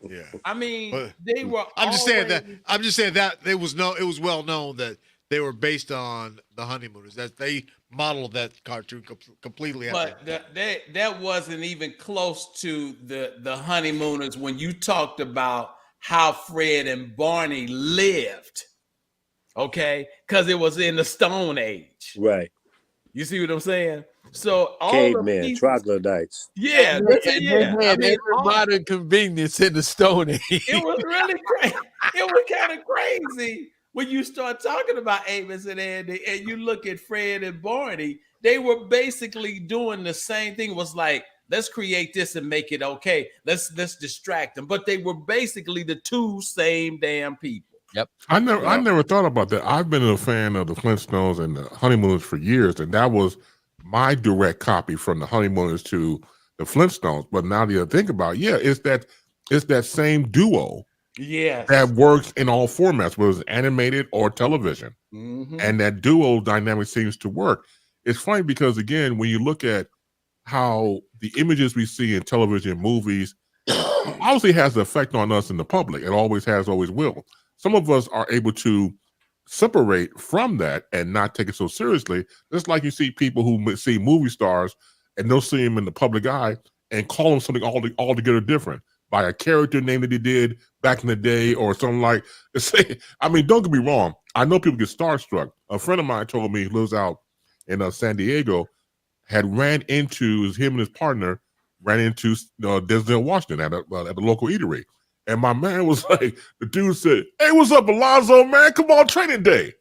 Yeah. I mean, But they were. I'm just saying that it was well known that they were based on the Honeymooners. That they modeled that cartoon completely. But that wasn't even close to the Honeymooners when you talked about how Fred and Barney lived. Okay, because it was in the Stone Age. Right. You see what I'm saying? So all the Cavemen, pieces, troglodytes. yeah, that's it. And Yeah, they I had mean, every modern convenience in the Stone Age. it was really crazy. It was kind of crazy when you start talking about Amos and Andy, and you look at Fred and Barney. They were basically doing the same thing. It was like, let's create this and make it okay. Let's distract them. But they were basically the two same damn people. I never thought about that. I've been a fan of the Flintstones and the Honeymooners for years, and that was my direct copy from the Honeymooners to the Flintstones. But now that you think about it, it's that same duo Yes. that works in all formats, whether it's animated or television. Mhm. And that duo dynamic seems to work. It's funny because, again, when you look at how the images we see in television, movies, obviously has an effect on us in the public. It always has, always will. Some of us are able to separate from that and not take it so seriously. Just like you see people who see movie stars and they'll see them in the public eye and call them something altogether different by a character name that they did back in the day or something like. I mean, don't get me wrong. I know people get starstruck. A friend of mine told me he lives out in San Diego, had ran into him and his partner ran into Denzel Washington at the local eatery. And my man was like, the dude said, "Hey, what's up, Alonzo, man? Come on, training day."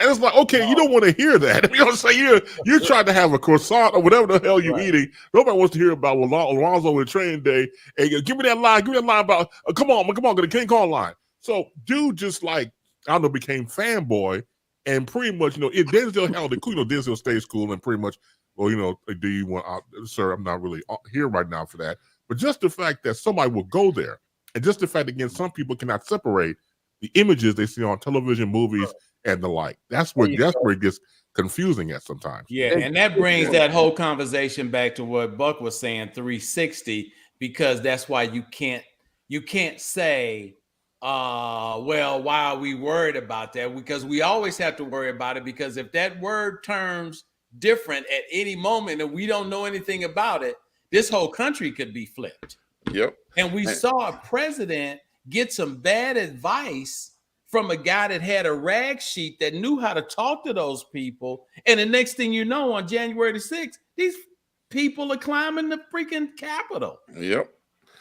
And it's like, okay, you don't want to hear that. You know what I'm saying? You're trying to have a croissant or whatever the hell you're eating. Nobody wants to hear about Alonzo with training day. Hey, give me that line about, come on, get a King Kong line. So dude just like, I don't know, became fanboy and pretty much, if Denzel held it cool, Denzel stays cool and pretty much, well, do you want, sir, I'm not really here right now for that. But just the fact that somebody will go there, and just the fact, again, some people cannot separate the images they see on television, movies, and the like. That's where it gets confusing at sometimes. Yeah, and that brings that whole conversation back to what Buck was saying, 360, because that's why you can't say, well, why are we worried about that? Because we always have to worry about it, because if that word turns different at any moment and we don't know anything about it, this whole country could be flipped. Yep. And we saw a president get some bad advice from a guy that had a rag sheet that knew how to talk to those people. And the next thing you know, on January the 6th, these people are climbing the freaking Capitol. Yep.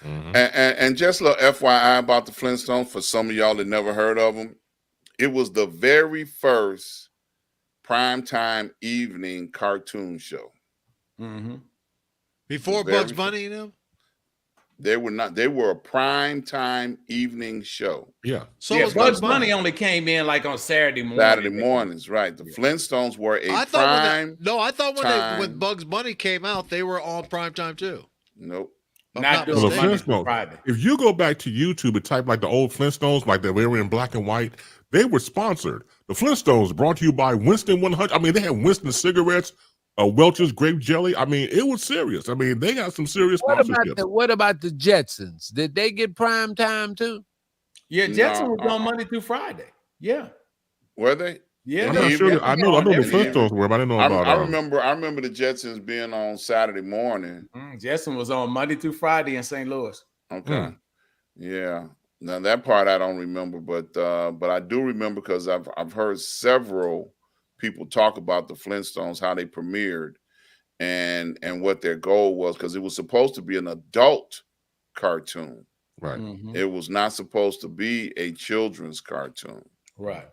Mm-hmm. And just a little FYI about the Flintstones, for some of y'all that never heard of them, it was the very first primetime evening cartoon show. Mm-hmm. Before Bugs Bunny, They were not. They were a prime time evening show. Yeah. So yeah, was Bugs Bunny only came in like on Saturday morning. Saturday mornings, right? The Flintstones were I thought when Bugs Bunny came out, they were on prime time too. Nope. Not the Flintstones. If you go back to YouTube and type like the old Flintstones, like they were in black and white, they were sponsored. The Flintstones brought to you by Winston 100. I mean, they had Winston cigarettes. Welch's grape jelly. I mean, it was serious. I mean, they got some serious sponsorships. What about the Jetsons? Did they get prime time too? Yeah, Jetsons was on Monday through Friday. Yeah. Were they? Yeah. I'm not sure. I know the Flintstones were, but I didn't know about I remember the Jetsons being on Saturday morning. Jetson was on Monday through Friday in St. Louis. Okay. Yeah. Now that part I don't remember, but I do remember because I've heard several people talk about the Flintstones, how they premiered and what their goal was, because it was supposed to be an adult cartoon. Right. Mm-hmm. It was not supposed to be a children's cartoon. Right.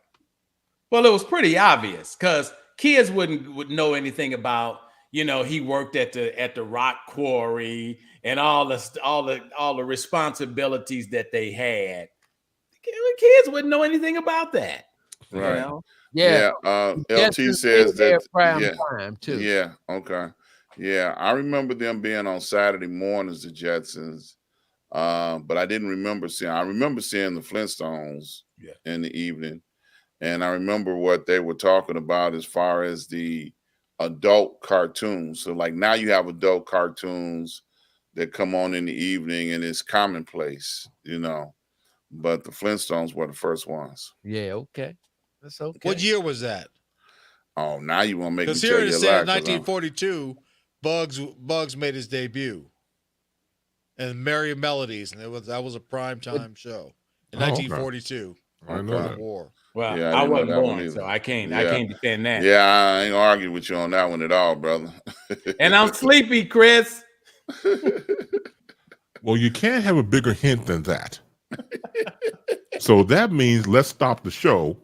Well, it was pretty obvious because kids wouldn't know anything about, he worked at the rock quarry and all the responsibilities that they had. Kids wouldn't know anything about that. Right. Yeah. LT says that prime too. Yeah. Okay. Yeah. I remember them being on Saturday mornings, the Jetsons. But I didn't remember seeing the Flintstones in the evening. And I remember what they were talking about as far as the adult cartoons. So like now you have adult cartoons that come on in the evening and it's commonplace, but the Flintstones were the first ones. Yeah. Okay. That's okay. What year was that? Oh, now you want to make me because tell here you it a said lie, 1942, Bugs made his debut, and Merry Melodies, and that was a prime time show. in Oh, okay. 1942. I didn't know Okay. that. War. Well, Yeah, I I didn't know wasn't that one born, so either. I can't Yeah. defend that. Yeah, I ain't gonna argue with you on that one at all, brother. And I'm sleepy, Chris. Well, you can't have a bigger hint than that. So that means let's stop the show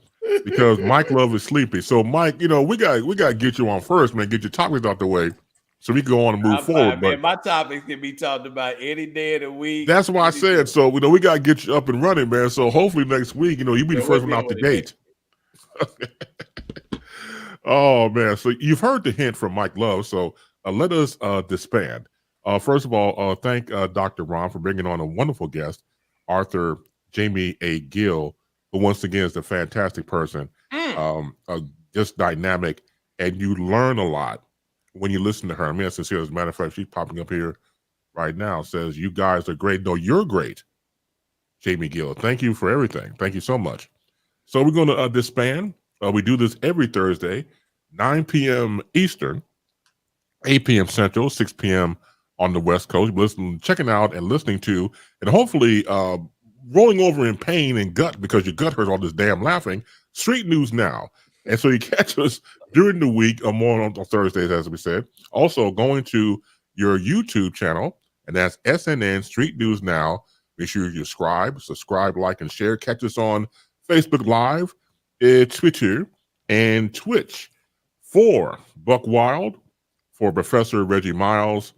because Mike Love is sleepy. So Mike, we got to get you on first, man. Get your topics out the way so we can go on and move I'm forward. fine, But man. My topics can be talked about any day of the week. that's why I any said day. so. We got to get you up and running, man. So hopefully next week, you'll be the So first we'll one out the deal with gate. Oh man! So you've heard the hint from Mike Love. So let us disband. First of all, thank Dr. Ron for bringing on a wonderful guest, Arthur Jamie A. Gill, who once again is a fantastic person, just dynamic, and you learn a lot when you listen to her. I mean, that's sincere. As a matter of fact, she's popping up here right now. Says you guys are great. No, you're great, Jamie Gill. Thank you for everything. Thank you so much. So we're going to disband. We do this every Thursday, 9 p.m. Eastern, 8 p.m. Central, 6 p.m. on the West Coast. Checking out and listening to, and hopefully rolling over in pain and gut because your gut hurts all this damn laughing. Street News Now. And so you catch us during the week or more on Thursdays, as we said. Also going to your YouTube channel, and that's SNN-Street News Now. Make sure you subscribe, like, and share. Catch us on Facebook Live, Twitter, and Twitch. For Buck Wild, for Professor Reggie Miles,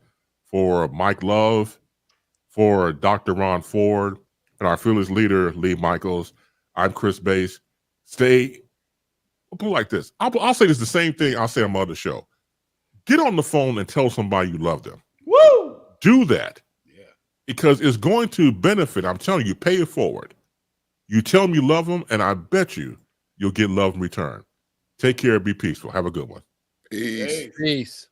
for Mike Love, for Dr. Ron Ford, and our fearless leader, Lee Michaels, I'm Chris Bass. I'll put it like this. I'll say this the same thing I'll say on my other show. Get on the phone and tell somebody you love them. Woo! Do that. Yeah. Because it's going to benefit. I'm telling you, pay it forward. You tell them you love them, and I bet you'll get love in return. Take care. Be peaceful. Have a good one. Peace. Peace.